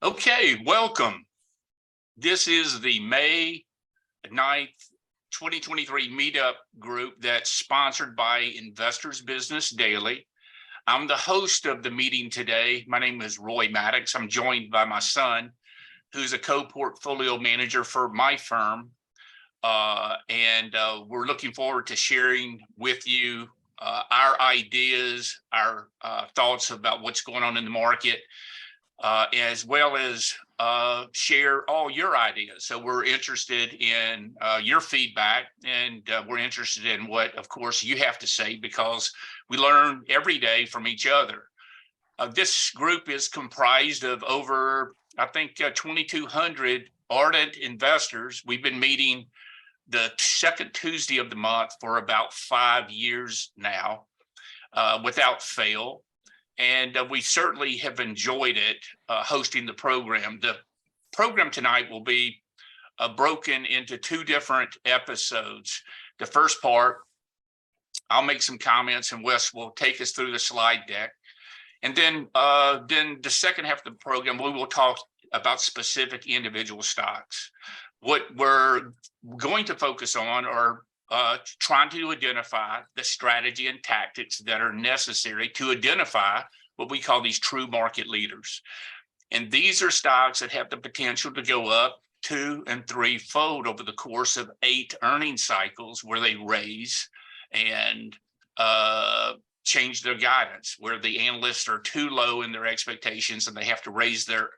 Okay, welcome. This is the May 9th, 2023 Meetup group that's sponsored by Investors Business Daily. I'm the host of the meeting today. My name is Roy Maddox. I'm joined by my son, who's a co-portfolio manager for my firm. We're looking forward to sharing with you our ideas, our thoughts about what's going on in the market, as well as share all your ideas. So we're interested in your feedback, and we're interested in what, of course, you have to say, because we learn every day from each other. This group is comprised of over, I think, 2,200 ardent investors. We've been meeting the second Tuesday of the month for about 5 years now, without fail. And we certainly have enjoyed it, hosting the program. The program tonight will be broken into two different episodes. The first part, I'll make some comments and Wes will take us through the slide deck. And then the second half of the program, we will talk about specific individual stocks. What we're going to focus on are trying to identify the strategy and tactics that are necessary to identify what we call these true market leaders. And these are stocks that have the potential to go up 2- and 3-fold over the course of 8 earnings cycles, where they raise and change their guidance, where the analysts are too low in their expectations and they have to raise their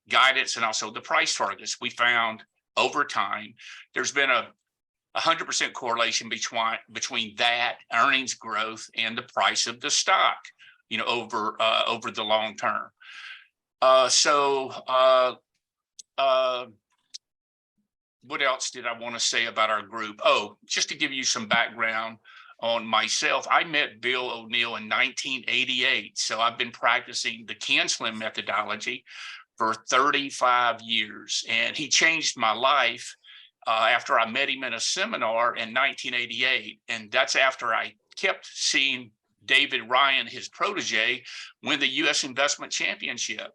guidance and also the price targets. We found over time there's been a 100% correlation between that earnings growth and the price of the stock, over the long term. What else did I want to say about our group? Oh, just to give you some background on myself, I met Bill O'Neill in 1988. So I've been practicing the CanSlim methodology for 35 years, and he changed my life after I met him in a seminar in 1988. And that's after I kept seeing David Ryan, his protege, win the U.S. Investment Championship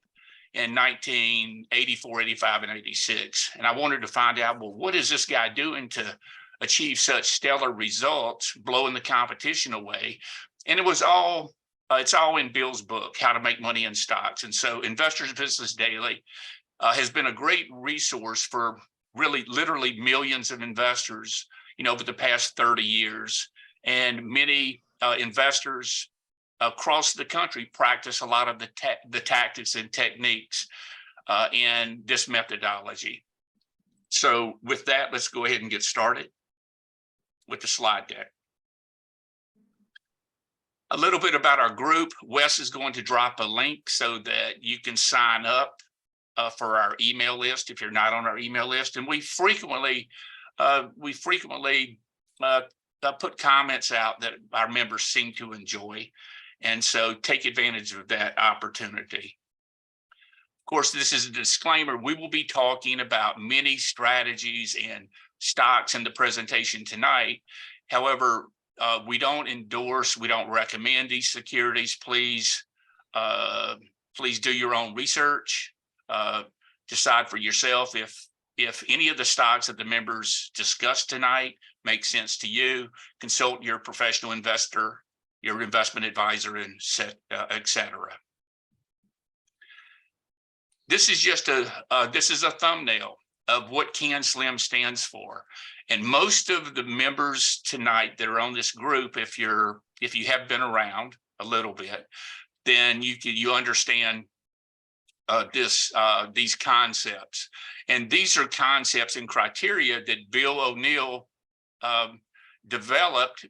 in 1984, 85, and 86. And I wanted to find out, well, what is this guy doing to achieve such stellar results, blowing the competition away? And it was all, it's all in Bill's book, How to Make Money in Stocks. And so Investors Business Daily has been a great resource for literally millions of investors, over the past 30 years. And many investors across the country practice a lot of the tactics and techniques in this methodology. So with that, let's go ahead and get started with the slide deck. A little bit about our group. Wes is going to drop a link so that you can sign up for our email list if you're not on our email list. And we frequently put comments out that our members seem to enjoy. And so take advantage of that opportunity. Of course, this is a disclaimer. We will be talking about many strategies and stocks in the presentation tonight. However, we don't endorse, we don't recommend these securities. Please do your own research. Decide for yourself if any of the stocks that the members discussed tonight make sense to you. Consult your professional investor, your investment advisor, and et cetera. This is just this is a thumbnail of what CanSlim stands for. And most of the members tonight that are on this group, if you have been around a little bit, then you understand these concepts. And these are concepts and criteria that Bill O'Neill developed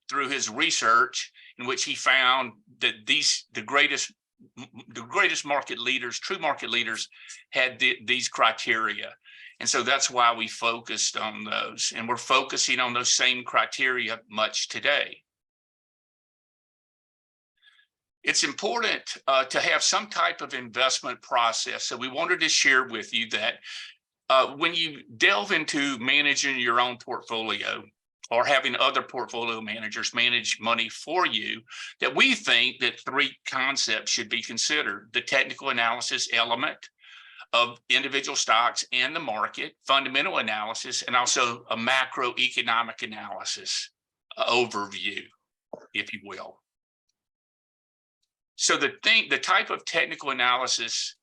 through his research, in which he found that the greatest market leaders, true market leaders, had these criteria. And so that's why we focused on those. And we're focusing on those same criteria much today. It's important to have some type of investment process. So we wanted to share with you that when you delve into managing your own portfolio, or having other portfolio managers manage money for you, that we think that 3 concepts should be considered: the technical analysis element, of individual stocks and the market, fundamental analysis, and also a macroeconomic analysis overview, if you will. So the type of technical analysis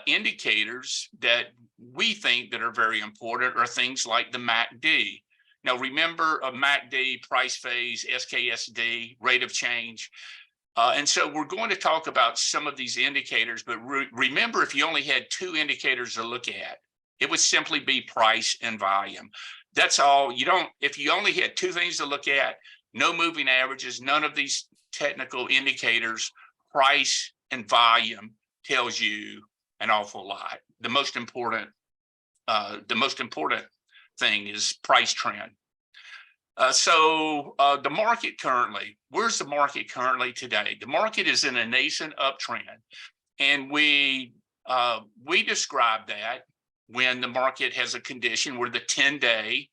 indicators that we think that are very important are things like the MACD. Now, remember a MACD, price phase, SKSD, rate of change. And so we're going to talk about some of these indicators, but remember, if you only had two indicators to look at, it would simply be price and volume. That's all. If you only had two things to look at, no moving averages, none of these technical indicators, price and volume tells you an awful lot. The most important thing is price trend. So the market currently, where's the market currently today? The market is in a nascent uptrend, and we describe that when the market has a condition where the 10-day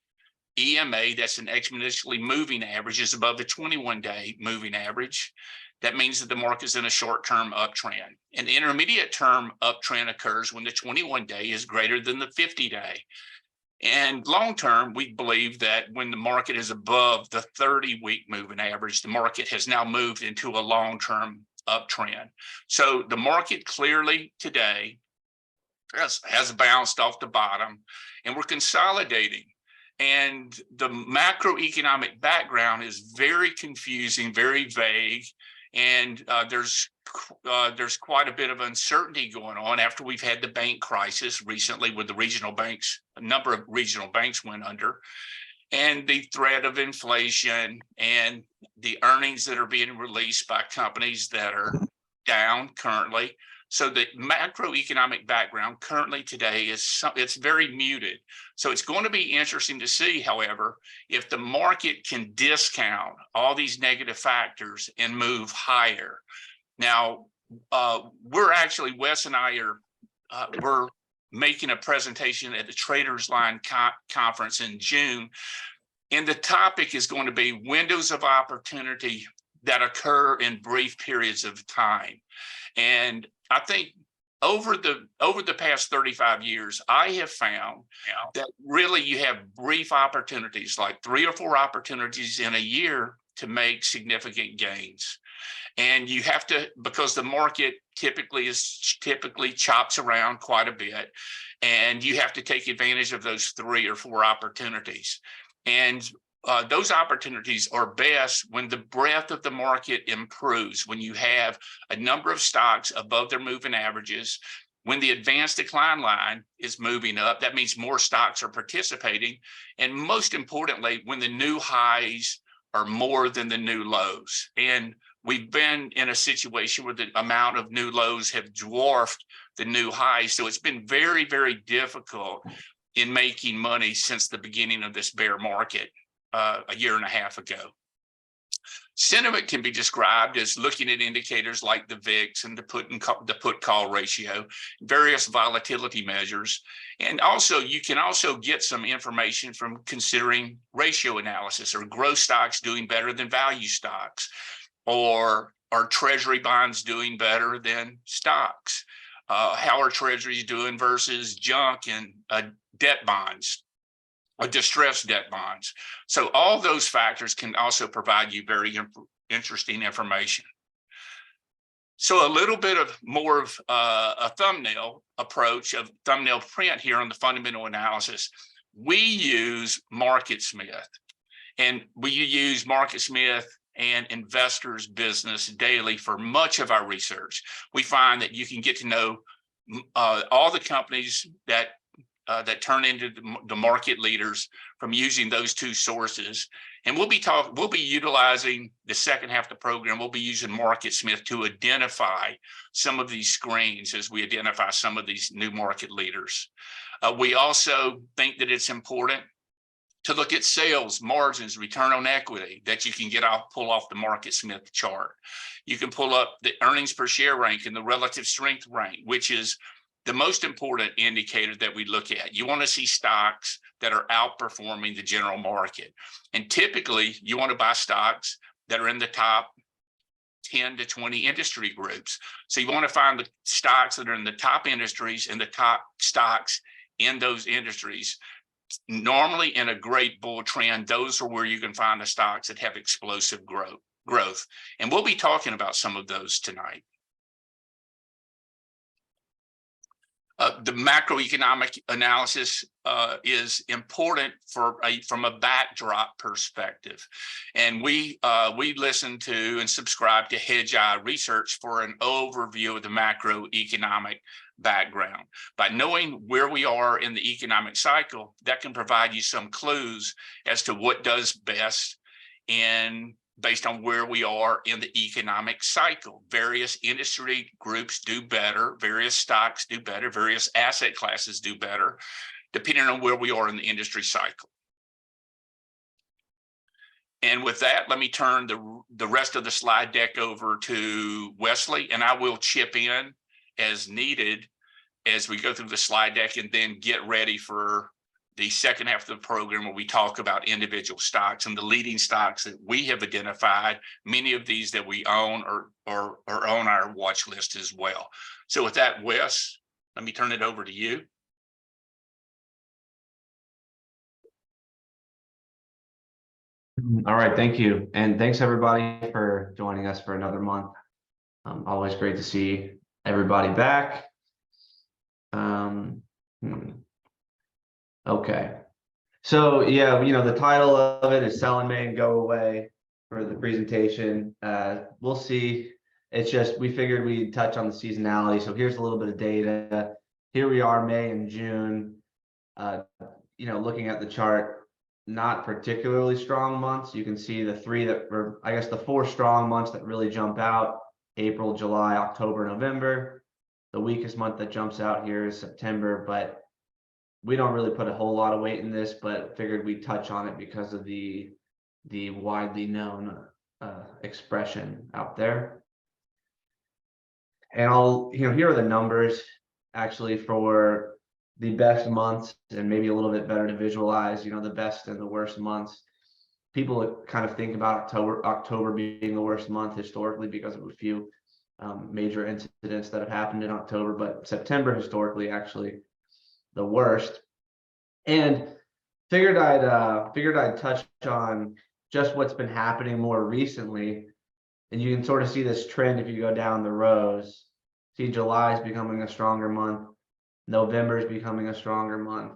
EMA, that's an exponentially moving average, is above the 21-day moving average. That means that the market is in a short-term uptrend. An intermediate-term uptrend occurs when the 21-day is greater than the 50-day. And long-term, we believe that when the market is above the 30-week moving average, the market has now moved into a long-term uptrend. So the market clearly today has bounced off the bottom, and we're consolidating. And the macroeconomic background is very confusing, very vague, and there's quite a bit of uncertainty going on after we've had the bank crisis recently with the regional banks. A number of regional banks went under, and the threat of inflation and the earnings that are being released by companies that are down currently. So the macroeconomic background currently today it's very muted. So it's going to be interesting to see, however, if the market can discount all these negative factors and move higher. Now, Wes and I we're making a presentation at the Traders Line conference in June, and the topic is going to be windows of opportunity that occur in brief periods of time. And I think over the past 35 years, I have found that really you have brief opportunities, like 3 or 4 opportunities in a year to make significant gains. And you have to, because the market typically chops around quite a bit, and you have to take advantage of those 3 or 4 opportunities. And those opportunities are best when the breadth of the market improves, when you have a number of stocks above their moving averages, when the advanced decline line is moving up. That means more stocks are participating. And most importantly, when the new highs are more than the new lows. And we've been in a situation where the amount of new lows have dwarfed the new highs. So it's been very, very difficult in making money since the beginning of this bear market a year and a half ago. Sentiment can be described as looking at indicators like the VIX and the put call ratio, various volatility measures. And also, you can also get some information from considering ratio analysis. Are growth stocks doing better than value stocks? Or are treasury bonds doing better than stocks? How are treasuries doing versus junk and debt bonds? Distressed debt bonds. So all those factors can also provide you very interesting information. So a little bit of more of a thumbnail approach of thumbnail print here on the fundamental analysis. We use MarketSmith, and we use MarketSmith and Investors Business Daily for much of our research. We find that you can get to know all the companies that turn into the market leaders from using those 2 sources. And we'll be utilizing the second half of the program. We'll be using MarketSmith to identify some of these screens as we identify some of these new market leaders. We also think that it's important to look at sales, margins, return on equity that you can pull off the MarketSmith chart. You can pull up the earnings per share rank and the relative strength rank, which is the most important indicator that we look at. You want to see stocks that are outperforming the general market. And typically, you want to buy stocks that are in the top 10 to 20 industry groups. So you want to find the stocks that are in the top industries and the top stocks in those industries. Normally in a great bull trend, those are where you can find the stocks that have explosive growth. And we'll be talking about some of those tonight. The macroeconomic analysis is important from a backdrop perspective, and we listen to and subscribe to Hedge Eye Research for an overview of the macroeconomic background. By knowing where we are in the economic cycle, that can provide you some clues as to what does best in based on where we are in the economic cycle. Various industry groups do better, various stocks do better, various asset classes do better, depending on where we are in the industry cycle. And with that, let me turn the rest of the slide deck over to Wesley, and I will chip in as needed as we go through the slide deck and then get ready for the second half of the program where we talk about individual stocks and the leading stocks that we have identified, many of these that we own or on our watch list as well. So with that, Wes, let me turn it over to you. All right, thank you. And thanks everybody for joining us for another month. Always great to see everybody back. Okay, so yeah, the title of it is Sell in May and Go Away for the presentation. We'll see. It's just, we figured we'd touch on the seasonality. So here's a little bit of data. Here we are, May and June. Looking at the chart, not particularly strong months. You can see the three that were, I guess, the four strong months that really jump out: April, July, October, November. The weakest month that jumps out here is September, but we don't really put a whole lot of weight in this, but figured we'd touch on it because of the widely known expression out there. And here are the numbers actually for the best months, and maybe a little bit better to visualize, the best and the worst months. People kind of think about October being the worst month historically because of a few major incidents that have happened in October, but September historically actually the worst. And figured I'd touch on just what's been happening more recently, and you can sort of see this trend if you go down the rows. See, July is becoming a stronger month, November is becoming a stronger month.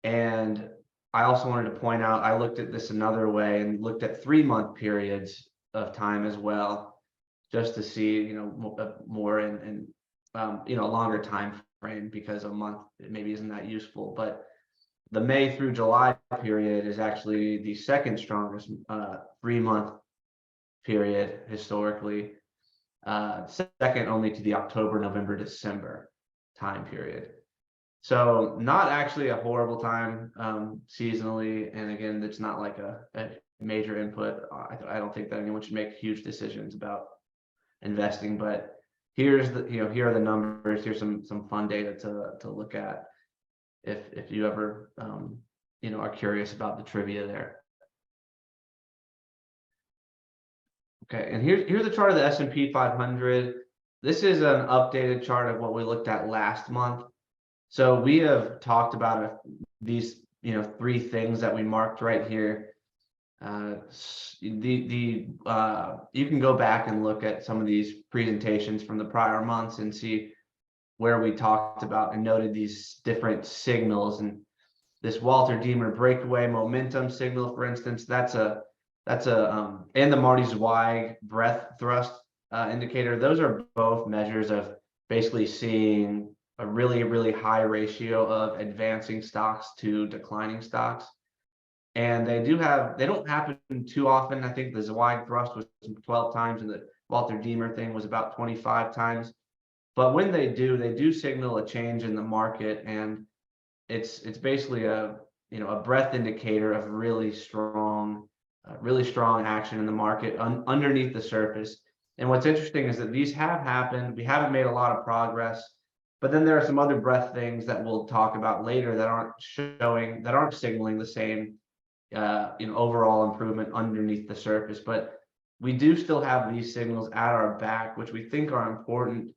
And I also wanted to point out, I looked at this another way and looked at 3-month periods of time as well, just to see more in longer time frame, because a month maybe isn't that useful. But the May through July period is actually the second strongest 3-month period historically, second only to the October, November, December time period. So not actually a horrible time seasonally. And again, it's not like a major input. I don't think that anyone should make huge decisions about investing, but here's here are the numbers. Here's some fun data to look at if you ever are curious about the trivia there. Okay, and here's a chart of the S&P 500. This is an updated chart of what we looked at last month. So we have talked about these 3 things that we marked right here. You can go back and look at some of these presentations from the prior months and see where we talked about and noted these different signals. And this Walter Deemer breakaway momentum signal, for instance, that's a and the Marty Zweig breadth thrust indicator. Those are both measures of basically seeing a really high ratio of advancing stocks to declining stocks. And they don't happen too often. I think the Zweig thrust was 12 times and the Walter Deemer thing was about 25 times. But when they do signal a change in the market, and it's basically a breadth indicator of really strong action in the market underneath the surface. And what's interesting is that these have happened. We haven't made a lot of progress, but then there are some other breadth things that we'll talk about later that aren't signaling the same overall improvement underneath the surface. But we do still have these signals at our back, which we think are important.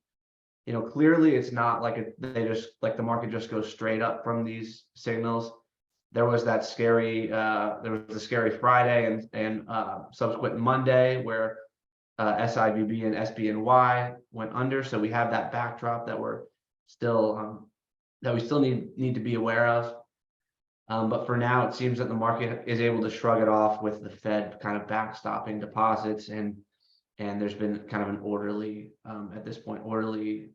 Clearly it's not like the market just goes straight up from these signals. There was that scary, there was the scary Friday and subsequent Monday where SIVB and SBNY went under. So we have that backdrop that we're still that we still need to be aware of. But for now, it seems that the market is able to shrug it off with the Fed kind of backstopping deposits, and there's been kind of an orderly at this point, orderly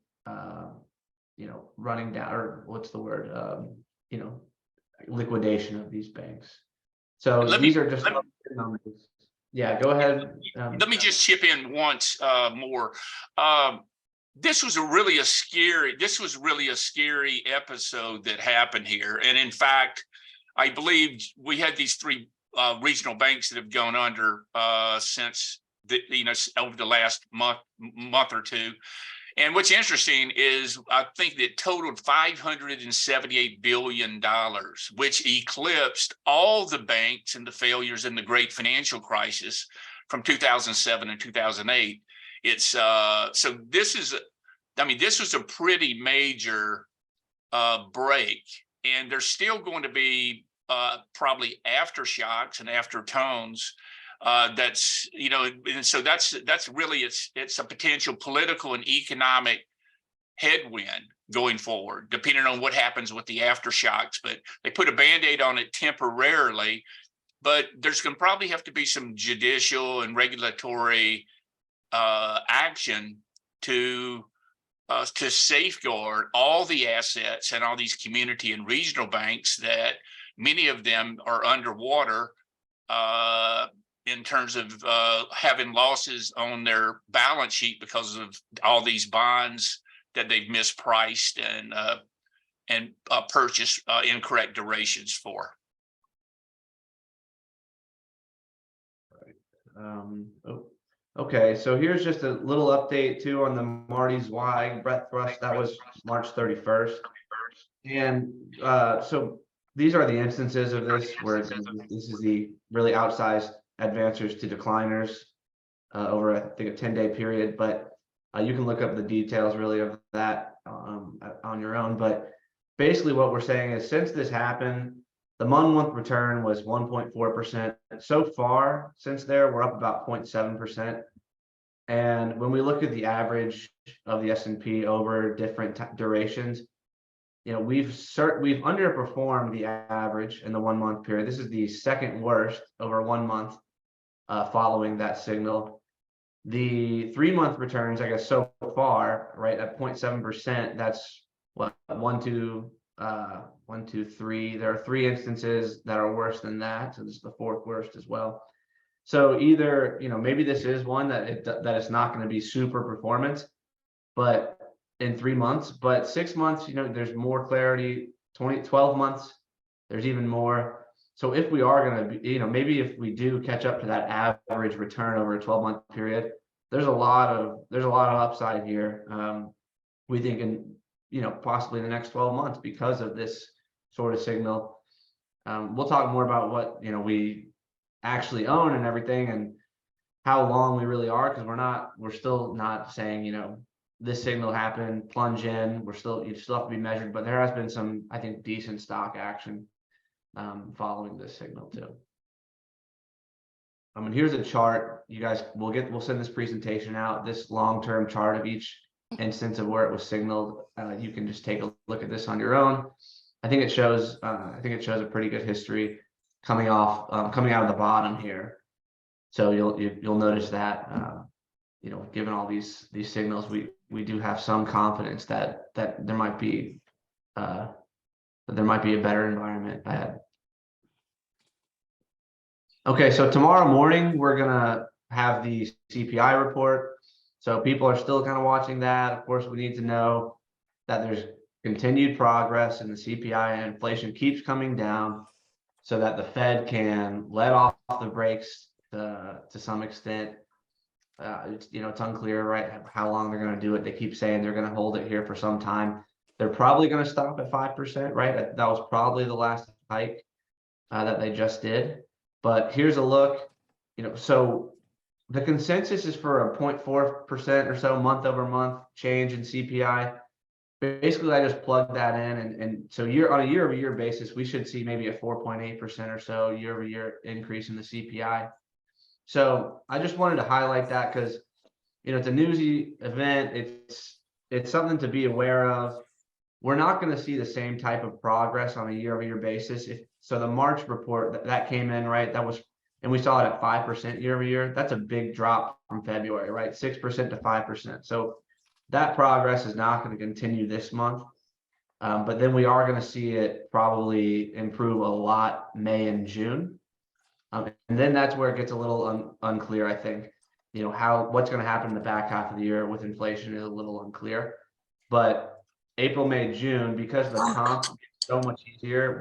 running down, or what's the word, liquidation of these banks. So these are just numbers. Yeah, go ahead. Let me just chip in once more. This was really a scary episode that happened here. And in fact, I believe we had these three regional banks that have gone under since over the last month or two. And what's interesting is I think that totaled $578 billion, which eclipsed all the banks and the failures in the great financial crisis from 2007 and 2008. It's so this is, this was a pretty major break, and there's still going to be probably aftershocks and aftertones. That's and so that's really it's a potential political and economic headwind going forward, depending on what happens with the aftershocks. But they put a band-aid on it temporarily, but there's going to probably have to be some judicial and regulatory action to safeguard all the assets and all these community and regional banks that many of them are underwater in terms of having losses on their balance sheet because of all these bonds that they've mispriced and purchased incorrect durations for. Okay, so here's just a little update too on the Marty Zweig breadth thrust. That was March 31st. And so these are the instances of this where this is the really outsized advancers to decliners over, I think, a 10-day period. But you can look up the details really of that on your own. But basically what we're saying is, since this happened, the month return was 1.4%. So far since there, we're up about 0.7%. And when we look at the average of the S&P over different durations, we've underperformed the average in the 1 month period. This is the second worst over 1 month following that signal. The 3 month returns, I guess, so far, right, at 0.7%. That's what, 1, 2, 3. There are 3 instances that are worse than that. So this is the 4th worst as well. So either, maybe this is one that it's not going to be super performance, but in 3 months, but 6 months, there's more clarity. 12 months, there's even more. So if we are going to be, maybe if we do catch up to that average return over a 12-month period, there's a lot of upside here. We think in, possibly in the next 12 months because of this sort of signal. We'll talk more about what, we actually own and everything, and how long we really are, because we're still not saying, this signal happened, plunge in. You still have to be measured, but there has been some, I think, decent stock action following this signal too. And here's a chart. You guys, we'll send this presentation out. This long-term chart of each instance of where it was signaled. You can just take a look at this on your own. I think it shows a pretty good history coming out of the bottom here. So you'll notice that given all these signals, we do have some confidence that there might be a better environment ahead. Okay, so tomorrow morning we're gonna have the CPI report. So people are still kind of watching that. Of course, we need to know that there's continued progress and the CPI and inflation keeps coming down, so that the Fed can let off the brakes to some extent. It's unclear, right, how long they're going to do it. They keep saying they're going to hold it here for some time. They're probably going to stop at 5%, right? That was probably the last hike that they just did. But here's a look. So The consensus is for a 0.4% or so month over month change in CPI. Basically, I just plug that in, and so on a year over year basis, we should see maybe a 4.8% or so year over year increase in the CPI. So I just wanted to highlight that because it's a newsy event. It's something to be aware of. We're not going to see the same type of progress on a year over year basis. So the March report that came in, right, and we saw it at 5% year over year. That's a big drop from February, right? 6% to 5%. So that progress is not going to continue this month. But then we are going to see it probably improve a lot May and June. And then that's where it gets a little unclear, I think. What's going to happen in the back half of the year with inflation is a little unclear. But April, May, June, because the comp is so much easier,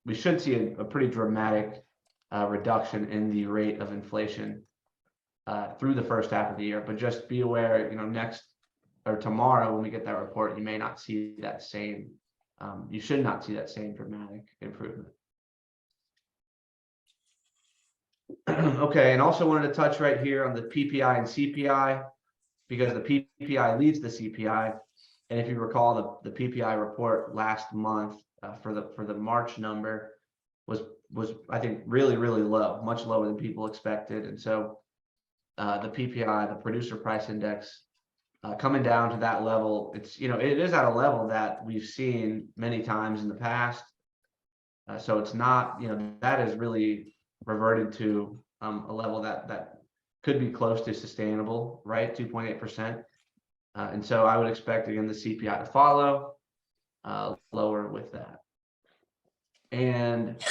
we should see a pretty dramatic reduction in the rate of inflation through the first half of the year. But just be aware, next or tomorrow when we get that report, you may not see that same, you should not see that same dramatic improvement. Okay, and also wanted to touch right here on the PPI and CPI, because the PPI leads the CPI. And if you recall, the PPI report last month for the March number was I think really low, much lower than people expected. And so the PPI, the producer price index, coming down to that level, it is at a level that we've seen many times in the past. So it's not, that is really reverted to a level that could be close to sustainable, right? 2.8%. And so I would expect, again, the CPI to follow lower with that. And,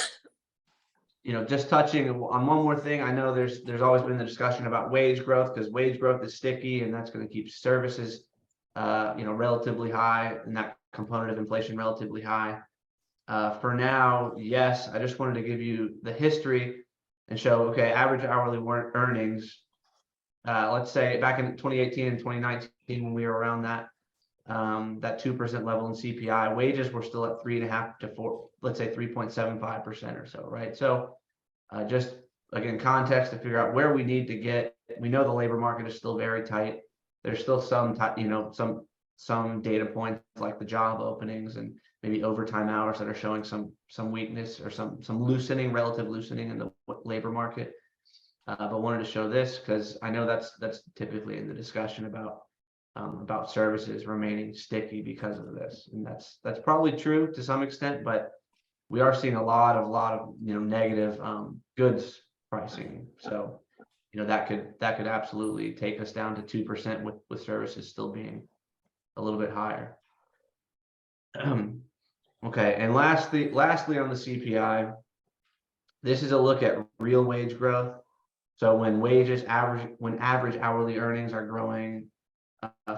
just touching on one more thing, I know there's always been the discussion about wage growth, because wage growth is sticky and that's going to keep services, relatively high, and that component of inflation relatively high. For now, yes, I just wanted to give you the history and show, okay, average hourly earnings, let's say back in 2018 and 2019, when we were around that 2% level in CPI, wages were still at 3.5 to 4, let's say 3.75% or so, right? So just again, context to figure out where we need to get. We know the labor market is still very tight. There's still some data points like the job openings and maybe overtime hours that are showing some weakness or some relative loosening in the labor market. But wanted to show this because I know that's typically in the discussion about services remaining sticky because of this, and that's probably true to some extent. But we are seeing a lot of negative goods pricing. So that could absolutely take us down to 2% with services still being a little bit higher. Okay, and lastly on the CPI, this is a look at real wage growth. So when average hourly earnings are growing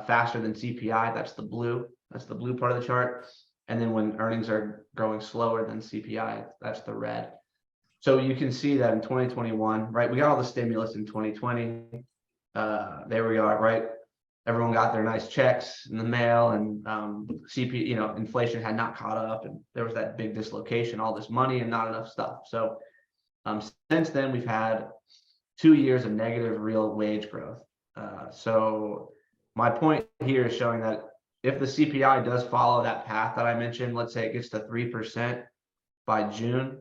faster than CPI, that's the blue part of the chart. And then when earnings are growing slower than CPI, that's the red. So you can see that in 2021, right? We got all the stimulus in 2020. There we are, right? Everyone got their nice checks in the mail, and inflation had not caught up, and there was that big dislocation, all this money and not enough stuff. So since then, we've had 2 years of negative real wage growth. So my point here is showing that if the CPI does follow that path that I mentioned, let's say it gets to 3% by June,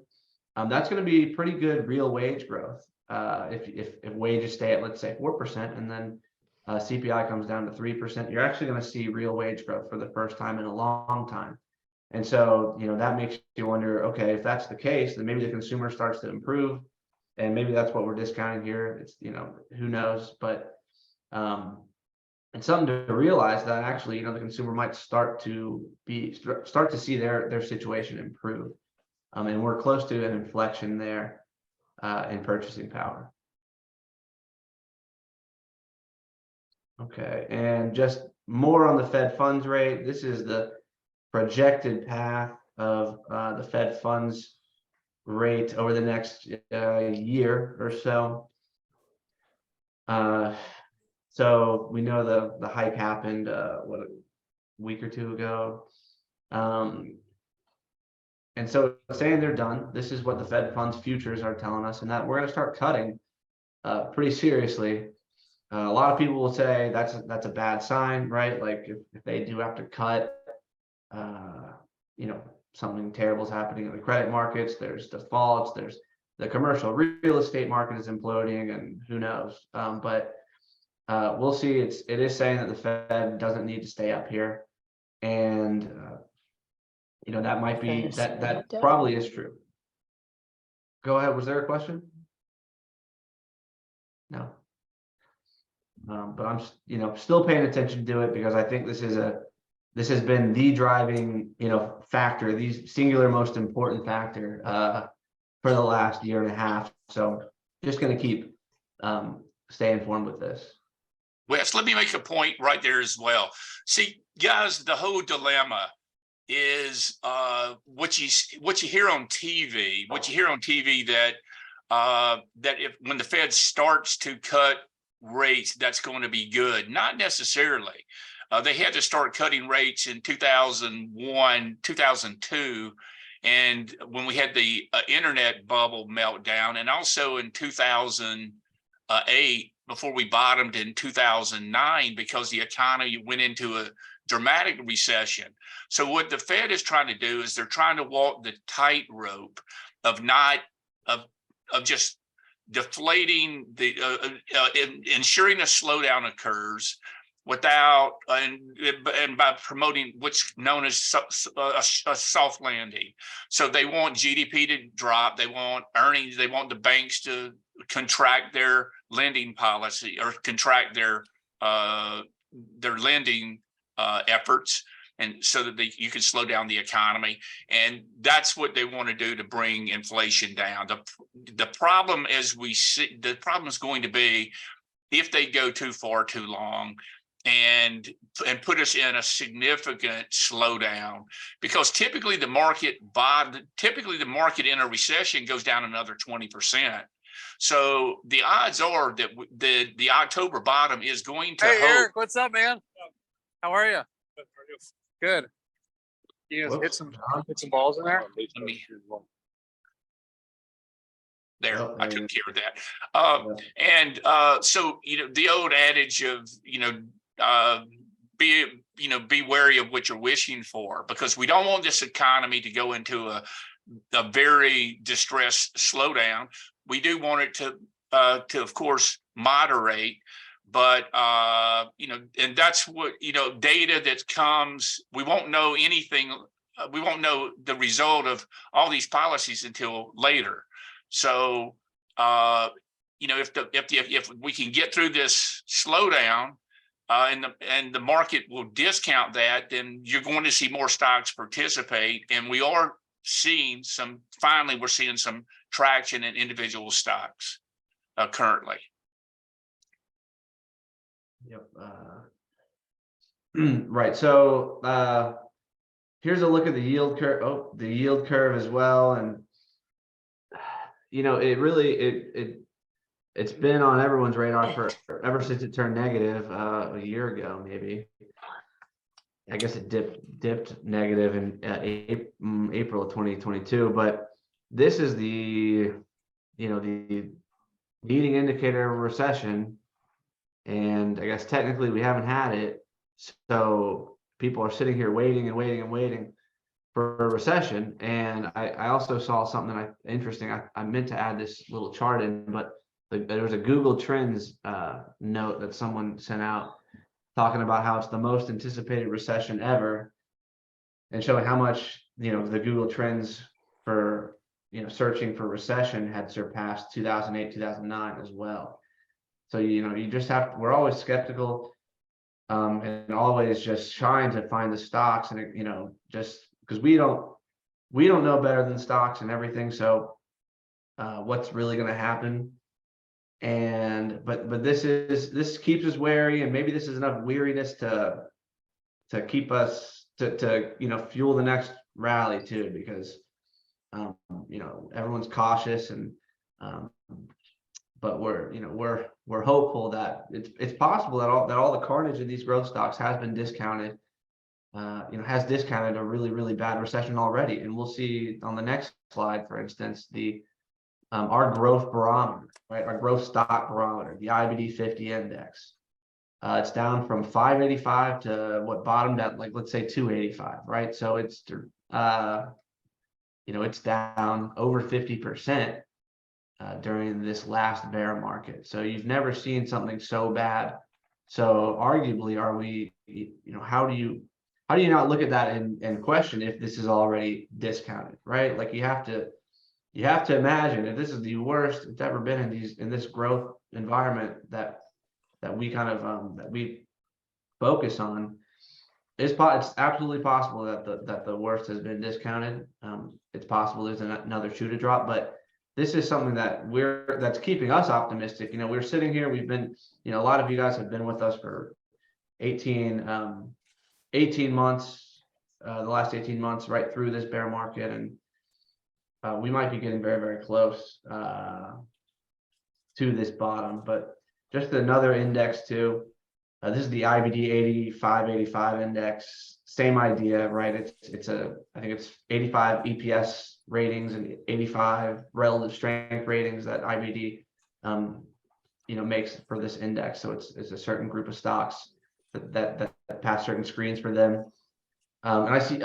that's going to be pretty good real wage growth. If wages stay at, let's say, 4%, and then CPI comes down to 3%, you're actually going to see real wage growth for the first time in a long time. And so, that makes you wonder, okay, if that's the case, then maybe the consumer starts to improve, and maybe that's what we're discounting here. It's, who knows, but it's something to realize that actually, the consumer might start to see their situation improve. And we're close to an inflection there in purchasing power. Okay, and just more on the Fed funds rate. This is the projected path of the Fed funds rate over the next year or so. So we know the hike happened a week or two ago. And so saying they're done, this is what the Fed funds futures are telling us, and that we're going to start cutting pretty seriously. A lot of people will say that's a bad sign, right? Like if they do have to cut, you know, something terrible is happening in the credit markets. There's defaults. There's the commercial real estate market is imploding, and who knows? But we'll see. It is saying that the Fed doesn't need to stay up here, and you know, that might be that probably is true. Go ahead. Was there a question? No. But I'm, you know, still paying attention to it because I think this has been the driving, you know, factor, the singular most important factor for the last year and a half. So just going to keep stay informed with this. Wes, let me make a point right there as well. See, guys, the whole dilemma is what you hear on TV. What you hear on TV that that if when the Fed starts to cut rates, that's going to be good. Not necessarily. They had to start cutting rates in 2001, 2002, and when we had the internet bubble meltdown, and also in 2008 before we bottomed in 2009 because the economy went into a dramatic recession. So what the Fed is trying to do is they're trying to walk the tightrope of not of just deflating the ensuring a slowdown occurs without and by promoting what's known as a soft landing. So they want GDP to drop, they want earnings, they want the banks to contract their lending policy or contract their lending efforts, and so that you can slow down the economy. And that's what they want to do to bring inflation down. The problem, as we see, the problem is going to be if they go too far too long and put us in a significant slowdown, because typically the market in a recession goes down another 20%. So the odds are that the October bottom is going to Hey, Eric, what's up, man? How are you? Good. You guys hit some balls in there? There, Oh, I took care of that. And so, you know, the old adage of, be wary of what you're wishing for, because we don't want this economy to go into a very distressed slowdown. We do want it to of course moderate, but and that's what, data that comes, we won't know anything. We won't know the result of all these policies until later. So if we can get through this slowdown, and the market will discount that, then you're going to see more stocks participate, and we are seeing finally we're seeing some traction in individual stocks currently. Yep. Right. So here's a look at the yield curve. Oh, the yield curve as well, and it really it's been on everyone's radar ever since it turned negative a year ago, maybe. I guess it dipped negative in April of 2022, but this is the leading indicator of a recession, and I guess technically we haven't had it, so people are sitting here waiting and waiting and waiting for a recession. And I also saw something interesting. I meant to add this little chart in, but there was a Google Trends note that someone sent out talking about how it's the most anticipated recession ever, and showing how much the Google Trends for searching for recession had surpassed 2008, 2009 as well. So you just we're always skeptical, and always just trying to find the stocks, and just because we don't know better than stocks and everything. So what's really going to happen? And but this keeps us wary, and maybe this is enough weariness to keep us to fuel the next rally too, because everyone's cautious, and but we're hopeful that it's possible that all the carnage in these growth stocks has been discounted, has discounted a really bad recession already. And we'll see on the next slide, for instance, the our growth barometer, right? Our growth stock barometer, the IBD 50 index. It's down from 585 to what bottomed at, like, let's say 285, right? So it's it's down over 50% during this last bear market. So you've never seen something so bad. So arguably, are we, how do you not look at that and question if this is already discounted, right? Like you have to imagine if this is the worst it's ever been in this growth environment that we kind of that we focus on. It's absolutely possible that the worst has been discounted. It's possible there's another shoe to drop, but this is something that's keeping us optimistic. We're sitting here, we've been, a lot of you guys have been with us for 18 months, the last 18 months, right through this bear market. And we might be getting very, very close to this bottom, but just another index too. This is the IBD 85 index. Same idea, right? I think it's 85 EPS ratings and 85 relative strength ratings that IBD, makes for this index. So it's a certain group of stocks that pass certain screens for them. And I see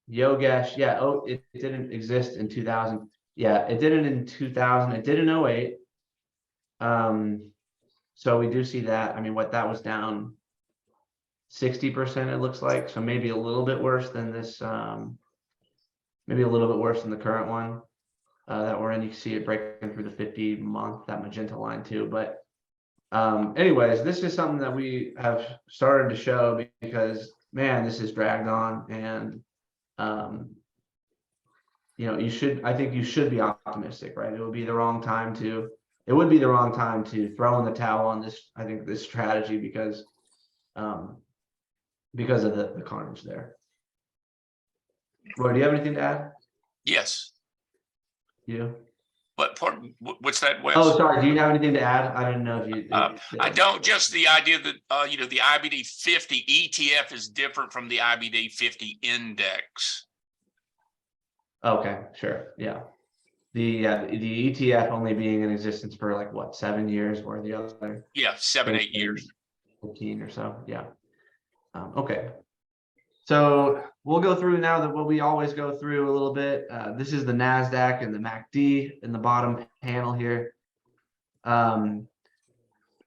Yogesh, yeah. Oh, it didn't exist in 2000. Yeah, it didn't in 2000. It did in 08. So we do see that. I mean, what that was down 60%, it looks like. So maybe a little bit worse than this, maybe a little bit worse than the current one that we're in. You can see it breaking through the 50-month, that magenta line too. But anyways, this is something that we have started to show because, man, this is dragged on. And, I think you should be optimistic, right? It would be the wrong time to throw in the towel on this, I think, this strategy because of the carnage there. Roy, do you have anything to add? Yes. You? What's that, Wes? Oh, sorry. Do you have anything to add? I didn't know if you. I don't. Just the idea that the IBD 50 ETF is different from the IBD 50 index. Okay, sure. Yeah. The ETF only being in existence for like what, 7 years, or the other? Yeah, 7-8 years. 15 or so. Yeah. Okay. So we'll go through now that what we always go through a little bit. This is the NASDAQ and the MACD in the bottom panel here.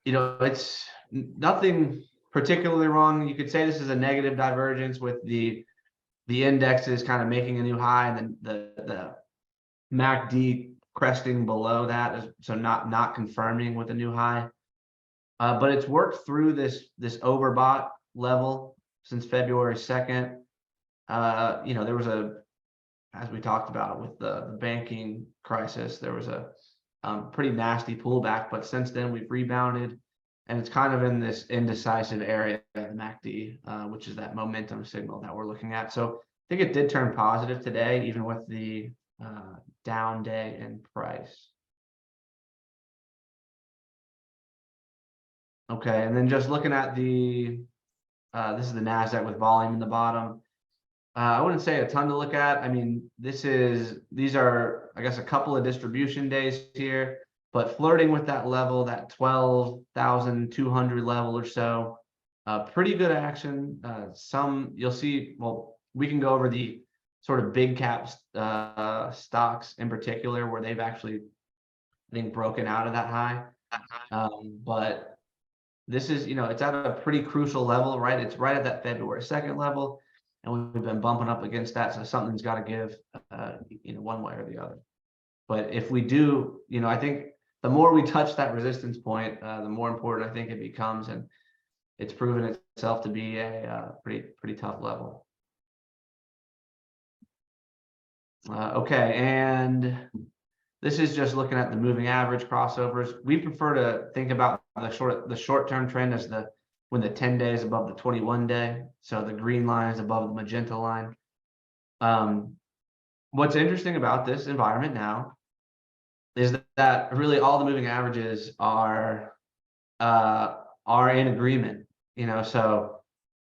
It's nothing particularly wrong. You could say this is a negative divergence with the indexes kind of making a new high, and then the MACD cresting below that, so not confirming with a new high. But it's worked through this overbought level since February 2nd. There was as we talked about with the banking crisis, there was a pretty nasty pullback, but since then we've rebounded, and it's kind of in this indecisive area of MACD, which is that momentum signal that we're looking at. So I think it did turn positive today, even with the down day in price. Okay, and then just looking at this is the NASDAQ with volume in the bottom. I wouldn't say a ton to look at. I mean, these are, I guess, a couple of distribution days here, but flirting with that level, that 12,200 level or so. Pretty good action. Some you'll see, well, we can go over the sort of big cap stocks in particular, where they've actually, I think, broken out of that high. But this is, it's at a pretty crucial level, right? It's right at that February 2nd level, and we've been bumping up against that. So something's got to give, one way or the other. But if we do, I think the more we touch that resistance point, the more important I think it becomes, and it's proven itself to be a pretty tough level. Okay, and this is just looking at the moving average crossovers. We prefer to think about the short-term trend as when the 10 day is above the 21 day. So the green line is above the magenta line. What's interesting about this environment now is that really all the moving averages are in agreement. So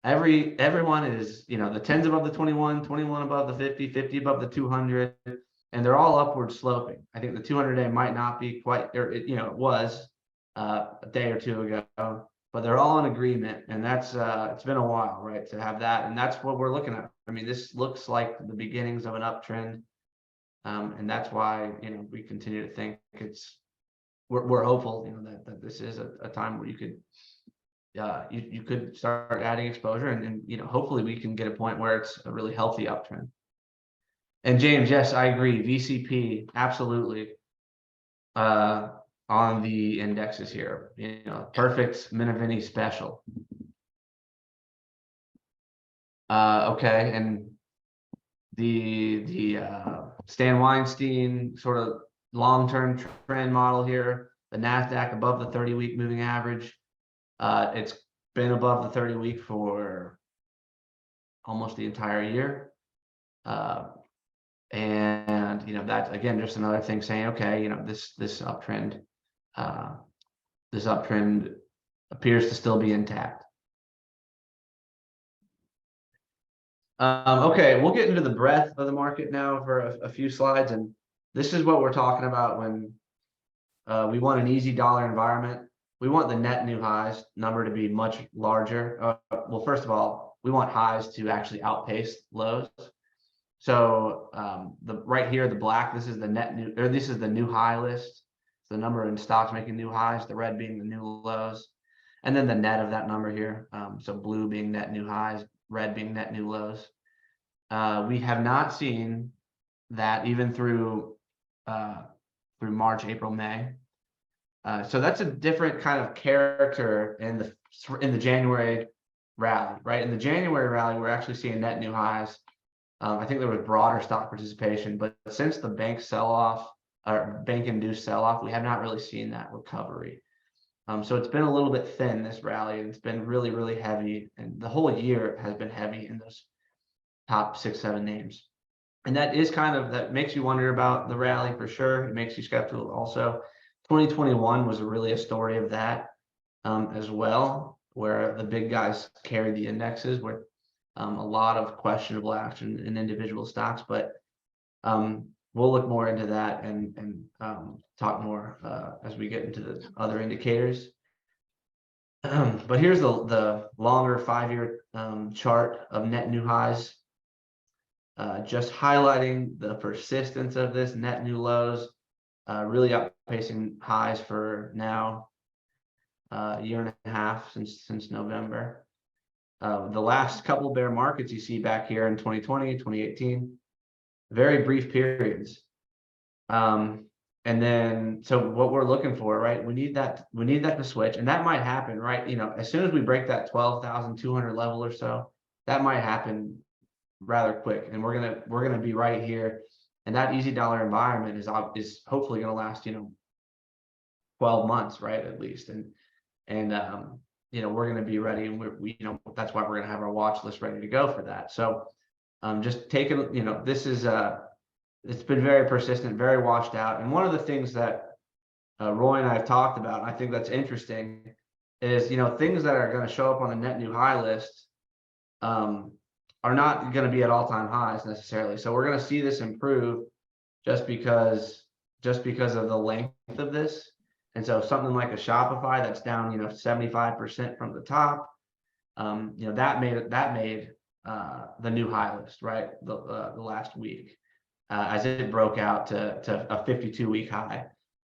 everyone is, the 10s above the 21, 21 above the 50, 50 above the 200. and they're all upward sloping. I think the 200-day might not be quite, or it, it was a day or two ago, but they're all in agreement, and that's it's been a while, right, to have that, and that's what we're looking at. I mean, this looks like the beginnings of an uptrend, and that's why we continue to think we're hopeful that this is a time where you could you could start adding exposure, and hopefully we can get a point where it's a really healthy uptrend. And James, yes, I agree. VCP, absolutely. On the indexes here, perfect Minervini special. Okay, and the Stan Weinstein sort of long-term trend model here, the NASDAQ above the 30-week moving average. It's been above the 30-week for almost the entire year. And that again, just another thing saying, okay, this uptrend appears to still be intact. Okay, we'll get into the breadth of the market now for a few slides, and this is what we're talking about when we want an easy dollar environment. We want the net new highs number to be much larger. Well, first of all, we want highs to actually outpace lows. So right here, the black, this is the net new, or this is the new high list. It's the number in stocks making new highs, the red being the new lows, and then the net of that number here. So blue being net new highs, red being net new lows. We have not seen that even through March, April, May. So that's a different kind of character in the January rally, right? In the January rally, we're actually seeing net new highs. I think there was broader stock participation, but since the bank sell-off or bank-induced sell-off, we have not really seen that recovery. So it's been a little bit thin, this rally, and it's been really, really heavy, and the whole year has been heavy in those top 6-7 names. And that is that makes you wonder about the rally for sure. It makes you skeptical also. 2021 was really a story of that as well, where the big guys carried the indexes with a lot of questionable action in individual stocks, but we'll look more into that and talk more as we get into the other indicators. But here's the longer 5-year chart of net new highs, just highlighting the persistence of this net new lows, really outpacing highs for now a year and a half since November. The last couple of bear markets you see back here in 2020, 2018, very brief periods. And then, so what we're looking for, right? We need that to switch, and that might happen, right? As soon as we break that 12,200 level or so, that might happen rather quick, and we're gonna be right here, and that easy dollar environment is hopefully going to last 12 months, right, at least, and we're going to be ready, and we that's why we're going to have our watch list ready to go for that. So just taking this is it's been very persistent, very washed out, and one of the things that Roy and I have talked about, and I think that's interesting, is things that are going to show up on the net new high list are not going to be at all-time highs necessarily. So we're going to see this improve just because of the length of this. And so something like a Shopify that's down 75% from the top, that made the new high list, right, the last week, as it broke out to a 52-week high,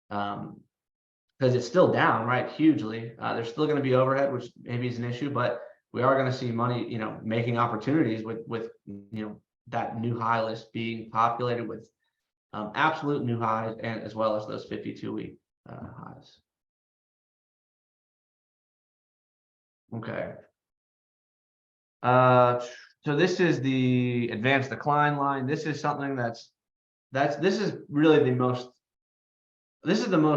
because it's still down, right, hugely. There's still going to be overhead, which maybe is an issue, but we are going to see money, making opportunities with that new high list being populated with absolute new highs, and as well as those 52-week highs. Okay. So this is the advanced decline line. This is something this is really the most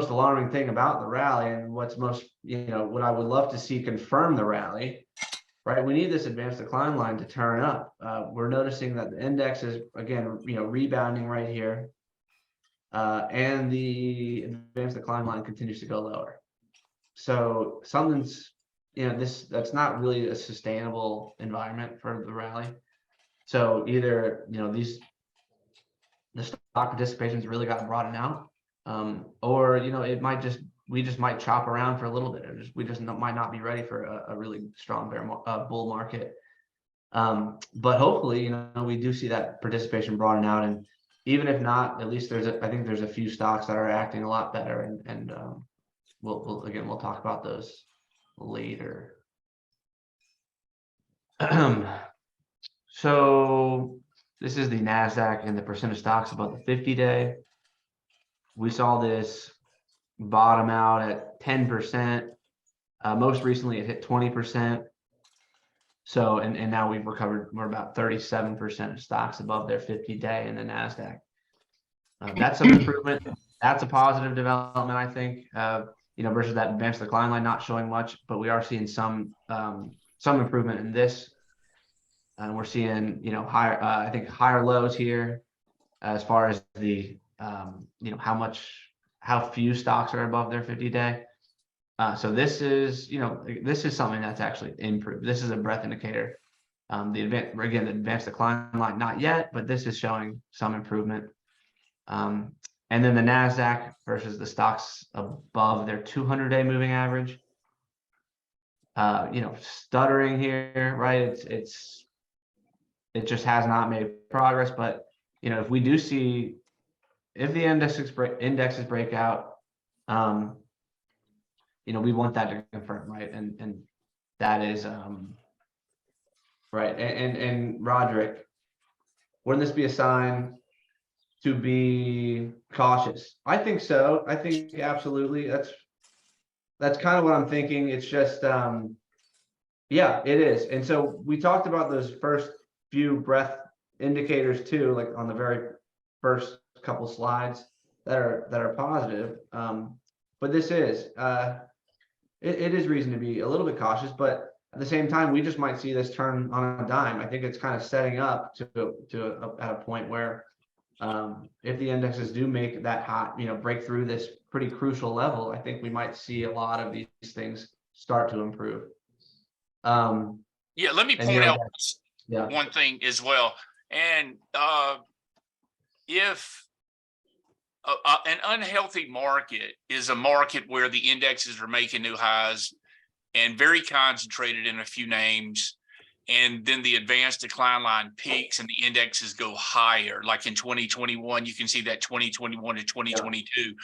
alarming thing about the rally, and what's most, what I would love to see confirm the rally, right? We need this advanced decline line to turn up. We're noticing that the index is again, rebounding right here. And the advanced decline line continues to go lower. So something's, that's not really a sustainable environment for the rally. So either, the stock participation's really got broadened out. Or, it might we just might chop around for a little bit. We just might not be ready for a really strong bull market. But hopefully, we do see that participation broaden out, and even if not, at least I think there's a few stocks that are acting a lot better, and we'll talk about those later. So this is the NASDAQ and the percent of stocks above the 50-day. We saw this bottom out at 10%. Most recently, it hit 20%. So, and now we've recovered. We're about 37% of stocks above their 50-day in the NASDAQ. That's some improvement. That's a positive development, I think. Versus that advanced decline line not showing much, but we are seeing some improvement in this. And we're seeing, higher, I think higher lows here as far as the, how few stocks are above their 50-day. So this is something that's actually improved. This is a breadth indicator. The advanced decline line, not yet, but this is showing some improvement. And then the NASDAQ versus the stocks above their 200-day moving average. Stuttering here, right? It just has not made progress. But if we do see, if the indexes break out, we want that to confirm, right? And that is right. And Roderick, wouldn't this be a sign to be cautious? I think so. I think absolutely. That's kind of what I'm thinking. It's just yeah, it is. And so we talked about those first few breadth indicators too, like on the very first couple slides that are positive. But this is it is reason to be a little bit cautious, but at the same time, we just might see this turn on a dime. I think it's kind of setting up at a point where if the indexes do make that hot, break through this pretty crucial level, I think we might see a lot of these things start to improve. Yeah, let me point out one thing as well. And if an unhealthy market is a market where the indexes are making new highs and very concentrated in a few names, and then the advanced decline line peaks and the indexes go higher, like in 2021, you can see that 2021 to 2022.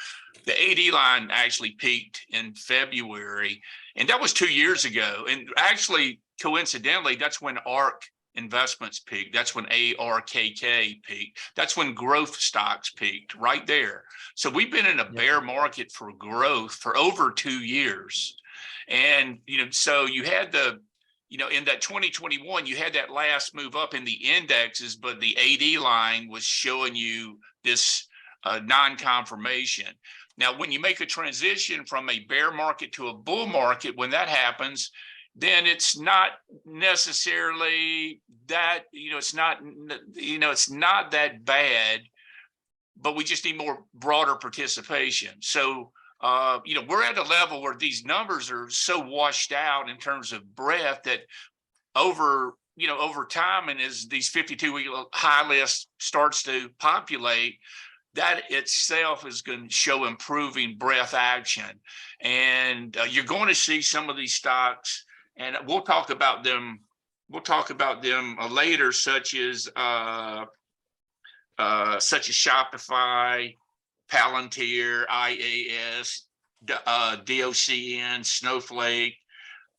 The AD line actually peaked in February, and that was 2 years ago. And actually, coincidentally, that's when ARK investments peaked. That's when ARKK peaked. That's when growth stocks peaked right there. So we've been in a bear market for growth for over 2 years. And, so you had in that 2021, you had that last move up in the indexes, but the AD line was showing you this non-confirmation. Now, when you make a transition from a bear market to a bull market, when that happens, then it's not necessarily that, it's not that bad, but we just need more broader participation. So, we're at a level where these numbers are so washed out in terms of breadth that over time, and as these 52-week high list starts to populate, that itself is going to show improving breadth action. And you're going to see some of these stocks, and we'll talk about them later, such as Shopify, Palantir, IAS, DOCN, Snowflake,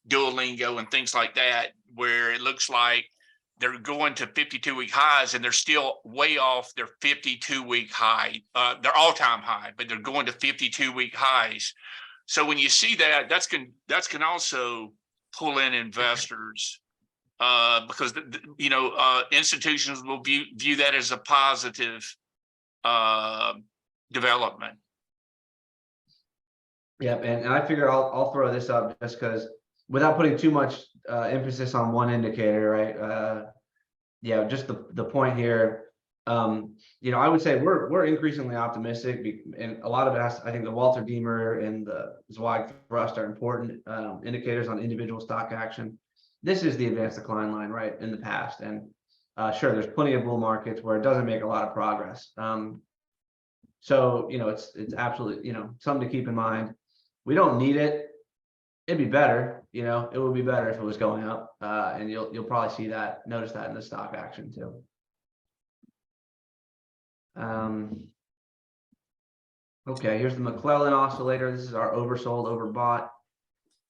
Duolingo, and things like that, where it looks like they're going to 52-week highs and they're still way off their 52-week high, their all-time high, but they're going to 52-week highs. So when you see that, that's can also pull in investors because institutions will view that as a positive development. Yeah, and I figure I'll throw this up just because without putting too much emphasis on one indicator, right? Just the point here. I would say we're increasingly optimistic, and a lot of it has. I think the Walter Deemer and the Zweig thrust are important indicators on individual stock action. This is the advanced decline line, right, in the past, and Sure, there's plenty of bull markets where it doesn't make a lot of progress. So, it's absolutely, something to keep in mind. We don't need it. It'd be better, it would be better if it was going up. And you'll probably notice that in the stock action too. Okay, here's the McClellan oscillator. This is our oversold, overbought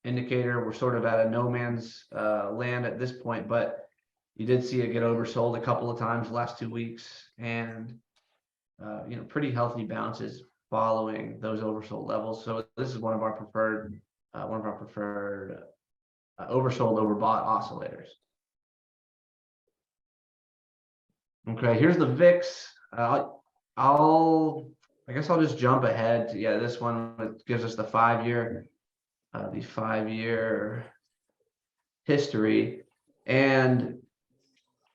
indicator. We're sort of at a no man's land at this point, but you did see it get oversold a couple of times the last 2 weeks, and pretty healthy bounces following those oversold levels. So this is one of our preferred oversold, overbought oscillators. Okay, here's the VIX. I guess I'll just jump ahead to, this one gives us the 5-year history. And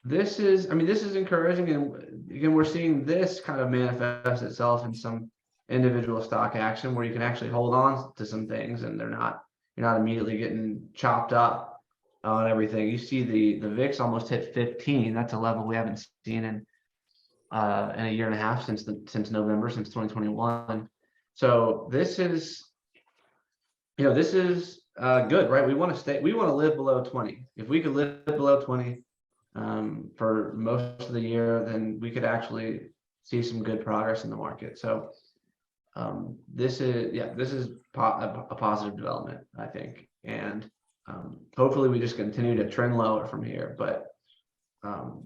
this is encouraging. And again, we're seeing this kind of manifest itself in some individual stock action where you can actually hold on to some things and you're not immediately getting chopped up on everything. You see the VIX almost hit 15. That's a level we haven't seen in a year and a half since November, since 2021. So this is good, right? We want to live below 20. If we could live below 20 for most of the year, then we could actually see some good progress in the market. So this is a positive development, I think, and hopefully we just continue to trend lower from here. But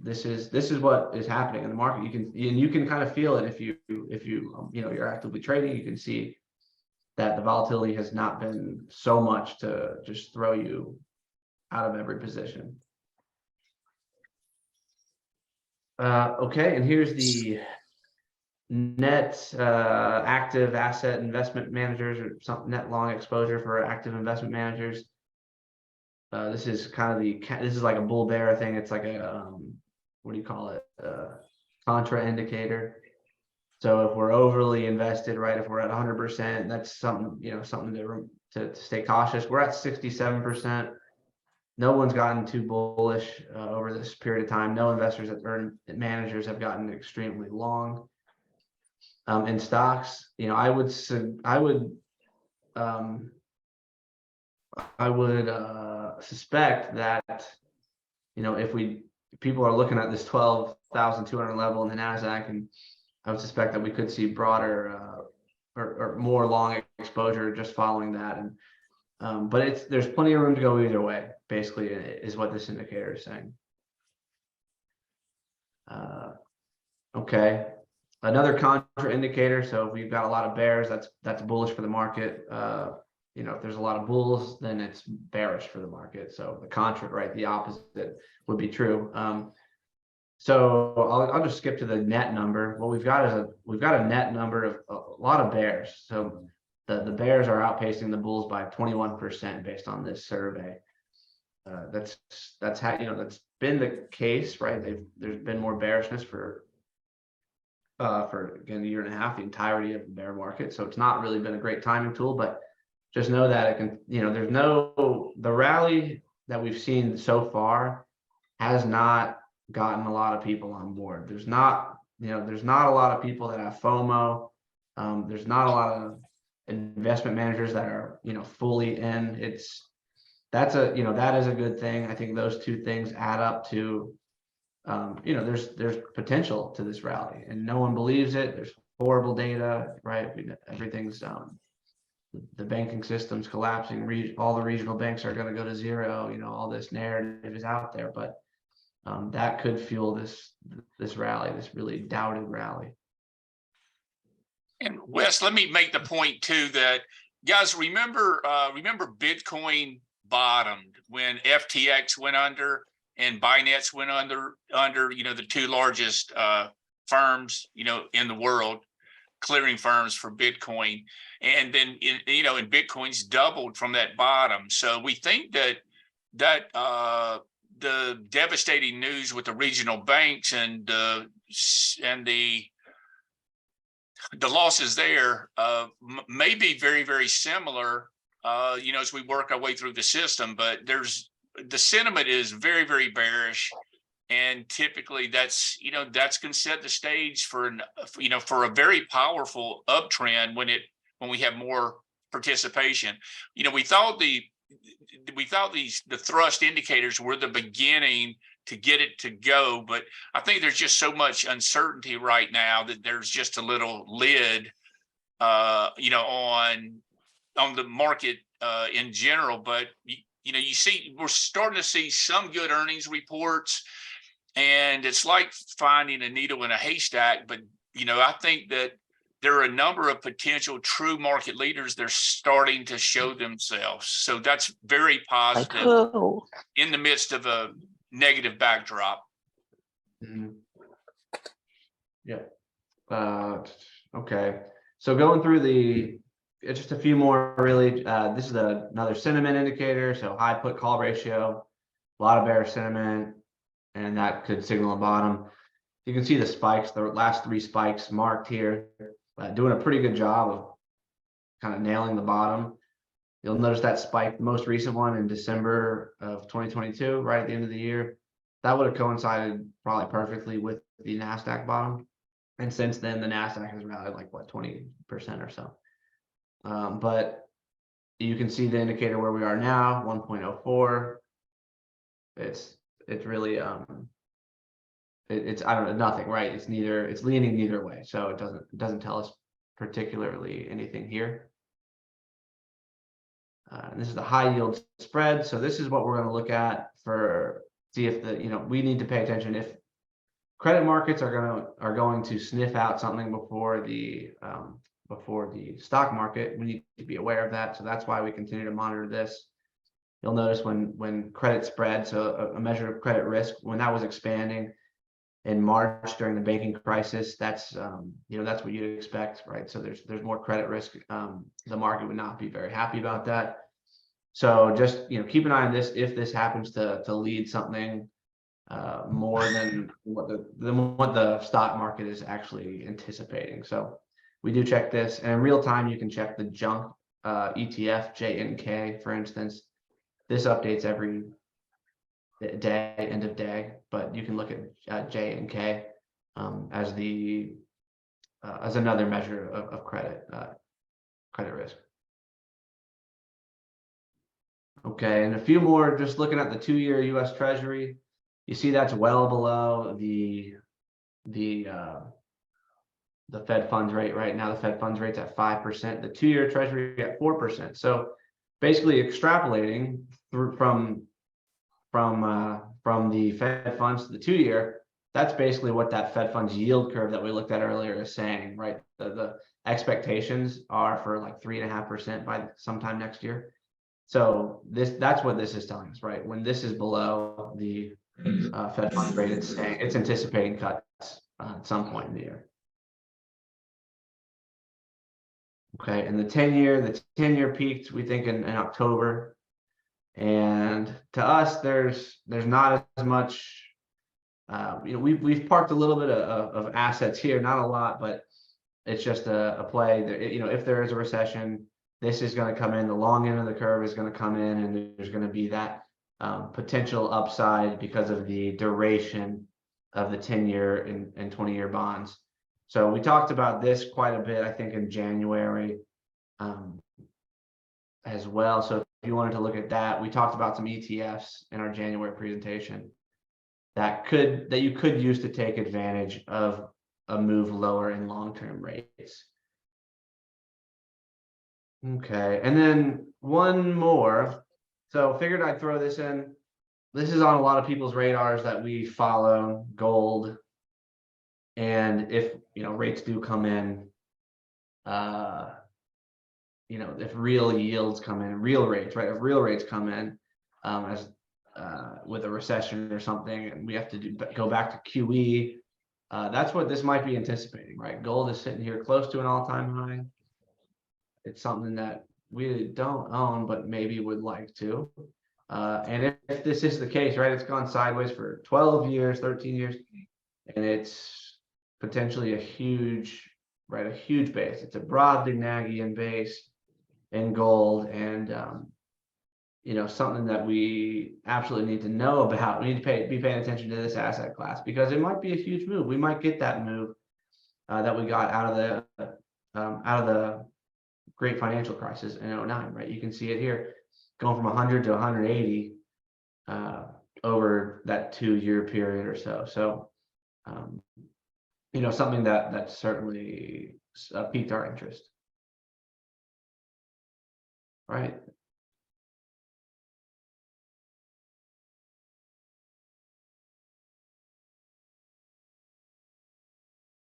this is what is happening in the market. You can kind of feel it if you're actively trading. You can see that the volatility has not been so much to just throw you out of every position. Okay, and here's the net active asset investment managers, or some net long exposure for active investment managers. This is this is like a bull bear thing. It's like a what do you call it? Contra indicator. So if we're overly invested, right? If we're at 100%, that's something to stay cautious. We're at 67%. No one's gotten too bullish over this period of time. No investors or managers have gotten extremely long. In stocks, I would suspect that if people are looking at this 12,200 level in the Nasdaq, and I would suspect that we could see broader or more long exposure just following that. And but there's plenty of room to go either way, basically, is what this indicator is saying. Okay, another contra indicator. So if we've got a lot of bears, that's bullish for the market. If there's a lot of bulls, then it's bearish for the market. So the contra, right, the opposite would be true. So I'll just skip to the net number. What we've got is a net number of a lot of bears. So the bears are outpacing the bulls by 21% based on this survey. That's been the case, right? There's been more bearishness for again a year and a half, the entirety of the bear market. So it's not really been a great timing tool, but just know that it can, the rally that we've seen so far has not gotten a lot of people on board. There's not a lot of people that have FOMO. There's not a lot of investment managers that are, fully in. That is a good thing. I think those two things add up to, there's potential to this rally, and no one believes it. There's horrible data, right? Everything's the banking system's collapsing. All the regional banks are going to go to zero. All this narrative is out there, but that could fuel this rally, this really doubted rally. And Wes, let me make the point too that, guys, remember Bitcoin bottomed when FTX went under and Binance went under, the two largest firms, in the world, clearing firms for Bitcoin. And then, and Bitcoin's doubled from that bottom. So we think that the devastating news with the regional banks and the losses there may be very, very similar, as we work our way through the system. But the sentiment is very, very bearish, And typically that's going to set the stage for for a very powerful uptrend when we have more participation. We thought the thrust indicators were the beginning to get it to go, but I think there's just so much uncertainty right now that there's just a little lid on the market in general. But we're starting to see some good earnings reports, and it's like finding a needle in a haystack. But I think that there are a number of potential true market leaders. They're starting to show themselves, so that's very positive in the midst of a negative backdrop. Mhm. Yeah. Okay. So going through just a few more really. This is another sentiment indicator. So high put call ratio, a lot of bearish sentiment, and that could signal a bottom. You can see the spikes, the last 3 spikes marked here, doing a pretty good job of kind of nailing the bottom. You'll notice that spike, the most recent one in December of 2022, right at the end of the year, that would have coincided probably perfectly with the NASDAQ bottom. And since then, the NASDAQ has rallied like 20% or so. But you can see the indicator where we are now, 1.04. It's really it's I don't know, nothing, right? It's leaning neither way, so it doesn't tell us particularly anything here. And this is the high yield spread. So this is what we're going to look at see if we need to pay attention if credit markets are going to sniff out something before the stock market. We need to be aware of that. So that's why we continue to monitor this. You'll notice when credit spread, so a measure of credit risk, when that was expanding in March during the banking crisis, that's what you'd expect, right? So there's more credit risk. The market would not be very happy about that. So just keep an eye on this. If this happens to lead something more than what the stock market is actually anticipating. So we do check this, and in real time you can check the junk ETF JNK, for instance. This updates every day, end of day, but you can look at JNK as another measure of credit risk. Okay, and a few more, just looking at the 2-year US Treasury, you see that's well below the Fed funds rate right now. The Fed funds rate's at 5%, the 2-year Treasury at 4%. So basically extrapolating from the Fed funds to the 2-year, that's basically what that Fed funds yield curve that we looked at earlier is saying, right? The expectations are for like 3.5% by sometime next year. So that's what this is telling us, right? When this is below the Fed funds rate, it's anticipating cuts at some point in the year. Okay, and the 10-year peaked, we think, in October. And to us, there's not as much. We've parked a little bit of assets here, not a lot, but it's just a play that, if there is a recession, this is going to come in. The long end of the curve is going to come in, and there's going to be that potential upside because of the duration of the 10-year and 20-year bonds. So we talked about this quite a bit, I think, in January as well. So if you wanted to look at that, we talked about some ETFs in our January presentation that you could use to take advantage of a move lower in long-term rates. Okay, and then one more. So figured I'd throw this in. This is on a lot of people's radars that we follow, gold. And if rates do come in, if real yields come in, real rates, right? If real rates come in as with a recession or something, and we have to go back to QE, that's what this might be anticipating, right? Gold is sitting here close to an all-time high. It's something that we don't own, but maybe would like to. And if this is the case, right, it's gone sideways for 12 years, 13 years, and it's potentially a huge base. It's a Brobdingnagian base in gold, and something that we absolutely need to know about. We need to be paying attention to this asset class because it might be a huge move. We might get that move that we got out of the great financial crisis in 09, right? You can see it here going from 100 to 180 over that 2-year period or so. So, something that certainly piqued our interest. Right.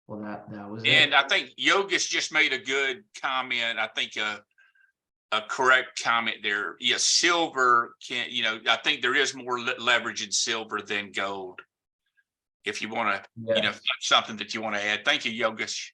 Well, that was And it. I think Yogesh just made a good comment. I think a correct comment there. Yes, silver can, I think there is more leverage in silver than gold. If you want to, Yes. something that you want to add. Thank you, Yogesh.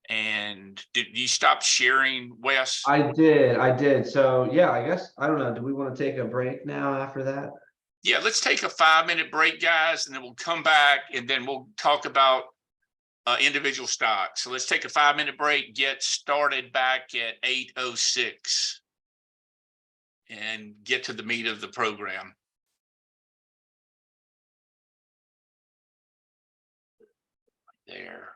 And did you stop sharing, Wes? I did. So yeah, I guess, I don't know. Do we want to take a break now after that? Yeah, let's take a 5-minute break, guys, and then we'll come back and then we'll talk about individual stocks. So let's take a 5-minute break, get started back at 8:06 and get to the meat of the program. There.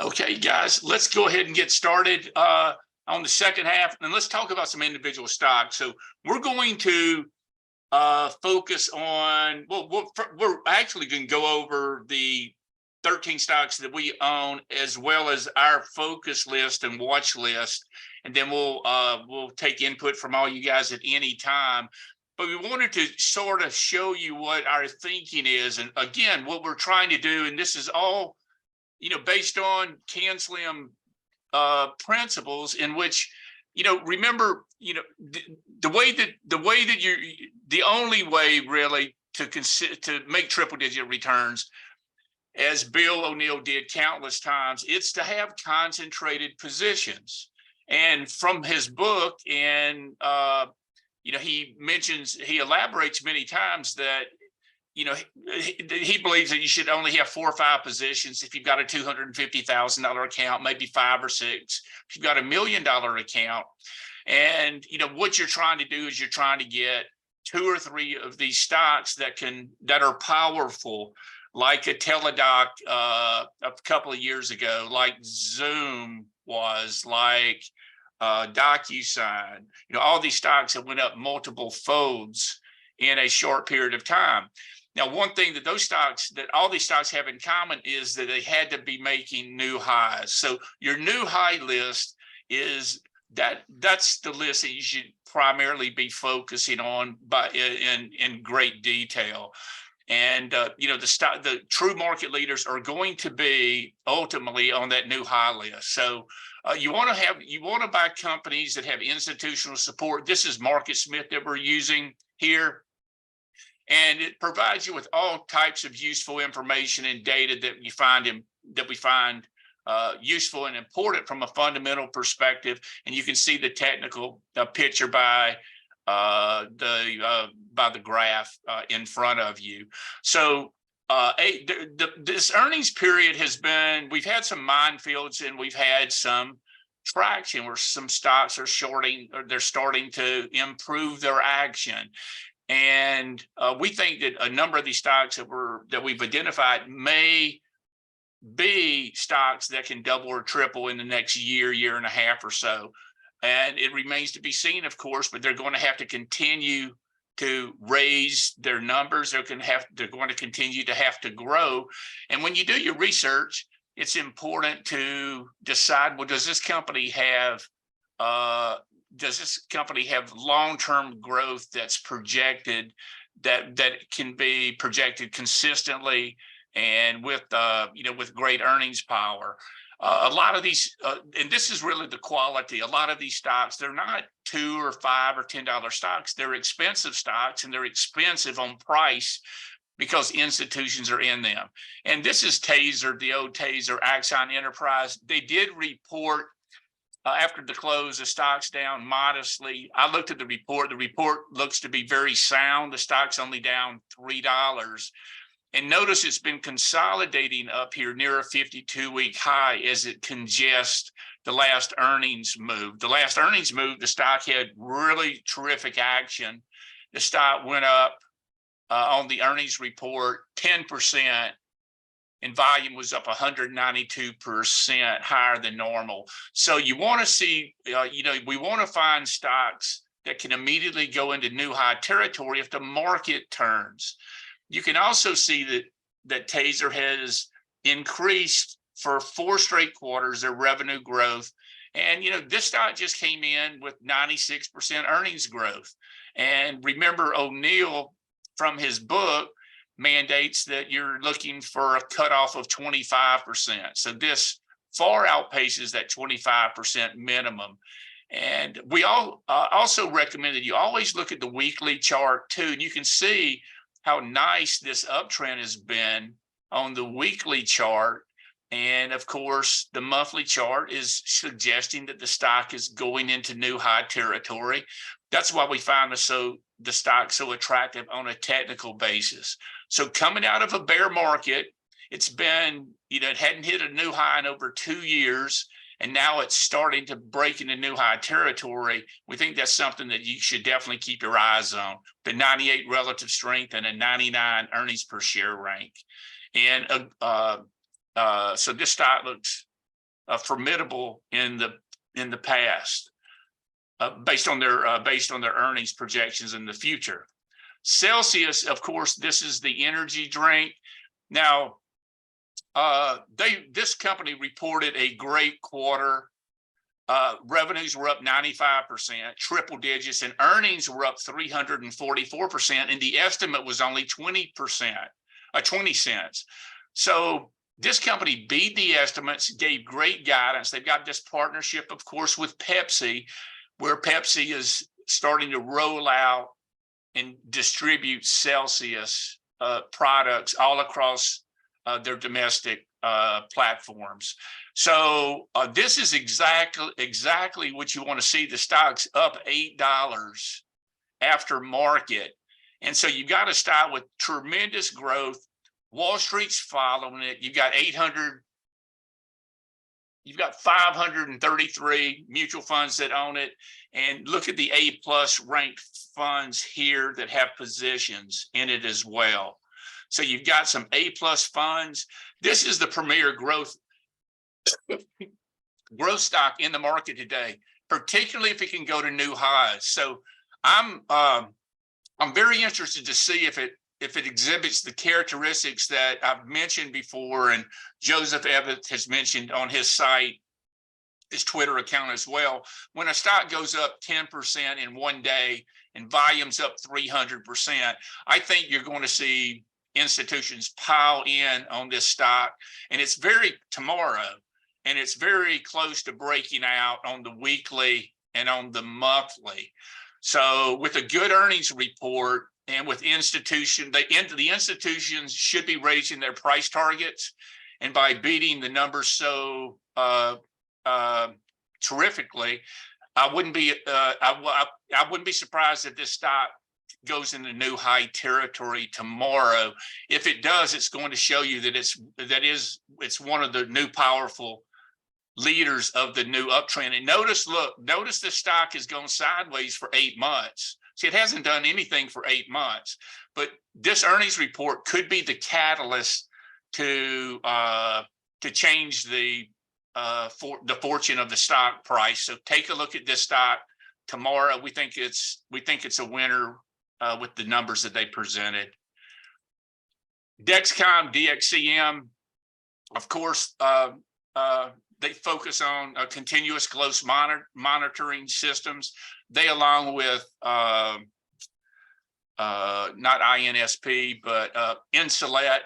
Okay, guys, let's go ahead and get started on the second half, and let's talk about some individual stocks. So we're going to focus on, well, we're actually going to go over the 13 stocks that we own, as well as our focus list and watch list, and then we'll take input from all you guys at any time. But we wanted to sort of show you what our thinking is, and again, what we're trying to do, and this is all, based on CanSlim principles, in which, remember, the way that you're, the only way really to make triple digit returns, as Bill O'Neill did countless times, it's to have concentrated positions. And from his book, and he elaborates many times that, he believes that you should only have 4 or 5 positions. If you've got a $250,000 account, maybe 5 or 6. If you've got $1 million account, and what you're trying to do is you're trying to get 2 or 3 of these stocks that are powerful, like a Teladoc a couple of years ago, like Zoom was, like DocuSign. All these stocks that went up multiple folds in a short period of time. Now, one thing that all these stocks have in common is that they had to be making new highs. So your new high list that's the list that you should primarily be focusing on in great detail. And the true market leaders are going to be ultimately on that new high list. So you want to buy companies that have institutional support. This is Market Smith that we're using here. And it provides you with all types of useful information and data that we find useful and important from a fundamental perspective. And you can see the technical picture by the graph in front of you. So this earnings period we've had some minefields, and we've had some traction where some stocks are shorting, or they're starting to improve their action. And we think that a number of these stocks that we've identified may be stocks that can double or triple in the next year and a half or so. And it remains to be seen, of course, but they're going to have to continue to raise their numbers. They're going to continue to have to grow. And when you do your research, it's important to decide, well, does this company have long-term growth that's projected, that can be projected consistently and with great earnings power? A lot of these, and this is really the quality, a lot of these stocks, they're not $2 or $5 or $10 stocks. They're expensive stocks, and they're expensive on price because institutions are in them. And this is Taser, the old Taser, Axon Enterprise. They did report after the close, the stock's down modestly. I looked at the report. The report looks to be very sound. The stock's only down $3. And notice it's been consolidating up here near a 52-week high as it congests the last earnings move. The last earnings move, the stock had really terrific action. The stock went up on the earnings report 10%, and volume was up 192% higher than normal. So you want to see, we want to find stocks that can immediately go into new high territory if the market turns. You can also see that Taser has increased for 4 straight quarters their revenue growth. And, this stock just came in with 96% earnings growth. And remember, O'Neill from his book mandates that you're looking for a cutoff of 25%. So this far outpaces that 25% minimum. And we all also recommend that you always look at the weekly chart too. And you can see how nice this uptrend has been on the weekly chart. And of course, the monthly chart is suggesting that the stock is going into new high territory. That's why we find the stock so attractive on a technical basis. So coming out of a bear market, it's been, it hadn't hit a new high in over 2 years, and now it's starting to break into new high territory. We think that's something that you should definitely keep your eyes on. The 98 relative strength and a 99 earnings per share rank. And so this stock looks formidable in the past, based on their earnings projections in the future. Celsius, of course, this is the energy drink. Now, this company reported a great quarter. Revenues were up 95%, triple digits, and earnings were up 344%. And the estimate was only 20 cents. So this company beat the estimates, gave great guidance. They've got this partnership, of course, with Pepsi, where Pepsi is starting to roll out and distribute Celsius products all across their domestic platforms. So this is exactly what you want to see. The stock's up $8 after market. And so you got to start with tremendous growth. Wall Street's following it. You've got 533 mutual funds that own it. And look at the A+ ranked funds here that have positions in it as well. So you've got some A+ funds. This is the premier growth stock in the market today, particularly if it can go to new highs. So I'm very interested to see if it exhibits the characteristics that I've mentioned before, and Joseph Evans has mentioned on his site, his Twitter account as well. When a stock goes up 10% in one day and volume's up 300%, I think you're going to see institutions pile in on this stock, and it's very close to breaking out on the weekly and on the monthly. So with a good earnings report and with the institutions should be raising their price targets, and by beating the numbers so terrifically, I wouldn't be surprised if this stock goes into new high territory tomorrow. If it does, it's going to show you that it's one of the new powerful leaders of the new uptrend. And notice this stock has gone sideways for 8 months. See, it hasn't done anything for 8 months, but this earnings report could be the catalyst to change the fortune of the stock price. So take a look at this stock tomorrow. We think it's a winner with the numbers that they presented. Dexcom, DXCM, of course, they focus on continuous glucose monitoring systems. They, along with not INSP, but Insulet,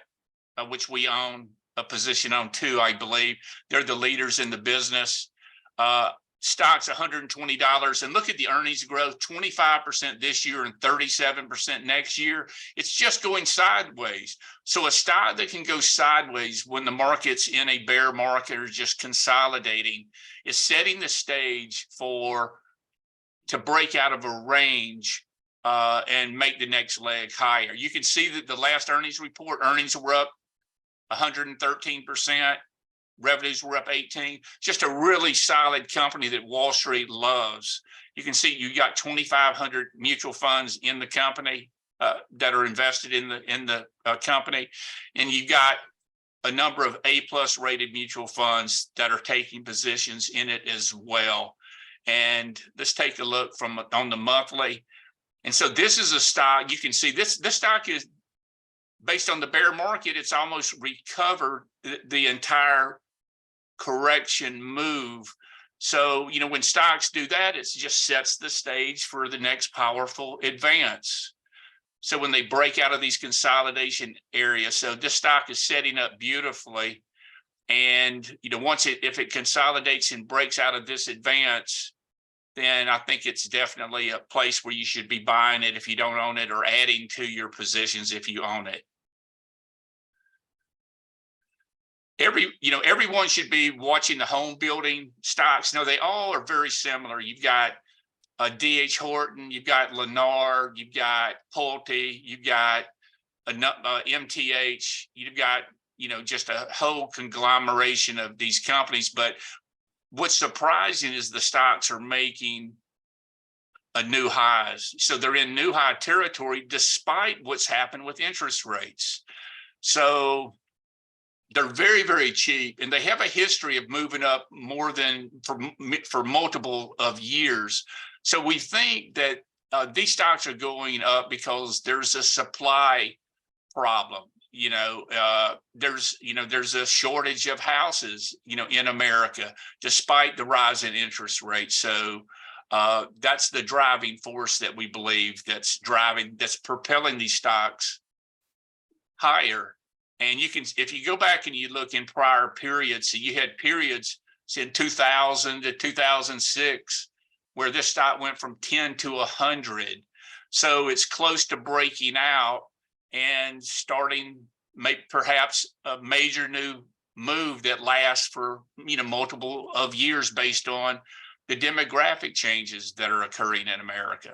which we own, a position on too, I believe. They're the leaders in the business. Stock's $120, and look at the earnings growth, 25% this year and 37% next year. It's just going sideways. So a stock that can go sideways when the market's in a bear market or just consolidating is setting the stage to break out of a range and make the next leg higher. You can see that the last earnings report, earnings were up 113%. Revenues were up 18. Just a really solid company that Wall Street loves. You can see you got 2,500 mutual funds in the company that are invested in the company, and you got a number of A+ rated mutual funds that are taking positions in it as well. And let's take a look on the monthly. And so this is a stock. You can see this stock is based on the bear market. It's almost recovered the entire correction move. So, you know, when stocks do that, it just sets the stage for the next powerful advance. So when they break out of these consolidation areas, so this stock is setting up beautifully. And, you know, if it consolidates and breaks out of this advance, then I think it's definitely a place where you should be buying it if you don't own it, or adding to your positions if you own it. Everyone should be watching the home building stocks. No, they all are very similar. You've got D.H. Horton, you've got Lennar, you've got Pulte, you've got MTH, you've got, you know, just a whole conglomeration of these companies. But what's surprising is the stocks are making a new highs. So they're in new high territory despite what's happened with interest rates. So they're very, very cheap, and they have a history of moving up more than for multiple of years. So we think that these stocks are going up because there's a supply problem. There's a shortage of houses, in America, despite the rise in interest rates. So that's the driving force that we believe that's propelling these stocks higher. And if you go back and you look in prior periods, so you had periods in 2000 to 2006 where this stock went from 10 to 100. So it's close to breaking out and starting perhaps a major new move that lasts for multiple of years based on the demographic changes that are occurring in America.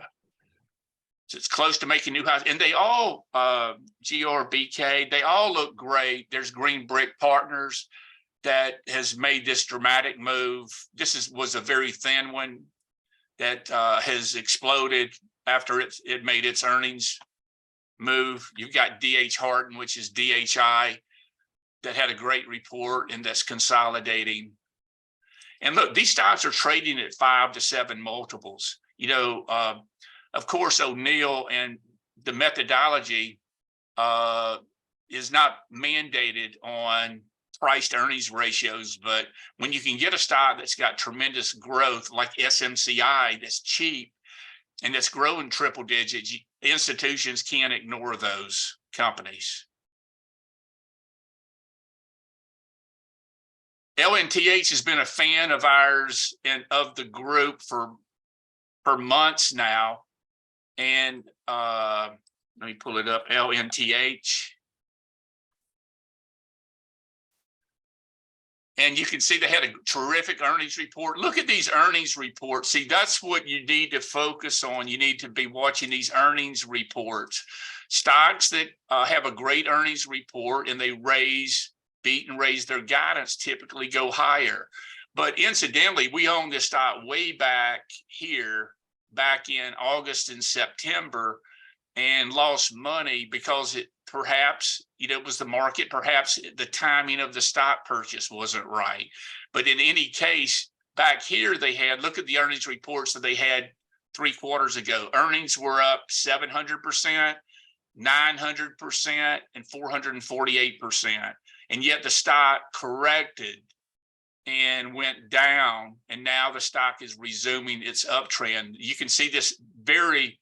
So it's close to making new highs, and they all GRBK, they all look great. There's Green Brick Partners that has made this dramatic move. This was a very thin one that has exploded after it made its earnings move. You've got D.H. Horton, which is DHI, that had a great report and that's consolidating. And look, these stocks are trading at 5 to 7 multiples. Of course, O'Neill and the methodology is not mandated on price to earnings ratios, but when you can get a stock that's got tremendous growth like SMCI, that's cheap and that's growing triple digits, institutions can't ignore those companies. LNTH has been a fan of ours and of the group for months now. And let me pull it up, LNTH. And you can see they had a terrific earnings report. Look at these earnings reports. See, that's what you need to focus on. You need to be watching these earnings reports. Stocks that have a great earnings report and they beat and raise their guidance typically go higher. But incidentally, we own this stock way back in August and September and lost money because it was the market, perhaps the timing of the stock purchase wasn't right. But in any case, back here look at the earnings reports that they had 3 quarters ago. Earnings were up 700%, 900%, and 448%. And yet the stock corrected and went down, and now the stock is resuming its uptrend. You can see this very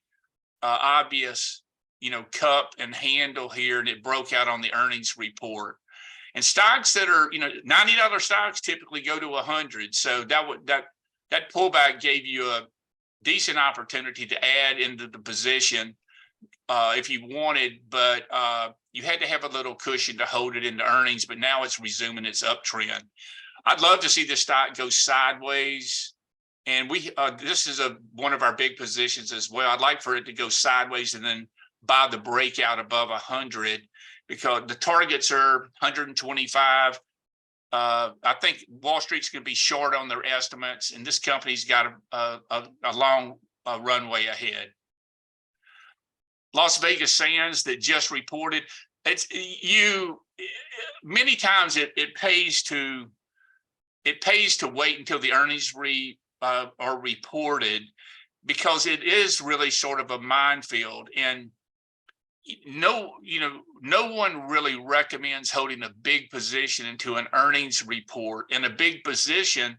obvious, cup and handle here, and it broke out on the earnings report. And stocks that are, $90 stocks typically go to 100. So that pullback gave you a decent opportunity to add into the position if you wanted, but you had to have a little cushion to hold it into earnings. But now it's resuming its uptrend. I'd love to see the stock go sideways. And this is one of our big positions as well. I'd like for it to go sideways and then buy the breakout above 100, because the targets are 125. I think Wall Street's going to be short on their estimates, and this company's got a long runway ahead. Las Vegas Sands that just reported, many times it pays to wait until the earnings are reported, because it is really sort of a minefield. And no one really recommends holding a big position into an earnings report. And a big position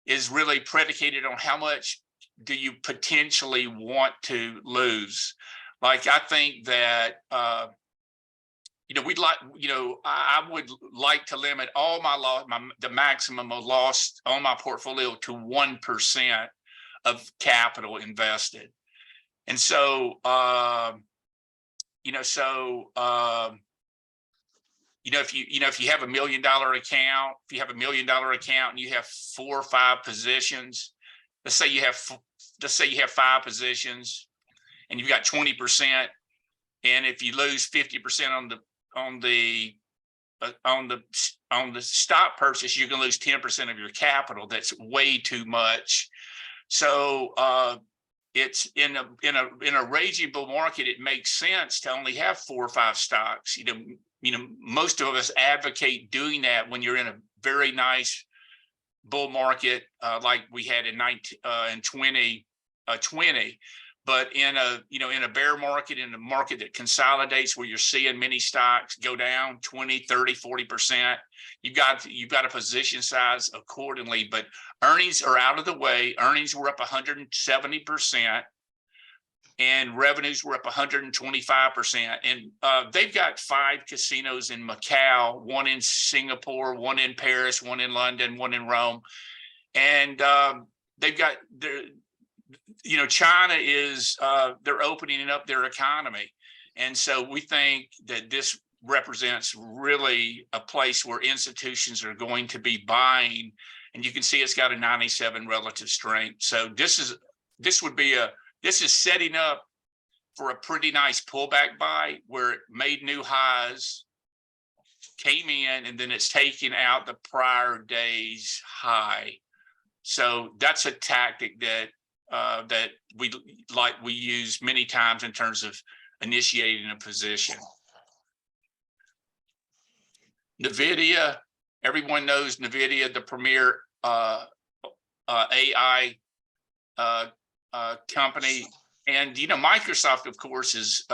is really predicated on how much do you potentially want to lose. Like, I think that I would like to limit all my loss, the maximum of loss on my portfolio to 1% of capital invested. And so, if you have $1 million account, and you have 4 or 5 positions, let's say you have 5 positions, and you've got 20%, and if you lose 50% on the stock purchase, you're going to lose 10% of your capital. That's way too much. So it's in a raging bull market, it makes sense to only have 4 or 5 stocks. Most of us advocate doing that when you're in a very nice bull market, like we had in 2020. But in a bear market, in a market that consolidates, where you're seeing many stocks go down 20, 30, 40%, you've got to position size accordingly. But earnings are out of the way. Earnings were up 170%, and revenues were up 125%. And they've got 5 casinos in Macau, 1 in Singapore, 1 in Paris, 1 in London, 1 in Rome. And they've got China is they're opening up their economy. And so we think that this represents really a place where institutions are going to be buying. And you can see it's got a 97 relative strength. So this is setting up for a pretty nice pullback buy, where it made new highs, came in, and then it's taking out the prior day's high. So that's a tactic that we use many times in terms of initiating a position. NVIDIA, everyone knows NVIDIA, the premier AI company. And Microsoft, of course, is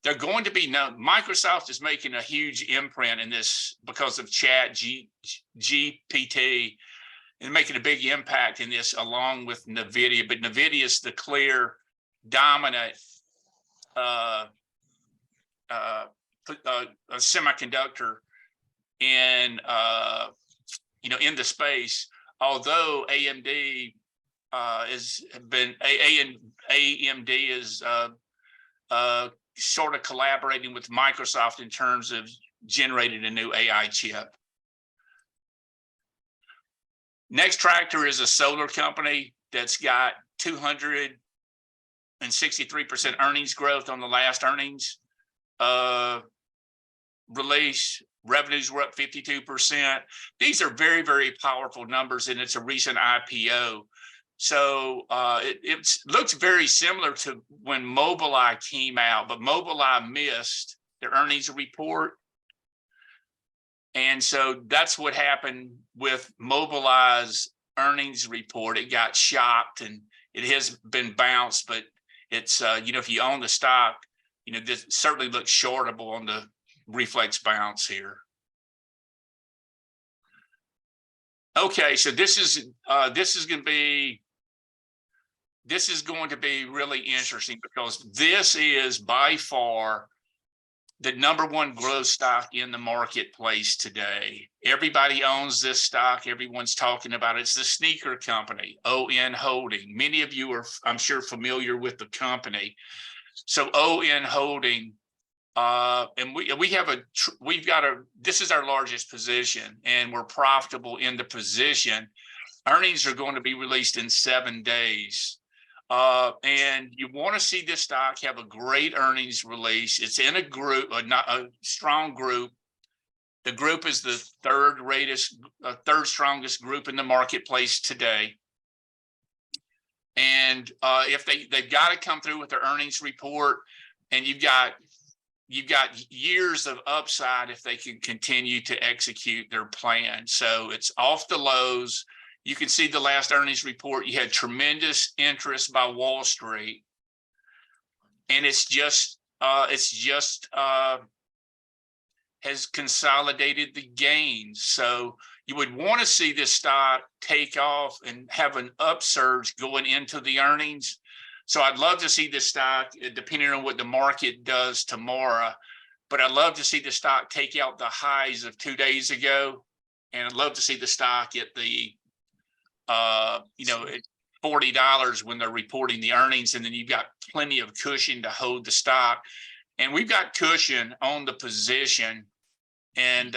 they're going to be known. Microsoft is making a huge imprint in this because of GPT, and making a big impact in this, along with NVIDIA. But NVIDIA is the clear dominant semiconductor in the space. Although AMD is sort of collaborating with Microsoft in terms of generating a new AI chip. Next Tractor is a solar company that's got 263% earnings growth on the last earnings release. Revenues were up 52%. These are very, very powerful numbers, and it's a recent IPO. So it looks very similar to when Mobileye came out, but Mobileye missed their earnings report. And so that's what happened with Mobileye's earnings report. It got shocked, and it has been bounced, but it's, if you own the stock, this certainly looks shortable on the reflex bounce here. Okay, so this is going to be really interesting, because this is by far the number one growth stock in the marketplace today. Everybody owns this stock. Everyone's talking about it. It's the sneaker company, ON Holding. Many of you are, I'm sure, familiar with the company. So ON Holding, and this is our largest position, and we're profitable in the position. Earnings are going to be released in 7 days. And you want to see this stock have a great earnings release. It's in a group, a strong group. The group is the third strongest group in the marketplace today. And if they've got to come through with their earnings report, and you've got years of upside if they can continue to execute their plan. So it's off the lows. You can see the last earnings report. You had tremendous interest by Wall Street, and it's just has consolidated the gains. So you would want to see this stock take off and have an upsurge going into the earnings. So I'd love to see this stock, depending on what the market does tomorrow, but I'd love to see the stock take out the highs of 2 days ago, and I'd love to see the stock at the at $40 when they're reporting the earnings, and then you've got plenty of cushion to hold the stock. And we've got cushion on the position, and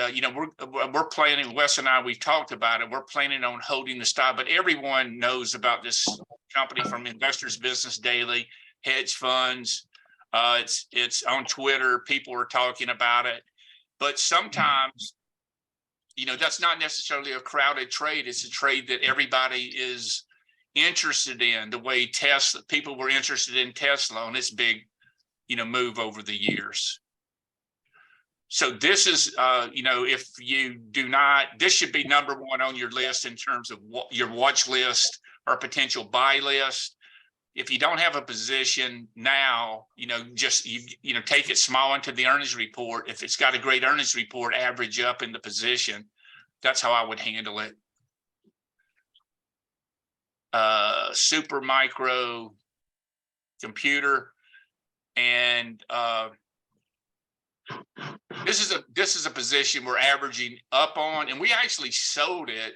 we're planning. Wes and I, we've talked about it. We're planning on holding the stock, but everyone knows about this company from Investors Business Daily, hedge funds. It's on Twitter. People are talking about it, but sometimes, that's not necessarily a crowded trade. It's a trade that everybody is interested in, the way people were interested in Tesla on its big, move over the years. So this is, if you do not, this should be number one on your list in terms of your watch list or potential buy list. If you don't have a position now, just take it small into the earnings report. If it's got a great earnings report, average up in the position. That's how I would handle it. Super Micro Computer, and this is a position we're averaging up on, and we actually sold it.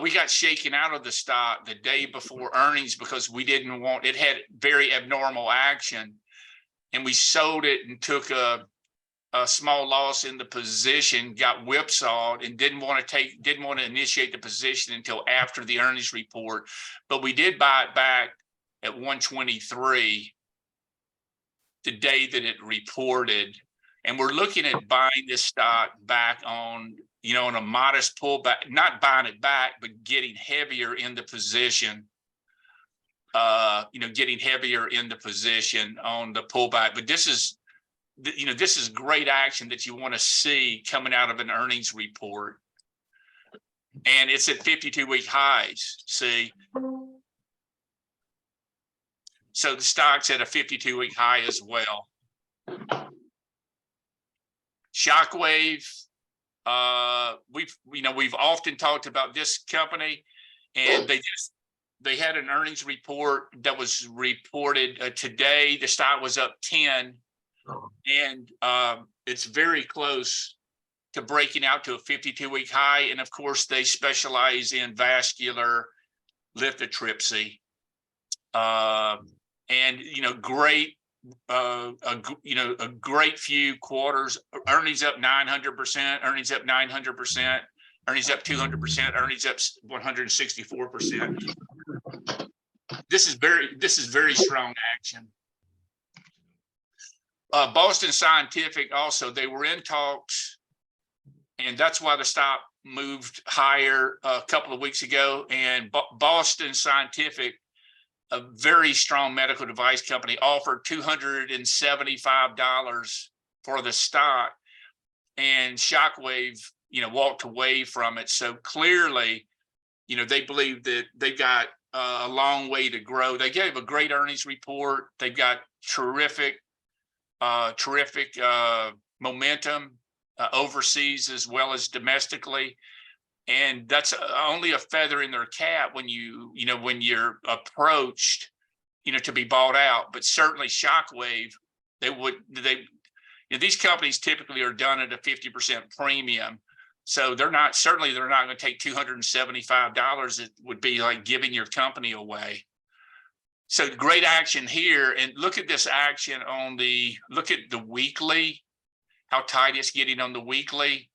We got shaken out of the stock the day before earnings because we didn't want it. Had very abnormal action, and we sold it and took a small loss in the position, got whipsawed, and didn't want to initiate the position until after the earnings report. But we did buy it back at 123 the day that it reported, and we're looking at buying this stock back on on a modest pullback, not buying it back, but getting heavier in the position. Getting heavier in the position on the pullback. But this is great action that you want to see coming out of an earnings report. And it's at 52-week highs, see? So the stock's at a 52-week high as well. Shockwave, we've often talked about this company, and they had an earnings report that was reported today. The stock was up 10. And it's very close to breaking out to a 52-week high. And of course, they specialize in vascular lithotripsy. And a great few quarters. Earnings up 900%. Earnings up 900%. Earnings up 200%. Earnings up 164%. This is very strong action. Boston Scientific also, they were in talks, and that's why the stock moved higher a couple of weeks ago. And Boston Scientific, a very strong medical device company, offered $275 for the stock, and Shockwave, walked away from it. So clearly, they believe that they've got a long way to grow. They gave a great earnings report. They've got terrific momentum overseas as well as domestically, and that's only a feather in their cap when when you're approached to be bought out. But certainly Shockwave, these companies typically are done at a 50% premium. So they're not going to take $275. It would be like giving your company away. So great action here. And look at this action on look at the weekly, how tight it's getting on the weekly.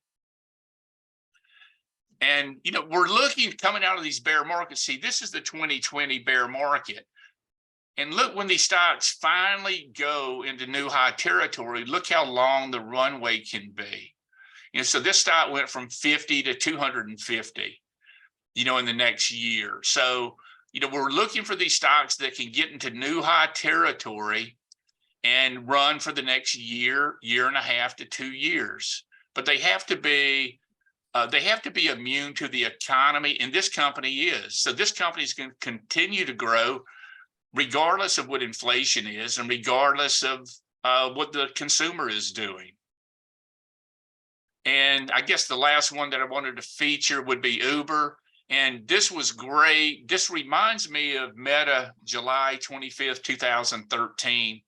And, we're looking coming out of these bear markets. See, this is the 2020 bear market. And look, when these stocks finally go into new high territory, look how long the runway can be. So this stock went from 50 to 250, in the next year. So, we're looking for these stocks that can get into new high territory and run for the next year, year and a half to 2 years. But they have to be immune to the economy, and this company is. So this company is going to continue to grow regardless of what inflation is and regardless of what the consumer is doing. And I guess the last one that I wanted to feature would be Uber. And this was great. This reminds me of Meta, July 25th, 2013,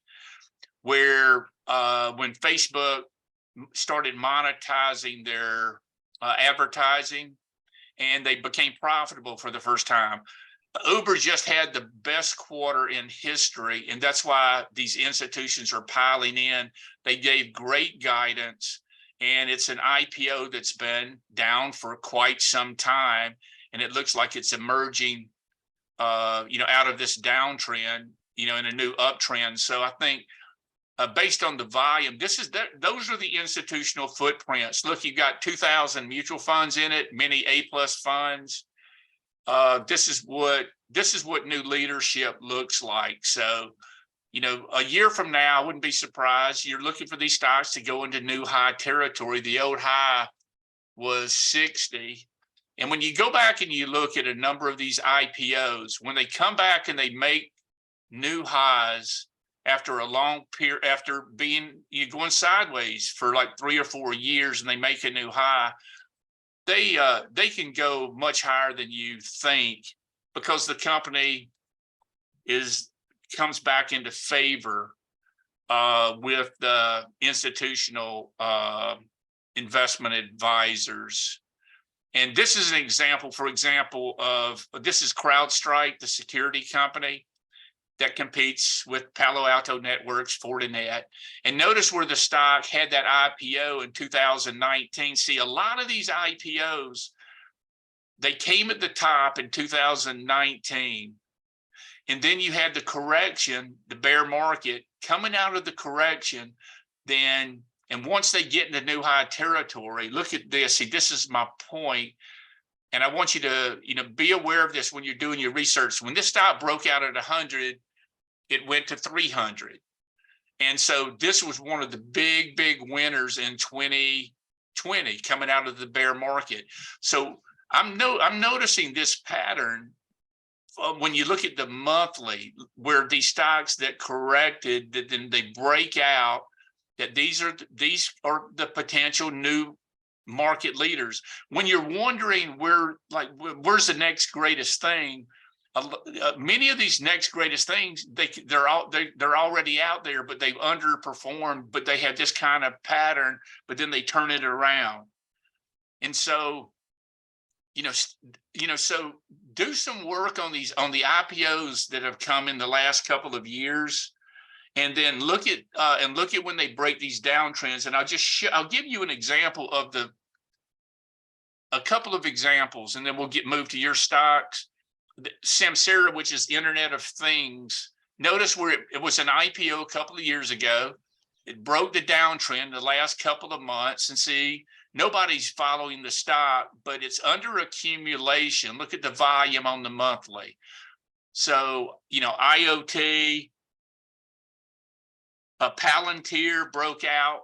where when Facebook started monetizing their advertising and they became profitable for the first time. Uber just had the best quarter in history, and that's why these institutions are piling in. They gave great guidance, and it's an IPO that's been down for quite some time, and it looks like it's emerging, out of this downtrend, in a new uptrend. So I think based on the volume, those are the institutional footprints. Look, you've got 2,000 mutual funds in it, many A+ funds. This is what new leadership looks like. So, a year from now, I wouldn't be surprised. You're looking for these stocks to go into new high territory. The old high was 60. And when you go back and you look at a number of these IPOs, when they come back and they make new highs after a long period, after going sideways for like 3 or 4 years, and they make a new high, they can go much higher than you think, because the company comes back into favor with the institutional investment advisors. And this is an example, this is CrowdStrike, the security company that competes with Palo Alto Networks, Fortinet. And notice where the stock had that IPO in 2019. See, a lot of these IPOs, they came at the top in 2019. And then you had the correction, the bear market coming out of the correction. And once they get into new high territory, look at this. See, this is my point. And I want you to, be aware of this when you're doing your research. When this stock broke out at 100, it went to 300. And so this was one of the big winners in 2020 coming out of the bear market. So I'm noticing this pattern when you look at the monthly, where these stocks that corrected, that then they break out, that these are the potential new market leaders. When you're wondering where's the next greatest thing, many of these next greatest things, they're already out there, but they've underperformed, but they have this kind of pattern, but then they turn it around. And so, so do some work on the IPOs that have come in the last couple of years, and then look at when they break these downtrends. And I'll give you an example of a couple of examples, and then we'll move to your stocks. Samsara, which is Internet of Things. Notice where it was an IPO a couple of years ago. It broke the downtrend the last couple of months, and see, nobody's following the stock, but it's under accumulation. Look at the volume on the monthly. So, IoT, Palantir broke out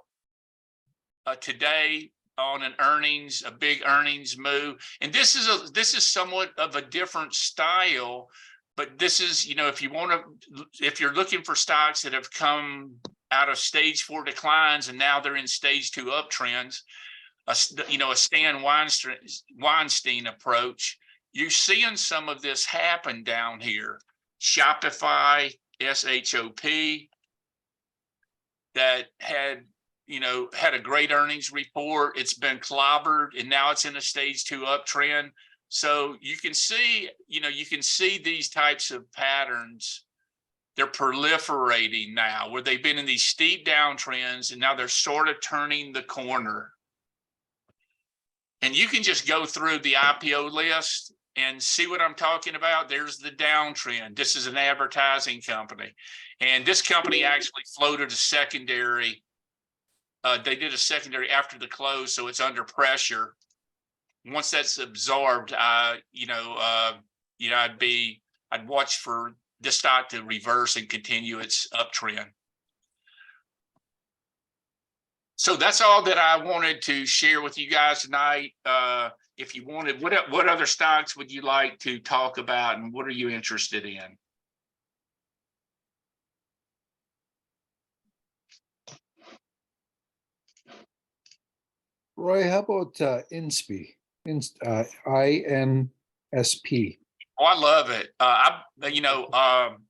today on a big earnings move. And this is somewhat of a different style, but this is, if you're looking for stocks that have come out of stage 4 declines and now they're in stage 2 uptrends, a Stan Weinstein approach, you're seeing some of this happen down here. Shopify, SHOP, that had had a great earnings report. It's been clobbered, and now it's in a stage 2 uptrend. So you can see, these types of patterns. They're proliferating now, where they've been in these steep downtrends, and now they're sort of turning the corner. And you can just go through the IPO list and see what I'm talking about. There's the downtrend. This is an advertising company. And this company actually floated a secondary. They did a secondary after the close, so it's under pressure. Once that's absorbed, I'd watch for the stock to reverse and continue its uptrend. So that's all that I wanted to share with you guys tonight. If you wanted, what other stocks would you like to talk about, and what are you interested in? Roy, how about INSP? INSP. Oh, I love it. I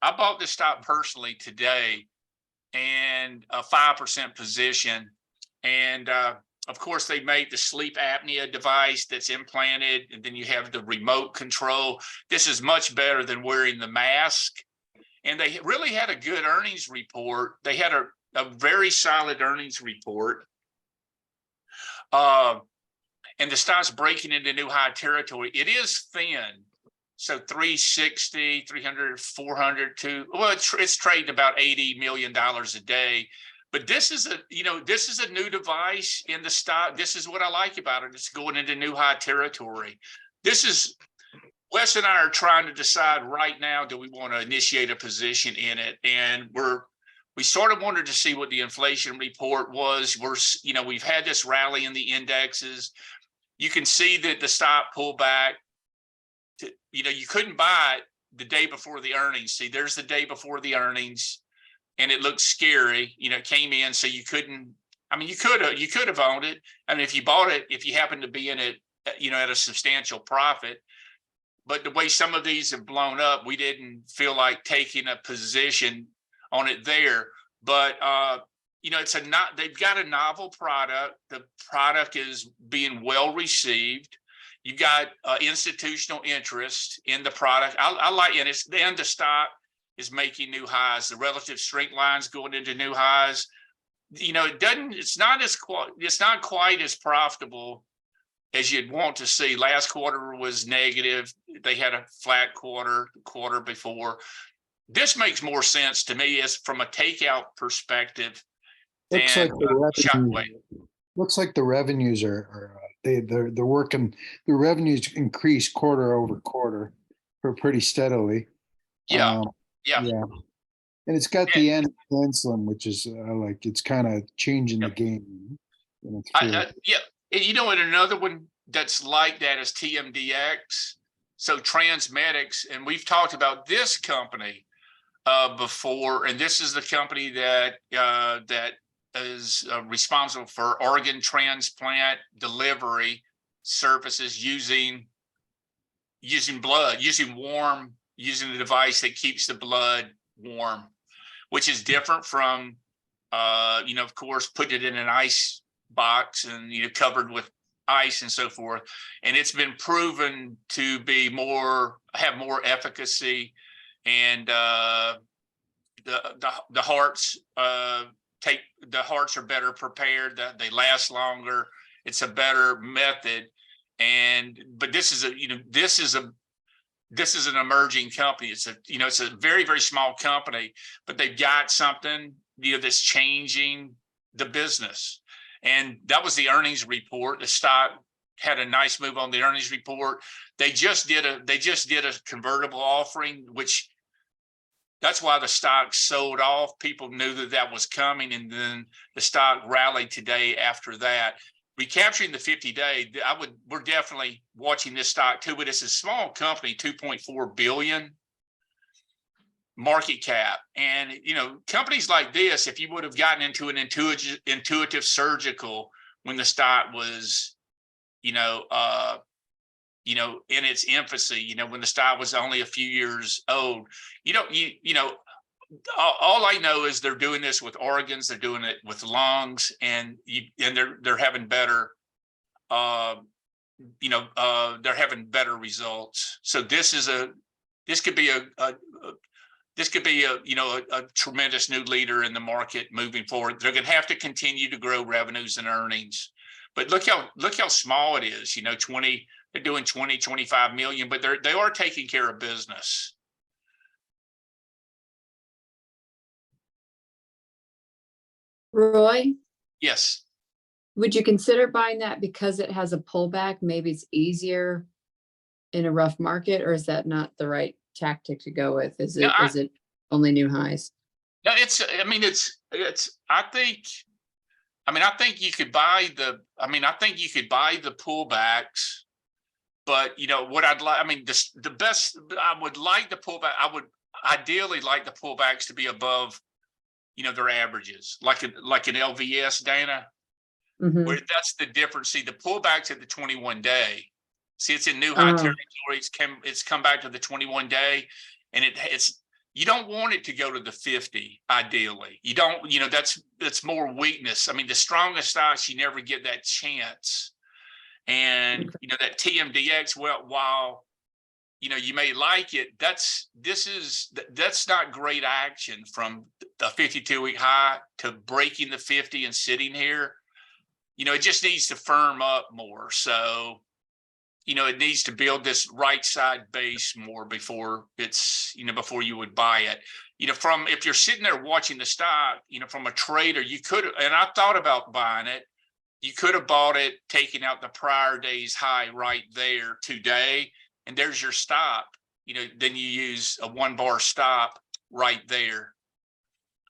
bought this stock personally today, and a 5% position. And of course, they made the sleep apnea device that's implanted, and then you have the remote control. This is much better than wearing the mask. And they really had a good earnings report. They had a very solid earnings report. And the stock's breaking into new high territory. It is thin. So 360, 300, 400 to, well, it's trading about $80 million a day. But this is a new device in the stock. This is what I like about it. It's going into new high territory. Wes and I are trying to decide right now, do we want to initiate a position in it? And we sort of wanted to see what the inflation report was. We've had this rally in the indexes. You can see that the stock pulled back. You couldn't buy it the day before the earnings. See, there's the day before the earnings, and it looked scary. It came in, so you couldn't. I mean, you could have owned it. I mean, if you bought it, if you happened to be in it, at a substantial profit. But the way some of these have blown up, we didn't feel like taking a position on it there. But they've got a novel product. The product is being well received. You've got institutional interest in the product. I like it. The stock is making new highs. The relative strength line's going into new highs. It's not quite as profitable as you'd want to see. Last quarter was negative. They had a flat quarter before. This makes more sense to me as from a takeout perspective. Looks like the revenues are they're working. The revenues increase quarter over quarter pretty steadily. Yeah. And it's got the end insulin, which is it's kind of changing the game. And another one that's like that is TMDX. So Transmedics, and we've talked about this company before, and this is the company that is responsible for organ transplant delivery services using blood, using the device that keeps the blood warm, which is different from, of course, putting it in an ice box and, covered with ice and so forth. And it's been proven to be have more efficacy, and the hearts the hearts are better prepared, that they last longer. It's a better method. But this is an emerging company. It's a very, very small company, but they've got something, that's changing the business. And that was the earnings report. The stock had a nice move on the earnings report. They just did a convertible offering, which that's why the stock sold off. People knew that was coming, and then the stock rallied today after that. Recapturing the 50-day, we're definitely watching this stock too, but it's a small company, 2.4 billion market cap. And, companies like this, if you would have gotten into an intuitive surgical when the stock was, in its infancy, when the stock was only a few years old, all I know is they're doing this with organs, they're doing it with lungs, and they're having better, they're having better results. So this could be a tremendous new leader in the market moving forward. They're going to have to continue to grow revenues and earnings, but look how small it is. They're doing 25 million, but they are taking care of business. Roy, Yes. would you consider buying that because it has a pullback? Maybe it's easier in a rough market, or is that not the right tactic to go with? Is it only new highs? No, I think you could buy the pullbacks, but what I'd like, I would like the pullback. I would ideally like the pullbacks to be above, their averages, like an LVS, Dana, Mhm. where that's the difference. See, the pullbacks at the 21-day. See, it's in new high territory. It's come back to the 21-day, and you don't want it to go to the 50. Ideally, you don't. That's more weakness. I mean, the strongest stocks, you never get that chance. And that TMDX, while you may like it, that's not great action from the 52-week high to breaking the 50 and sitting here. It just needs to firm up more. So, it needs to build this right side base more before before you would buy it. If you're sitting there watching the stock, from a trader, you could, and I thought about buying it. You could have bought it, taking out the prior day's high right there today, and there's your stop. Then you use a 1-bar stop right there.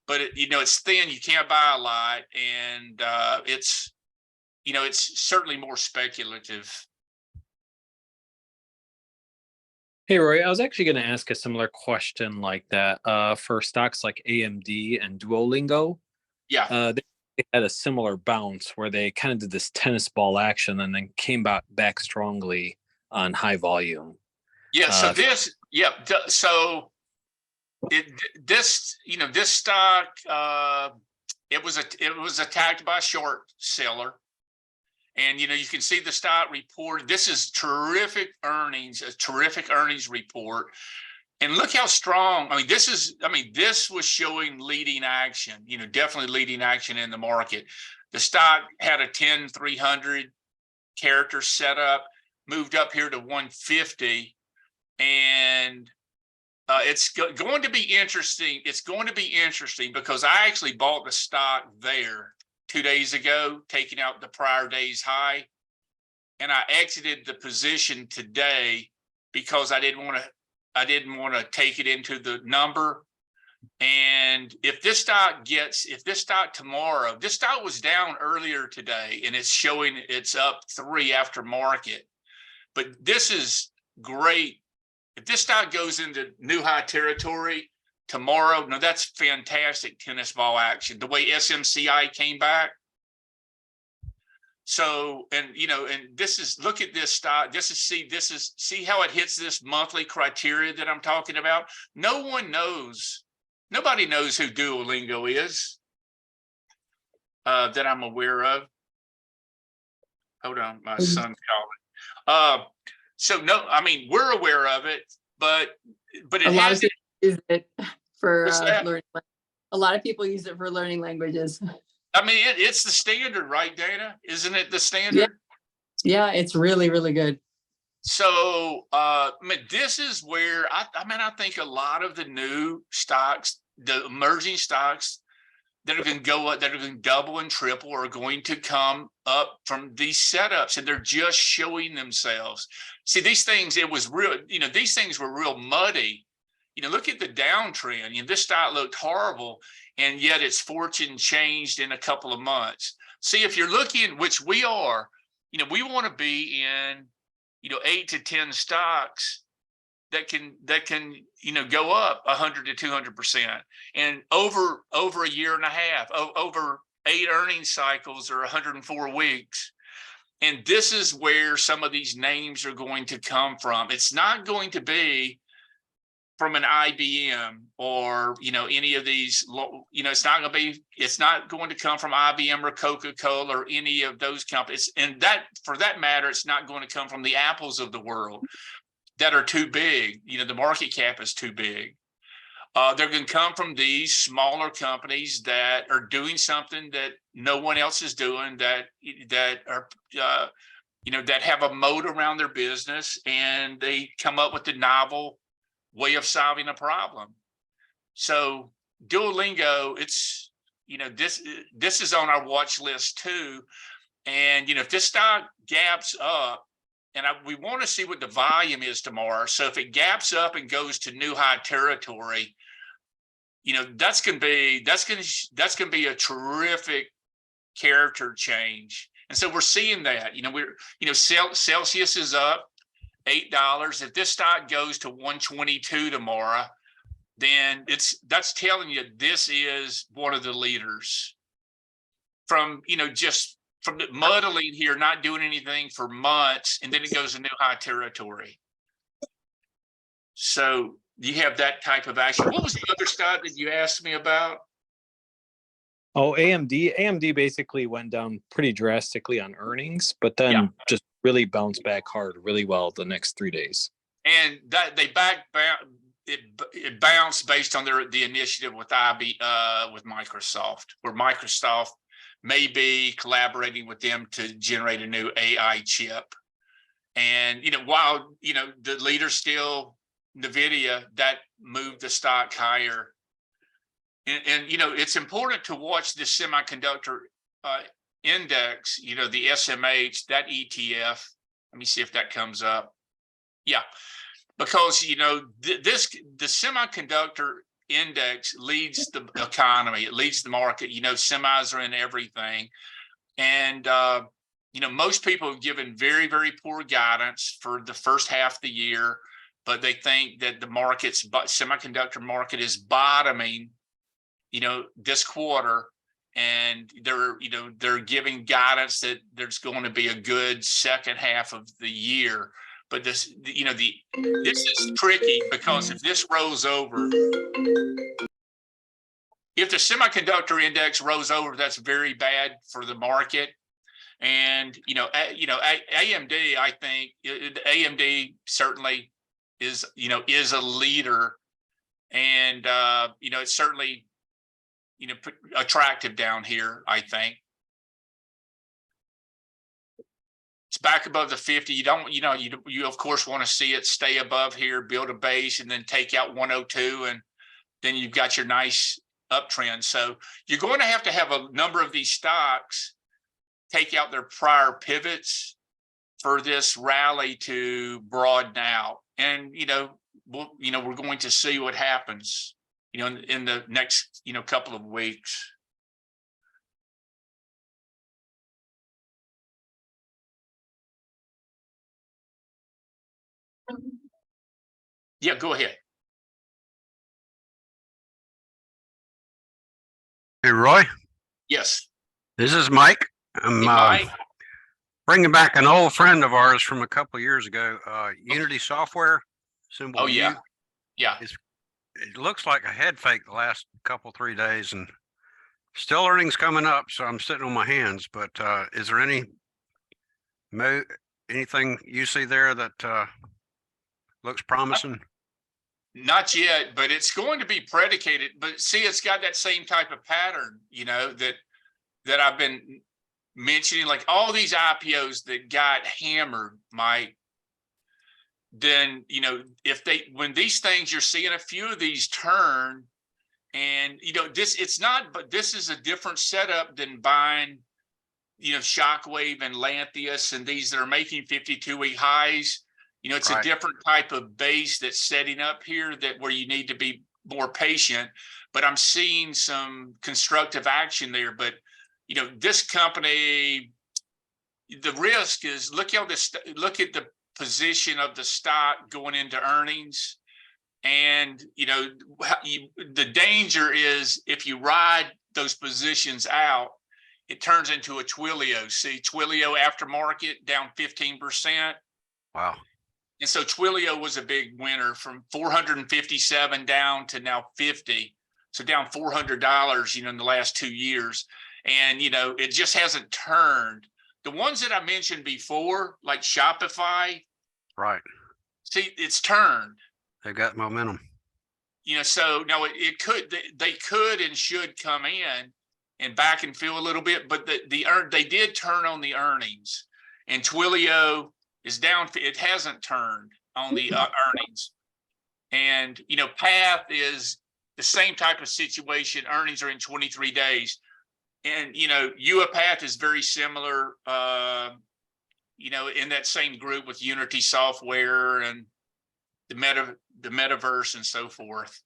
But it's thin. You can't buy a lot, and it's certainly more speculative. Hey, Roy, I was actually going to ask a similar question like that for stocks like AMD and Duolingo. Yeah. They had a similar bounce where they kind of did this tennis ball action and then came back strongly on high volume. Yeah. So this stock, it was attacked by a short seller. And, you can see the stock report. This is terrific earnings, a terrific earnings report. And look how strong. This was showing leading action, definitely leading action in the market. The stock had a 10-300 character setup, moved up here to 150. And it's going to be interesting. It's going to be interesting because I actually bought the stock there 2 days ago, taking out the prior day's high, and I exited the position today because I didn't want to take it into the number. And if this stock tomorrow, this stock was down earlier today, and it's showing it's up 3 after market. But this is great. If this stock goes into new high territory tomorrow, no, that's fantastic tennis ball action. The way SMCI came back. So, and look at this stock. See how it hits this monthly criteria that I'm talking about. Nobody knows who Duolingo is that I'm aware of. Hold on, my son's calling. So no, we're aware of it, but it has use it for learning. A lot of people use it for learning languages. It's the standard, right, Dana? Isn't it the standard? Yeah, it's really, really good. So, this is where I think a lot of the new stocks, the emerging stocks that are going to go up, that are going to double and triple, are going to come up from these setups, and they're just showing themselves. See, these things, these things were real muddy. Look at the downtrend. This stock looked horrible, and yet its fortune changed in a couple of months. See, if you're looking, which we are, we want to be in, 8 to 10 stocks that can go up 100 to 200%, and over a year and a half, over 8 earnings cycles or 104 weeks. And this is where some of these names are going to come from. It's not going to be from an IBM or, any of these, it's not going to come from IBM or Coca-Cola or any of those companies. And that, for that matter, it's not going to come from the Apples of the world that are too big. The market cap is too big. They're going to come from these smaller companies that are doing something that no one else is doing, that are, that have a moat around their business, and they come up with the novel way of solving a problem. So Duolingo, it's, this is on our watch list too. And, if this stock gaps up, and we want to see what the volume is tomorrow. So if it gaps up and goes to new high territory, that's going to be a terrific character change. And so we're seeing that, Celsius is up $8. If this stock goes to 122 tomorrow, then that's telling you this is one of the leaders. From, just from the muddling here, not doing anything for months, and then it goes to new high territory. So you have that type of action. What was the other stock that you asked me about? Oh, AMD basically went down pretty drastically on earnings, but then just really bounced back hard really well the next 3 days. And that they it bounced based on the initiative with with Microsoft, where Microsoft may be collaborating with them to generate a new AI chip. And while the leader still NVIDIA, that moved the stock higher. And it's important to watch this semiconductor index, the SMH, that ETF. Let me see if that comes up. Yeah, because the semiconductor index leads the economy, it leads the market. Semis are in everything, and most people have given very, very poor guidance for the first half of the year, but they think that the semiconductor market is bottoming this quarter, and they're giving guidance that there's going to be a good second half of the year. But this is tricky, because if this rolls over, if the semiconductor index rolls over, that's very bad for the market. And AMD, I think AMD certainly is a leader, and it's certainly attractive down here. I think it's back above the 50. You of course want to see it stay above here, build a base, and then take out 102, and then you've got your nice uptrend. So you're going to have a number of these stocks take out their prior pivots for this rally to broaden out. And we're going to see what happens in the next couple of weeks. Yeah, go ahead. Hey, Roy. Yes. This is Mike. I'm Mike. bringing back an old friend of ours from a couple of years ago. Unity Software, symbol. Oh yeah, U. yeah. It looks like a head fake the last 3 days, and still earnings coming up. So I'm sitting on my hands. But is there anything you see there that looks promising? Not yet, but it's going to be predicated. But see, it's got that same type of pattern, that I've been mentioning, like all these IPOs that got hammered, Mike. Then, when these things, you're seeing a few of these turn, and this is a different setup than buying, Shockwave and Lantheus and these that are making 52-week highs. It's Right. a different type of base that's setting up here where you need to be more patient. But I'm seeing some constructive action there. But this company, the risk is, look at the position of the stock going into earnings, and the danger is if you ride those positions out, it turns into a Twilio. See, Twilio aftermarket down 15%. Wow. And so Twilio was a big winner from 457 down to now 50. So down $400, in the last 2 years. And, it just hasn't turned. The ones that I mentioned before, like Shopify, Right. see, it's turned. They've got momentum. So now it could, they could and should come in and back and fill a little bit, but they did turn on the earnings, and Twilio is down. It hasn't turned on the earnings, and Path is the same type of situation. Earnings are in 23 days, and UiPath is very similar. In that same group with Unity Software and the metaverse and so forth.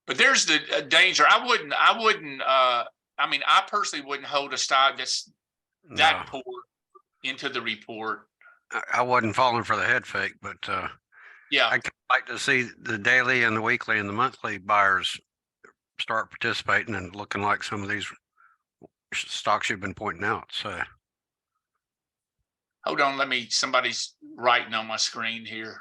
But there's the danger. I personally wouldn't hold a stock that's that poor into the report. I wasn't falling for the head fake, but yeah, I'd like to see the daily and the weekly and the monthly buyers start participating and looking like some of these stocks you've been pointing out. So hold on, somebody's writing on my screen here.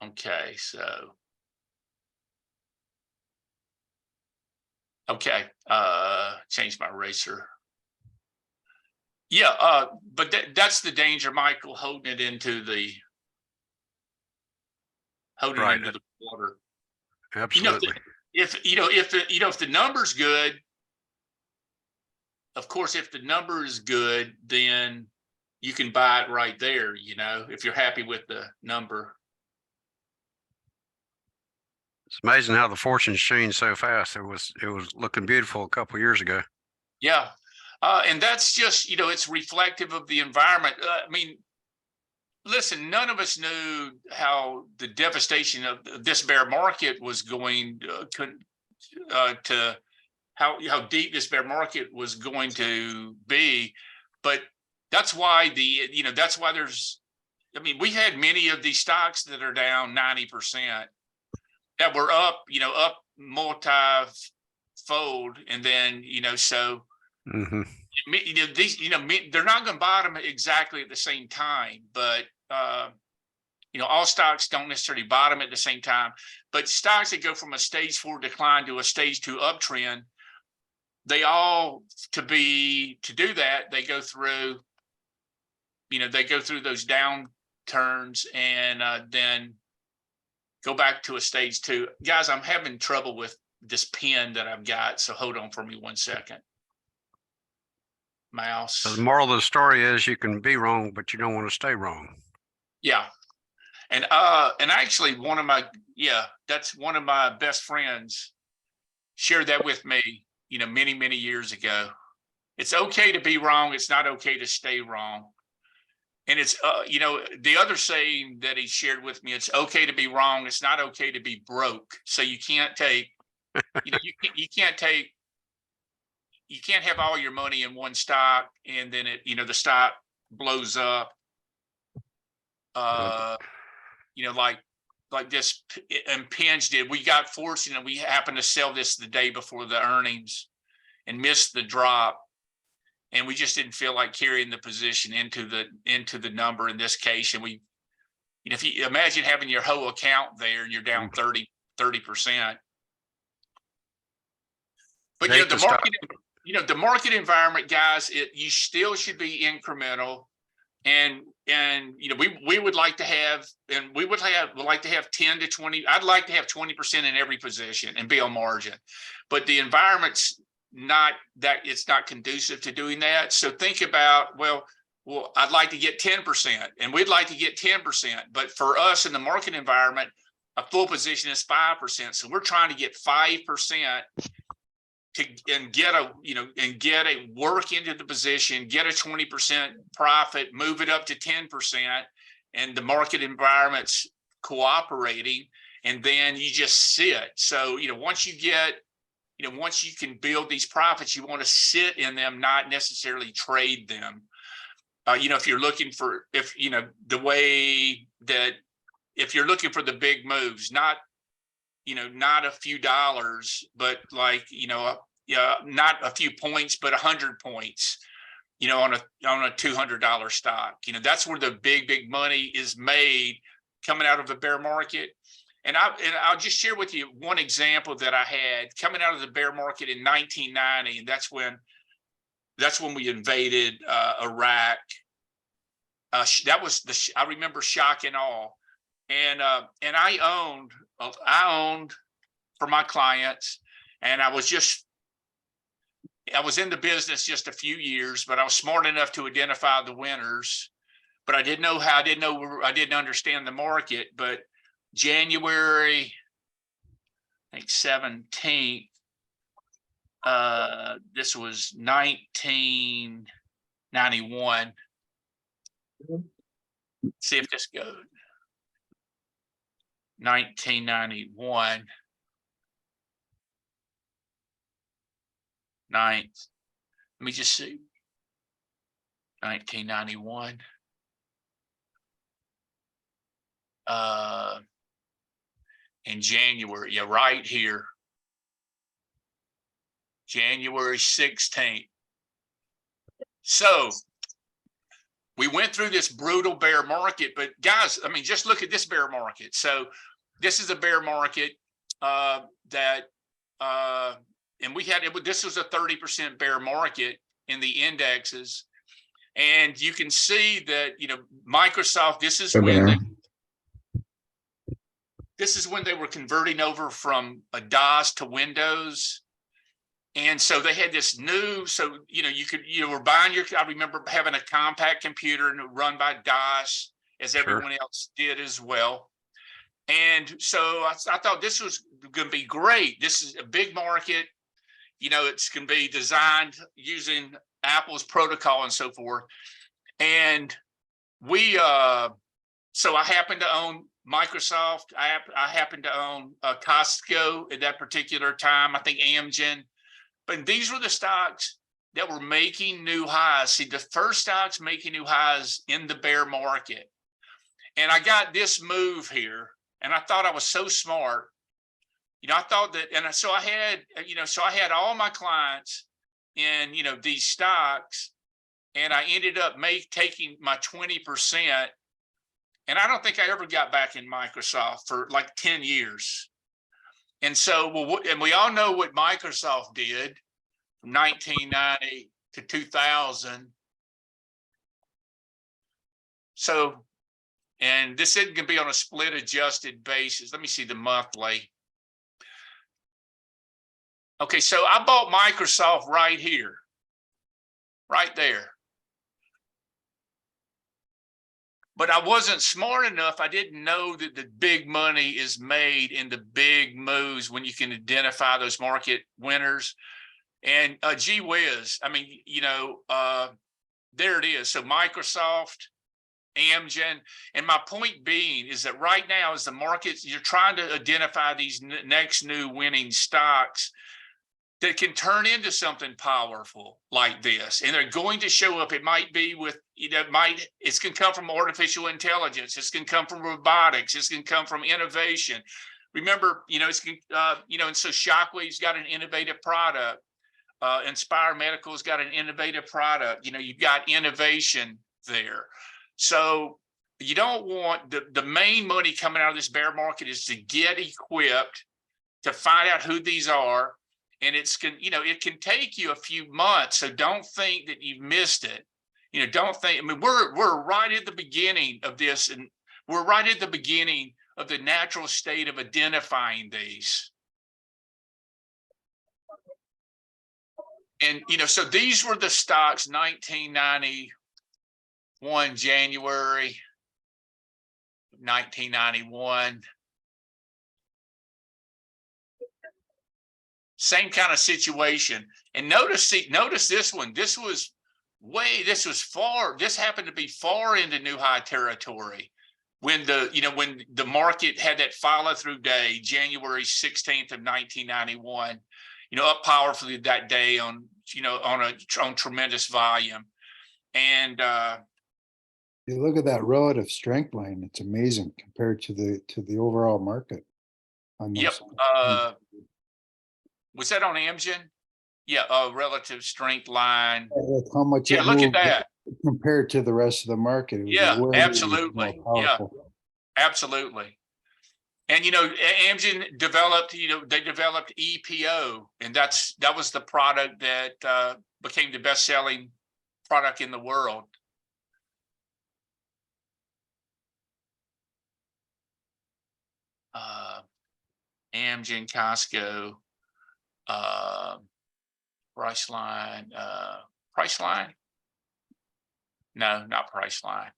Okay, so. Okay, change my eraser. Yeah, but that's the danger, Michael, holding it into the water. absolutely. If the number's good, of course, if the number is good, then you can buy it right there, if you're happy with the number. It's amazing how the fortunes change so fast. It was looking beautiful a couple of years ago. Yeah. And that's just, it's reflective of the environment. Listen, none of us knew how the devastation of this bear market was going to how deep this bear market was going to be. But that's why we had many of these stocks that are down 90%. That were up multi-fold, and then so they're not going to bottom exactly at the same time, but all stocks don't necessarily bottom at the same time. But stocks that go from a stage 4 decline to a stage 2 uptrend, they all to do that, they go through those downturns and then go back to a stage 2. Guys, I'm having trouble with this pen that I've got, so hold on for me 1 second. Mouse. So the moral of the story is you can be wrong, but you don't want to stay wrong. Yeah. And actually that's one of my best friends shared that with me, many, many years ago. It's okay to be wrong. It's not okay to stay wrong. And it's, the other saying that he shared with me, it's okay to be wrong. It's not okay to be broke. So you can't take, you can't have all your money in one stock and then the stock blows up. Like this impinged did. We got fortunate. We happened to sell this the day before the earnings and missed the drop. And we just didn't feel like carrying the position into the number in this case. And we, if you imagine having your whole account there and you're down 30%. But the market environment, guys, you still should be incremental. And we would like to have, and we'd like to have 10 to 20. I'd like to have 20% in every position and be on margin. But the environment's not that, it's not conducive to doing that. So think about, well, I'd like to get 10% and we'd like to get 10%. But for us in the market environment, a full position is 5%. So we're trying to get 5% and get a work into the position, get a 20% profit, move it up to 10%, and the market environment's cooperating, and then you just sit. So, once you can build these profits, you want to sit in them, not necessarily trade them. If you're looking for, if you're looking for the big moves, not not a few dollars, but like, yeah, not a few points, but 100 points, on a $200 stock. That's where the big money is made coming out of the bear market. And I'll just share with you one example that I had coming out of the bear market in 1990, and that's when we invaded Iraq. That was I remember shock and awe, and I owned for my clients, and I was in the business just a few years, but I was smart enough to identify the winners. But I didn't understand the market. But January, I think 17th, this was 1991. See if this goes. 1991. 9th. Let me just see. 1991. In January, yeah, right here. January 16th. So we went through this brutal bear market, but guys, I mean, just look at this bear market. So this is a bear market and this was a 30% bear market in the indexes. And you can see that, Microsoft, this is when they were converting over from a DOS to Windows. And so they had this new, so, you were buying I remember having a compact computer and run by DOS, as everyone else did as well. And so I thought this was going to be great. This is a big market. It's going to be designed using Apple's protocol and so forth. And so I happened to own Microsoft. I happened to own Costco at that particular time. I think Amgen. But these were the stocks that were making new highs. See, the first stocks making new highs in the bear market. And I got this move here, and I thought I was so smart. I thought that, and so I had all my clients in, these stocks, and I ended up taking my 20%. And I don't think I ever got back in Microsoft for like 10 years. And so, and we all know what Microsoft did from 1990 to 2000. So, and this isn't going to be on a split adjusted basis. Let me see the monthly. Okay, so I bought Microsoft right here, right there. But I wasn't smart enough. I didn't know that the big money is made in the big moves when you can identify those market winners. And gee whiz, I mean, there it is. So Microsoft, Amgen, and my point being is that right now, as the markets, you're trying to identify these next new winning stocks that can turn into something powerful like this. And they're going to show up. It might be with, it's going to come from artificial intelligence. It's going to come from robotics. It's going to come from innovation. Remember, and so Shockwave's got an innovative product. Inspire Medical's got an innovative product. You've got innovation there. So you don't want the main money coming out of this bear market is to get equipped to find out who these are. And it can take you a few months. So don't think that you've missed it. Don't think, I mean, we're right at the beginning of this, and we're right at the beginning of the natural state of identifying these. And, so these were the stocks, 1991, January, 1991. Same kind of situation. And notice this one. This happened to be far into new high territory when the market had that follow through day, January 16th of 1991, up powerfully that day on tremendous volume. And you look at that relative strength line, it's amazing compared to the overall market. on Yep. those. Was that on Amgen? Yeah, relative strength line. With how much Yeah, it look at moved that. compared to the rest of the market. It was Yeah, way absolutely. more Yeah. powerful. Absolutely. And Amgen developed, they developed EPO, and that was the product that became the best-selling product in the world. Amgen, Costco, Priceline, Priceline? No, not Priceline.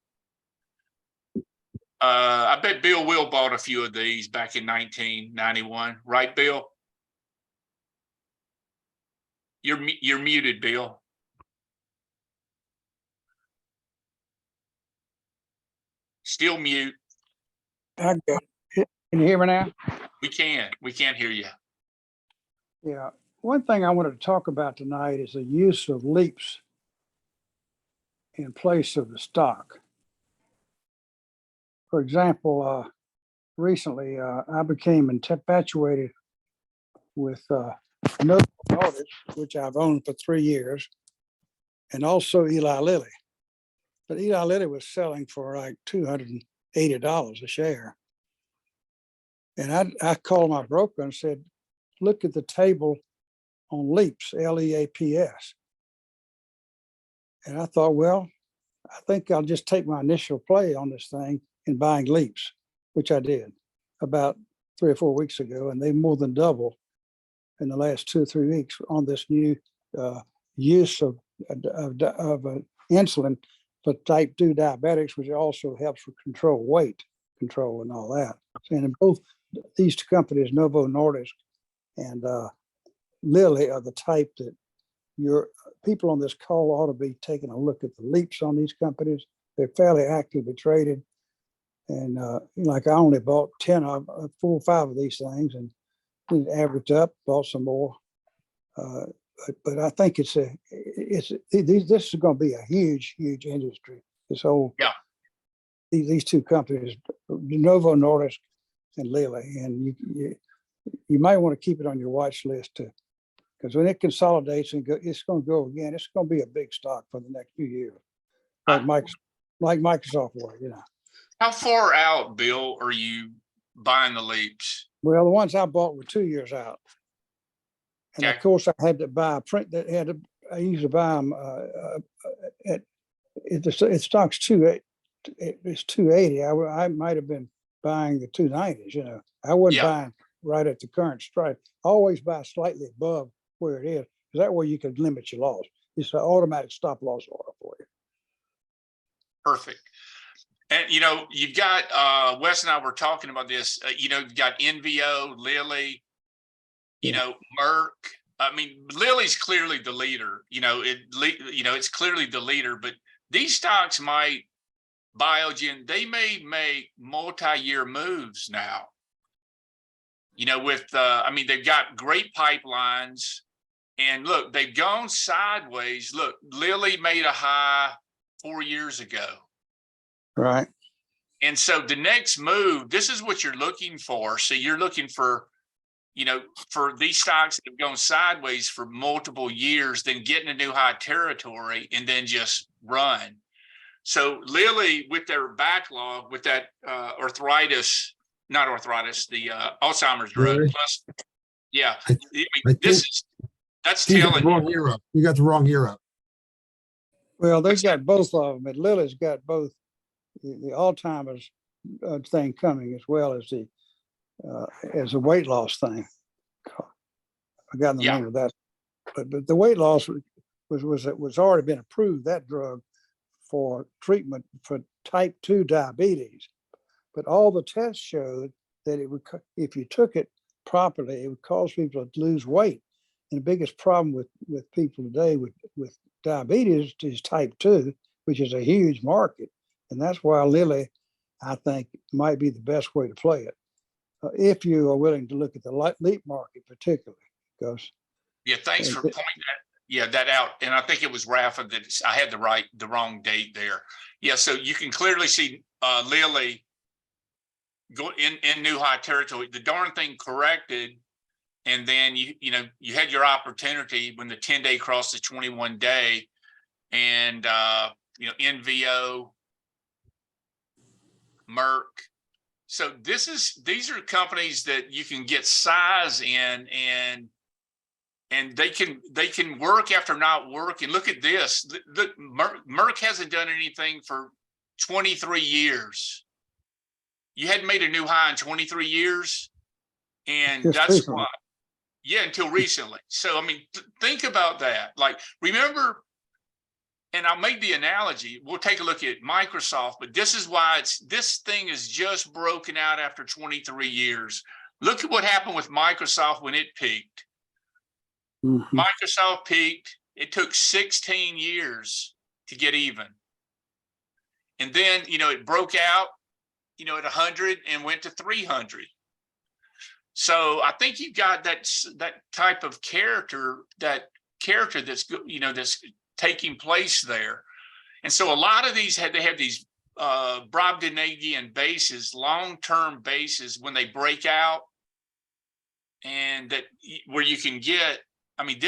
I bet Bill Will bought a few of these back in 1991, right, Bill? You're muted, Bill. Still mute. I got it. Can you hear me now? We can't hear you. Yeah. One thing I wanted to talk about tonight is the use of leaps in place of the stock. For example, recently I became infatuated with Novo Nordisk, which I've owned for 3 years, and also Eli Lilly. But Eli Lilly was selling for like $280 a share. And I called my broker and said, look at the table on leaps, LEAPS. And I thought, well, I think I'll just take my initial play on this thing in buying leaps, which I did about 3 or 4 weeks ago. And they more than doubled in the last 2 or 3 weeks on this new use of insulin for type 2 diabetics, which also helps with control weight control and all that. And in both these two companies, Novo Nordisk and Lilly, are the type that your people on this call ought to be taking a look at the leaps on these companies. They're fairly actively traded. And like I only bought 4 or 5 of these things and averaged up, bought some more. But I think this is going to be a huge industry. This whole, these two companies, Novo Nordisk and Lilly, and you might want to keep it on your watch list too, because when it consolidates and it's going to go again. It's going to be a big stock for the next few years, like Microsoft was. How far out, Bill, are you buying the leaps? Well, the ones I bought were 2 years out, and of course I had to buy a print that I usually buy them it stocks it's 280. I might have been buying the 290s. I wasn't buying right at the current strike. I always buy slightly above where it is, because that way you can limit your loss. It's an automatic stop loss order for you. Perfect. And you've got Wes and I were talking about this. You've got NVO, Lilly, Merck. I mean, Lilly's clearly the leader. It's clearly the leader. But these stocks might, Biogen, they may make multi-year moves now. They've got great pipelines, and look, they've gone sideways. Look, Lilly made a high 4 years ago. Right. And so the next move, this is what you're looking for. So you're looking for, for these stocks that have gone sideways for multiple years, then getting a new high territory and then just run. So Lilly, with their backlog, with that the Alzheimer's drug, plus, that's telling you. You got the wrong year up. Well, they've got both of them, and Lilly's got both the Alzheimer's thing coming, as well as the weight loss thing. I forgot the name of that, but the weight loss was already been approved, that drug, for treatment for type 2 diabetes. But all the tests showed that it would, if you took it properly, it would cause people to lose weight. And the biggest problem with people today with diabetes is type 2, which is a huge market. And that's why Lilly, I think, might be the best way to play it, if you are willing to look at the leap market particularly. Because thanks for pointing that out. And I think it was Rafa that I had the wrong date there. So you can clearly see Lilly go in new high territory. The darn thing corrected, and then you had your opportunity when the 10-day crossed the 21-day, and NVO, Merck. So these are companies that you can get size in, and they can work after not working. Look at this. Merck hasn't done anything for 23 years. You hadn't made a new high in 23 years. And Just that's recently. why, yeah, until recently. So, I mean, think about that. Like, remember, and I'll make the analogy, we'll take a look at Microsoft, but this is why this thing is just broken out after 23 years. Look at what happened with Microsoft when it peaked. Mhm. Microsoft peaked. It took 16 years to get even. And then, it broke out, at 100 and went to 300. So I think you've got that type of character that's, that's taking place there. And so a lot of these they have these Brobdingnagian bases, long-term bases when they break out, and that where you can get, I mean,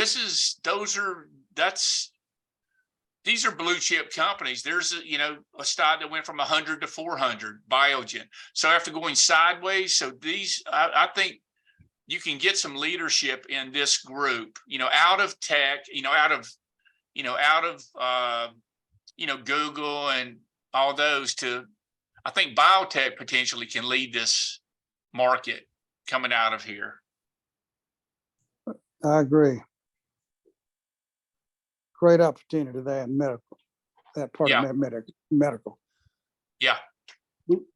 these are blue chip companies. There's a stock that went from 100 to 400, Biogen. So after going sideways, so these, I think you can get some leadership in this group, out of tech, out of Google and all those I think biotech potentially can lead this market coming out of here. I agree. Great opportunity there in medical, that part Yeah. of medical. Yeah.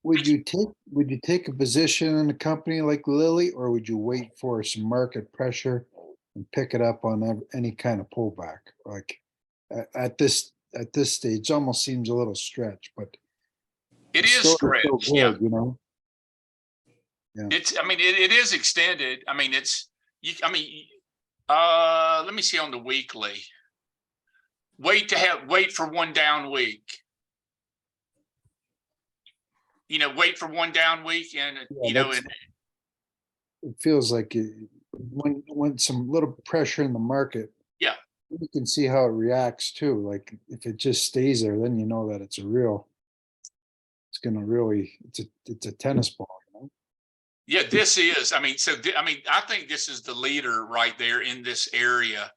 Would you take a position in a company like Lilly, or would you wait for some market pressure and pick it up on any kind of pullback? Like at this stage, almost seems a little stretch, but It the is story's so stretched. Yeah. good, It is extended. I mean, let me see on the weekly. Wait for one down week. Wait for one down week, and it feels like when some little pressure in the market, yeah, you can see how it reacts too. Like if it just stays there, then you know that it's a tennis ball. yeah. This is. I mean, I think this is the leader right there in this area.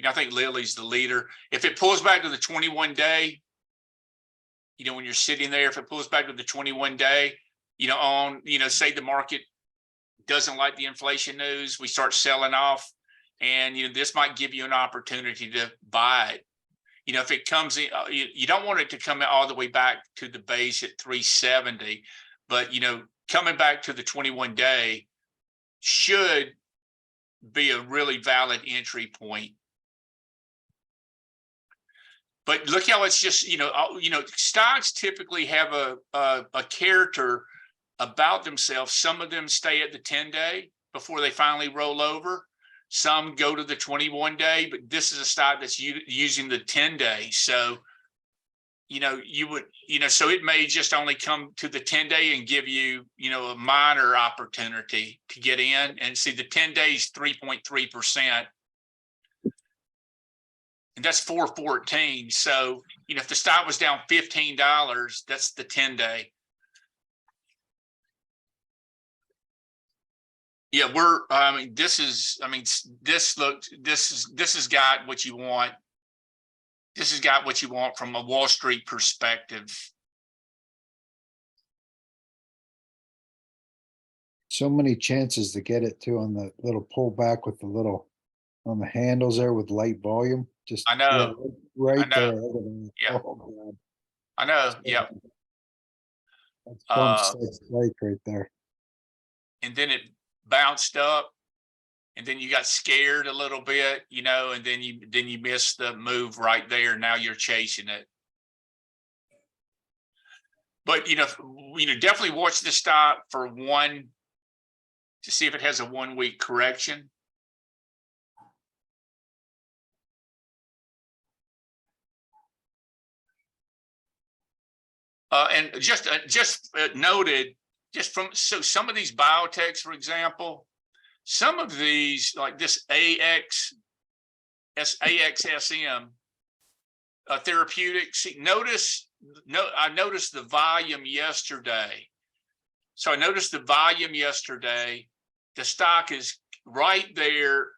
I think Lilly's the leader. If it pulls back to the 21-day, when you're sitting there, if it pulls back to the 21-day, say the market doesn't like the inflation news, we start selling off, and this might give you an opportunity to buy it. If it comes in, you don't want it to come all the way back to the base at 370, but coming back to the 21-day should be a really valid entry point. But look how it's just, stocks typically have a character about themselves. Some of them stay at the 10-day before they finally roll over. Some go to the 21-day, but this is a stock that's using the 10-day. So, so it may just only come to the 10-day and give you, a minor opportunity to get in. And see, the 10-day is 3.3%. And that's 414. So, if the stock was down $15, that's the 10-day. Yeah, this has got what you want. This has got what you want from a Wall Street perspective. So many chances to get it too on the little pullback with the little on the handles there with light volume. Just I know. right I know. there. Yeah. Oh, God. I know. Yeah. That's bump strike right there. And then it bounced up, and then you got scared a little bit, and then you missed the move right there. Now you're chasing it. But definitely watch the stock for to see if it has a 1 week correction. And just noted, just from, so some of these biotechs, for example, some of these, like this AXSM therapeutics, I noticed the volume yesterday. So I noticed the volume yesterday. The stock is right there,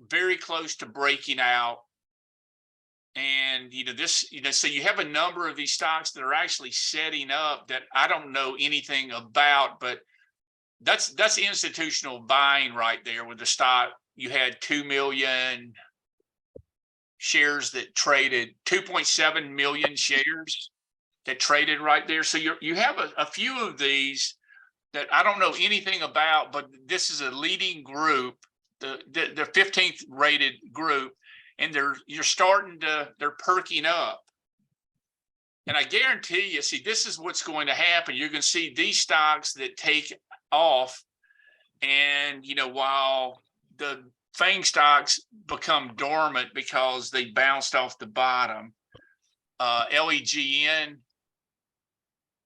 very close to breaking out. And, so you have a number of these stocks that are actually setting up that I don't know anything about, but that's institutional buying right there with the stock. You had 2 million shares that traded, 2.7 million shares that traded right there. So you have a few of these that I don't know anything about, but this is a leading group, the 15th rated group, and they're perking up. And I guarantee you, see, this is what's going to happen. You're going to see these stocks that take off, and while the FANG stocks become dormant because they bounced off the bottom. LEGN,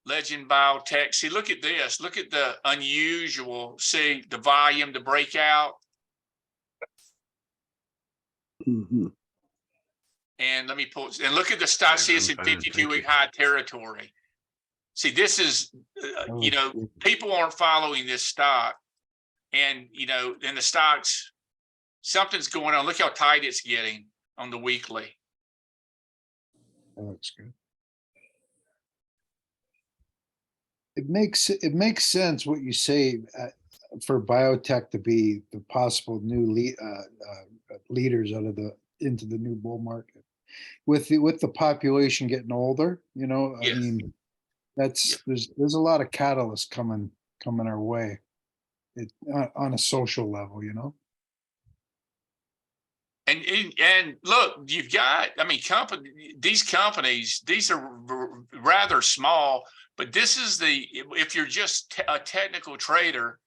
Legend Biotech. See, look at this. Look at the unusual. See the volume, the breakout. Mm-hmm. And let me pull, and look at the stock. See, it's in 52-week high territory. See, this is, people aren't following this stock, and in the stocks, something's going on. Look how tight it's getting on the weekly. That looks good. It makes sense what you say for biotech to be the possible new leaders into the new bull market. With the population getting older, Yes. I mean, there's a lot of catalysts coming our way. On a social level, And look, you've got, these companies, these are rather small, but this is if you're just a technical trader,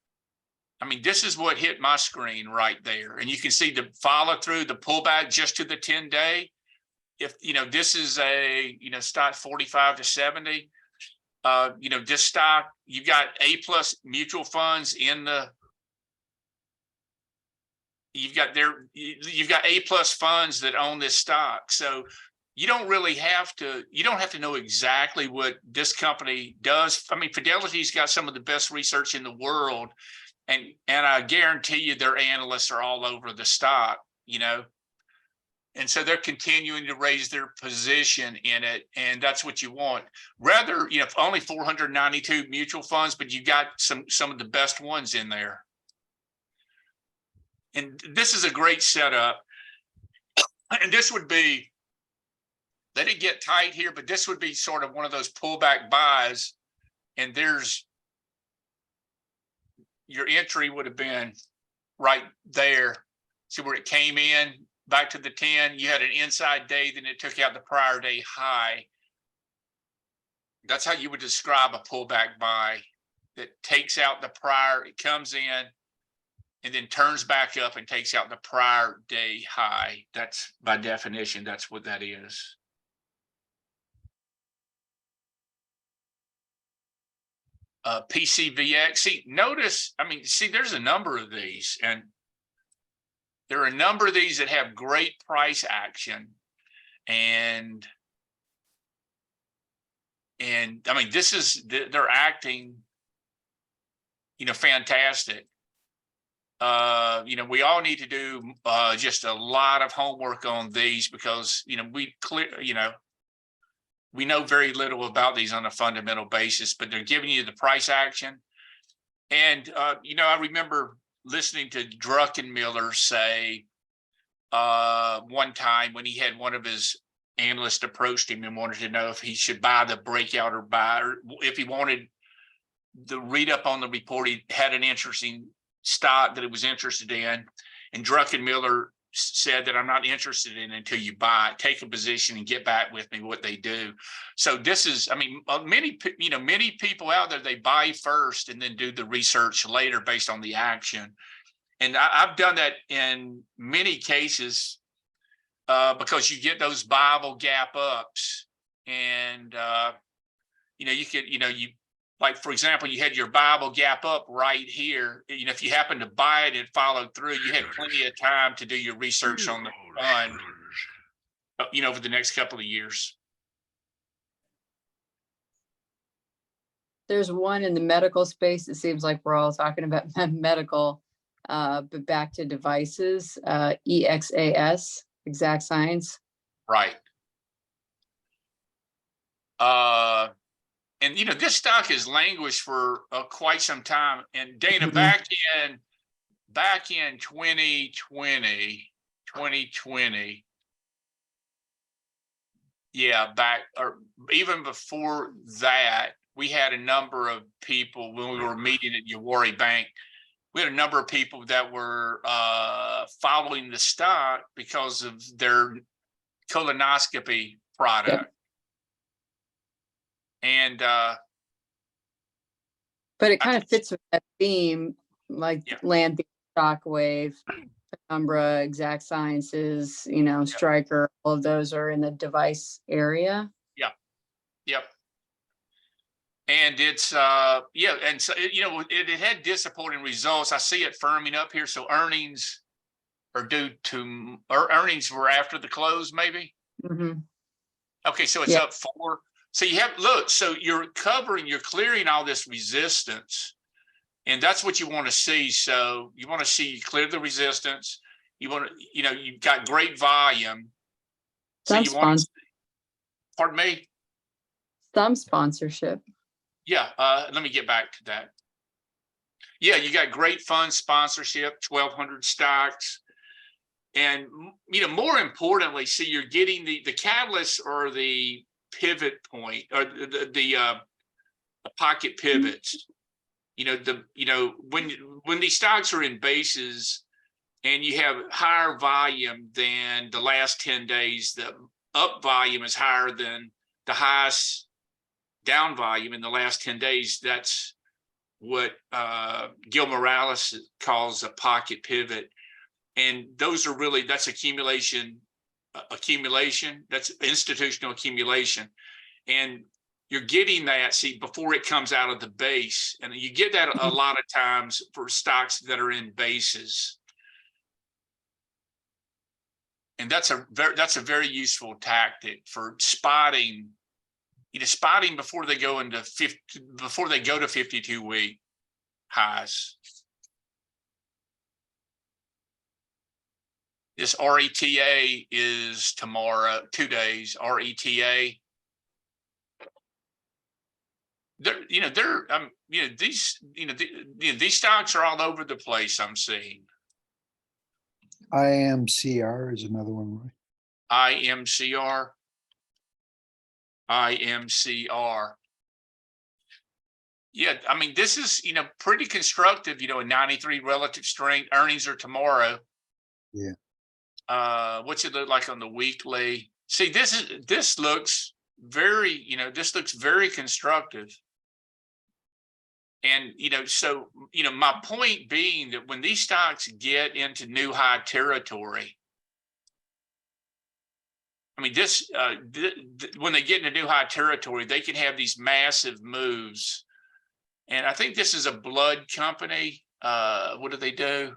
this is what hit my screen right there. And you can see the follow through, the pullback just to the 10-day. If, this is a, stock 45 to 70, this stock, you've got A+ mutual funds in the, you've got A+ funds that own this stock. So you don't have to know exactly what this company does. Fidelity's got some of the best research in the world, and I guarantee you their analysts are all over the stock, and so they're continuing to raise their position in it, and that's what you want. Rather, only 492 mutual funds, but you got some of the best ones in there. And this is a great setup. And this would be, let it get tight here, but this would be sort of one of those pullback buys. And your entry would have been right there. See where it came in back to the 10. You had an inside day, then it took out the prior day high. That's how you would describe a pullback buy that takes out the prior, it comes in, and then turns back up and takes out the prior day high. That's, by definition, that's what that is. PCVX. See, notice, there's a number of these, and there are a number of these that have great price action. And they're acting, fantastic. We all need to do just a lot of homework on these, because we know very little about these on a fundamental basis, but they're giving you the price action. And I remember listening to Druckenmiller say one time when he had one of his analysts approached him and wanted to know if he should buy the breakout or if he wanted the read up on the report, he had an interesting stock that he was interested in. And Druckenmiller said that I'm not interested in it until you buy it, take a position and get back with me what they do. So this is, many people out there, they buy first and then do the research later based on the action. And I've done that in many cases because you get those Bible gap ups, and you like, for example, you had your Bible gap up right here. You know, if you happen to buy it and follow through, you had plenty of time to do your research on the fund, you know, over the next couple of years. There's one in the medical space. It seems like we're all talking about medical, but back to devices, EXAS, Exact Science. Right. And you know, this stock has languished for quite some time. And Dana, back in 2020, yeah, back or even before that, we had a number of people when we were meeting at Yawari Bank. We had a number of people that were following the stock because of their colonoscopy product. Yep. And But it kind of fits with that theme, like Yeah. Land, Shockwave, Penumbra, Exact Sciences, you know, Stryker, all of those are in the device area. Yep. And it's yeah, and so you know, it had disappointing results. I see it firming up here. So earnings are due to, or earnings were after the close, maybe. Mhm. Okay, so it's Yeah. up 4. So you have, look, so you're clearing all this resistance, and that's what you want to see. So you want to see you clear the resistance. You want to, you know, you've got great volume. So Some you want, sponsor, pardon me. some sponsorship. Yeah, let me get back to that. Yeah, you got great fund sponsorship, 1,200 stocks. And, you know, more importantly, see, you're getting the catalyst or the pivot point or the pocket pivots. You know, when these stocks are in bases and you have higher volume than the last 10 days, the up volume is higher than the highest down volume in the last 10 days. That's what Gil Morales calls a pocket pivot. And those are really, that's accumulation, that's institutional accumulation. And you're getting that, see, before it comes out of the base. And you get that a lot of times for stocks that are in bases. And that's a very useful tactic for spotting, you know, spotting before they go into 52-week highs. This RETA is tomorrow, 2 days. RETA. These stocks are all over the place. I'm seeing IMCR is another one, Roy. IMCR. Yeah, I mean, this is, you know, pretty constructive, you know, a 93 relative strength. Earnings are tomorrow. Yeah. What's it look like on the weekly? See, this looks very, you know, this looks very constructive. And, you know, so, you know, my point being that when these stocks get into new high territory, I mean, when they get into new high territory, they can have these massive moves. And I think this is a blood company. What do they do?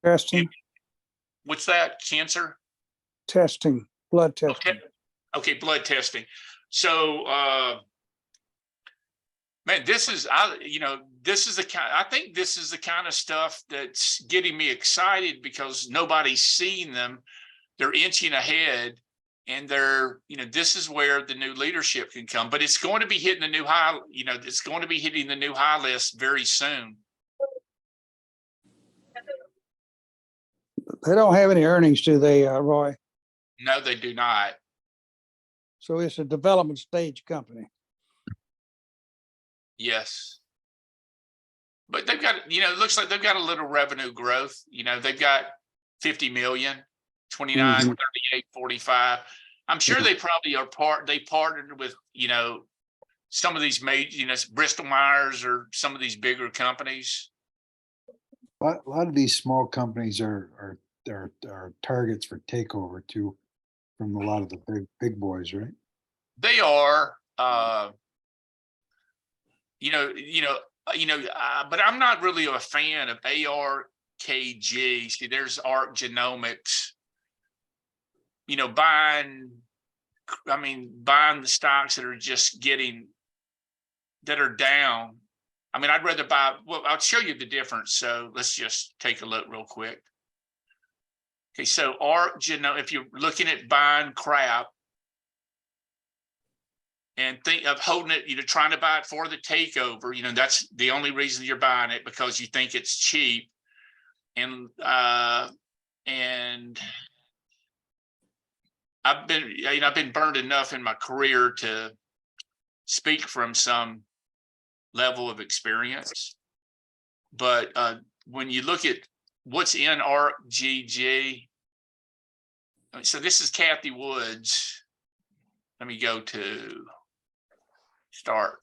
Testing, What's that? Cancer? testing, blood testing. Okay, blood testing. So, man, this is I think this is the kind of stuff that's getting me excited because nobody's seen them. They're inching ahead, and they're, you know, this is where the new leadership can come. But it's going to be hitting the new high. You know, it's going to be hitting the new high list very soon. They don't have any earnings, do they, Roy? No, they do not. So it's a development stage company. Yes. But they've got, you know, it looks like they've got a little revenue growth. You know, they've got 50 million, 29, 38, 45. I'm sure they probably they partnered with, you know, some of these major, you know, Bristol Myers or some of these bigger companies. A lot of these small companies are targets for takeover too, from a lot of the big boys, right? They are, but I'm not really a fan of ARKG. See, there's ARC Genomics, buying the stocks that are just that are down. I mean, I'd rather I'll show you the difference. So let's just take a look real quick. Okay, so ARC Genome, if you're looking at buying crap and think of holding it, trying to buy it for the takeover, that's the only reason you're buying it, because you think it's cheap. And I've been burned enough in my career to speak from some level of experience. But when you look at what's in ARCGG, so this is Kathy Woods. Let me go to start.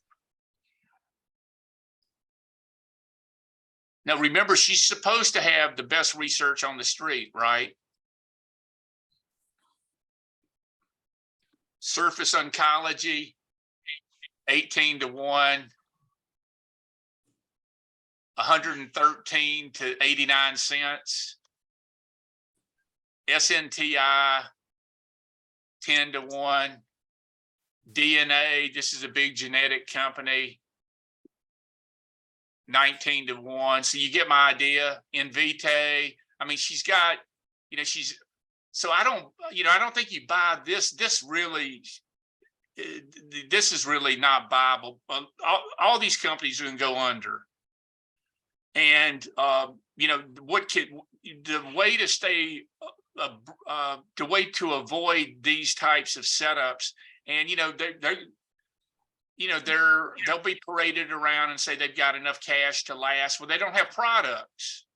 Now, remember, she's supposed to have the best research on the street, right? Surface Oncology, 18 to 1, 113 to 89 cents. SNTI, 10 to 1. DNA, this is a big genetic company, 19 to 1. So you get my idea. Invitae, I mean, she's got, so I don't think you buy this. This is really not viable. All these companies are going to go under. And, the way to stay, the way to avoid these types of setups, and, they'll be paraded around and say they've got enough cash to last. Well, they don't have products.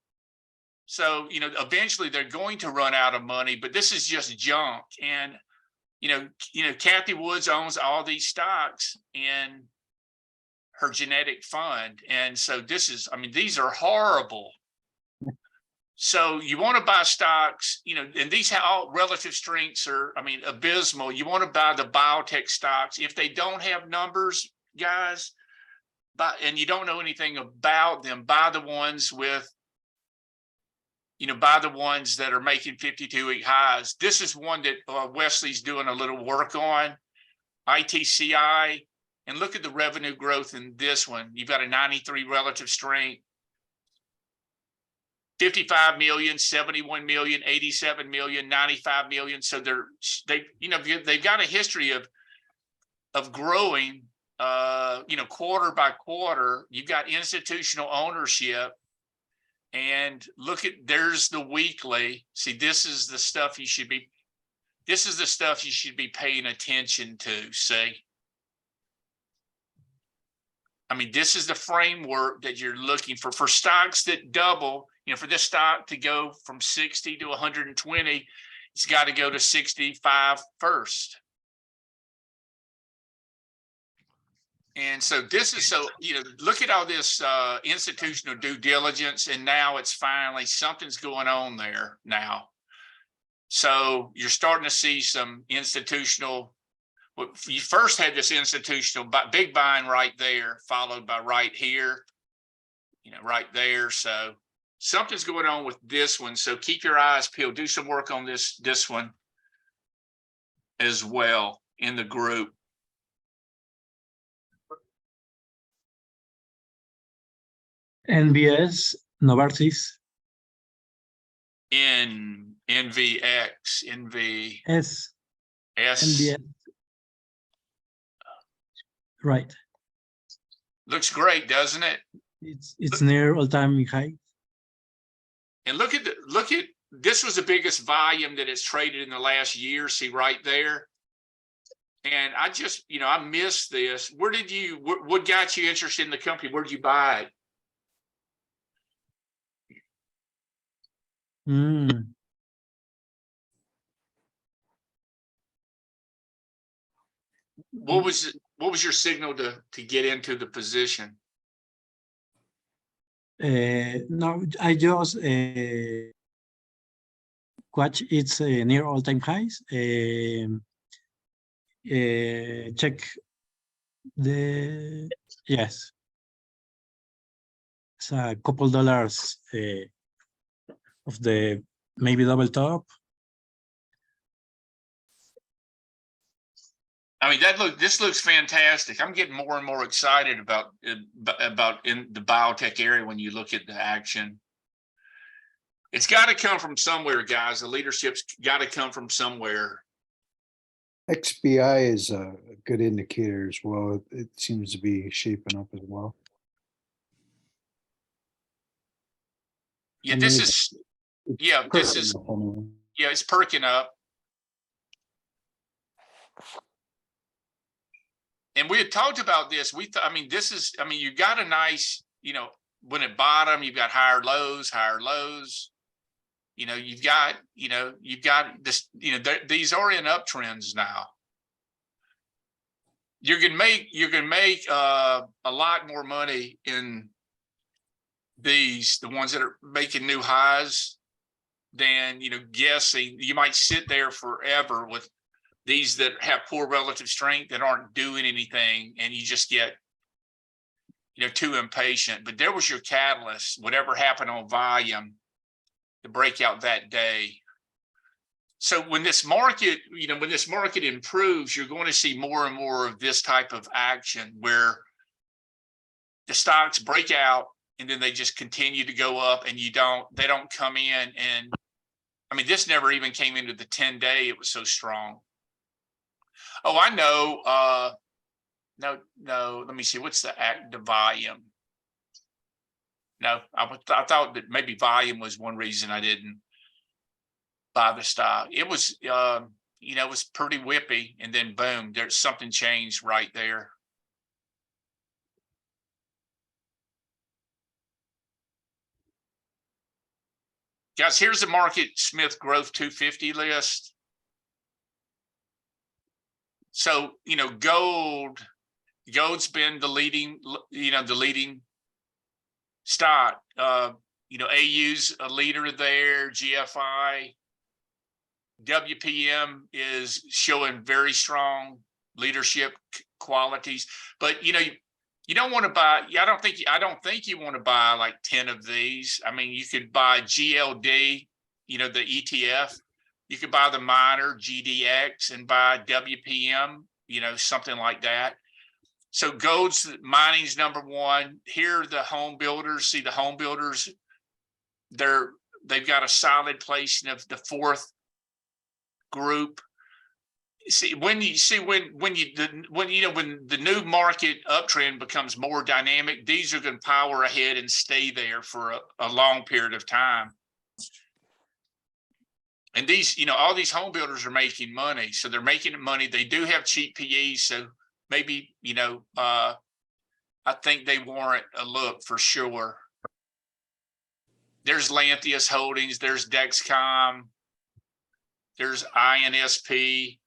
So, eventually they're going to run out of money, but this is just junk. And, Kathy Woods owns all these stocks in her genetic fund. And so these are horrible. So you want to buy stocks, and these all relative strengths are, abysmal. You want to buy the biotech stocks. If they don't have numbers, guys, and you don't know anything about them, buy the ones that are making 52-week highs. This is one that Wesley's doing a little work on, ITCI, and look at the revenue growth in this one. You've got a 93 relative strength, 55 million, 71 million, 87 million, 95 million. So they've got a history of growing, quarter by quarter. You've got institutional ownership. And there's the weekly. See, this is the stuff you should be paying attention to. See, this is the framework that you're looking for stocks that double. For this stock to go from 60 to 120, it's got to go to 65 first. And so look at all this institutional due diligence, and now it's finally something's going on there now. So you're starting to see some institutional. You first had this institutional big buying right there, followed by right here, right there. So something's going on with this one. So keep your eyes peeled. Do some work on this one as well in the group. NVS, Novartis. NVX, S. S. NVS. Right. Looks great, doesn't it? It's near all-time high. And look at this was the biggest volume that it's traded in the last year. See right there. And I just, I missed this. What got you interested in the company? Where did you buy it? What was your signal to get into the position? No, I just watch it's near all-time highs. Check yes. It's a couple dollars of the maybe double top. I mean, this looks fantastic. I'm getting more and more excited about in the biotech area when you look at the action. It's got to come from somewhere, guys. The leadership's got to come from somewhere. XBI is a good indicator as well. It seems to be shaping up as well. Yeah, I this mean, is it's yeah, this perking is up anyway. yeah, it's perking up. And we had talked about this. I mean, this is, I mean, you got a nice, you know, when it bottom, you've got higher lows. You know, you've got this, you know, these are in uptrends now. You can make a lot more money in these, the ones that are making new highs, than, you know, guessing. You might sit there forever with these that have poor relative strength that aren't doing anything, and you just get, you know, too impatient. But there was your catalyst, whatever happened on volume, the breakout that day. So when this market, you know, when this market improves, you're going to see more and more of this type of action where the stocks break out and then they just continue to go up, and they don't come in. And I mean, this never even came into the 10-day. It was so strong. Oh, I know. No, let me see. What's the volume? No, I thought that maybe volume was one reason I didn't buy the stock. It was, you know, it was pretty whippy, and then boom, there's something changed right there. Guys, here's the Market Smith Growth 250 list. So, you know, gold's been the leading, you know, the leading stock. You know, AU's a leader there. GFI, WPM is showing very strong leadership qualities. But you know, you don't want to buy. I don't think you want to buy like 10 of these. I mean, you could buy GLD, you know, the ETF. You could buy the minor GDX and buy WPM, you know, something like that. So mining's number one. Here are the home builders. See, the home builders, they've got a solid place in the fourth group. See, when the new market uptrend becomes more dynamic, these are going to power ahead and stay there for a long period of time. And these, you know, all these home builders are making money. So they're making money. They do have cheap PEs. So maybe, you know, I think they warrant a look for sure. There's Lantheus Holdings. There's Dexcom. There's INSP,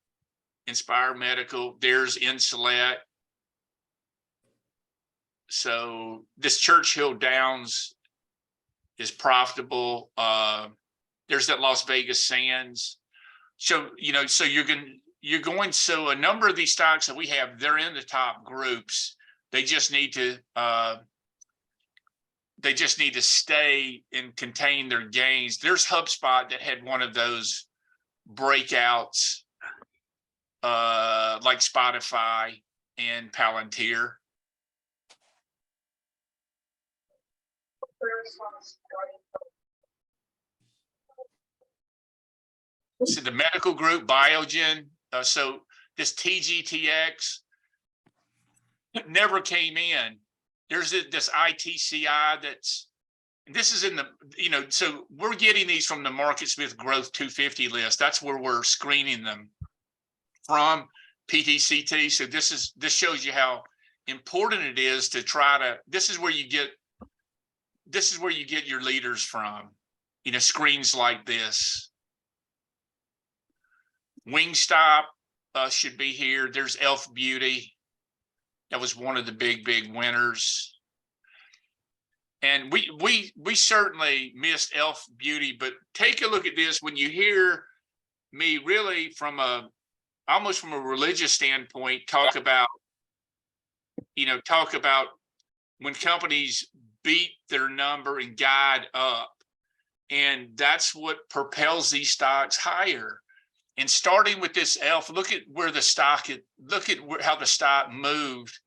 Inspire Medical. There's Insulet. So this Churchill Downs is profitable. There's that Las Vegas Sands. So, you know, so so a number of these stocks that we have, they're in the top groups. They just need to stay and contain their gains. There's HubSpot that had one of those breakouts, like Spotify and Palantir. So the medical group, Biogen. So this TGTX never came in. There's this ITCI this is in the, you know, so we're getting these from the Market Smith Growth 250 list. That's where we're screening them from, PTCT. So this shows you how important it is to try to, this is where you get your leaders from, you know, screens like this. Wingstop should be here. There's Elf Beauty. That was one of the big winners. And we certainly missed Elf Beauty, but take a look at this. When you hear me really almost from a religious standpoint, talk about when companies beat their number and guide up. And that's what propels these stocks higher. And starting with this alpha, look at where the stock, look at how the stock moved.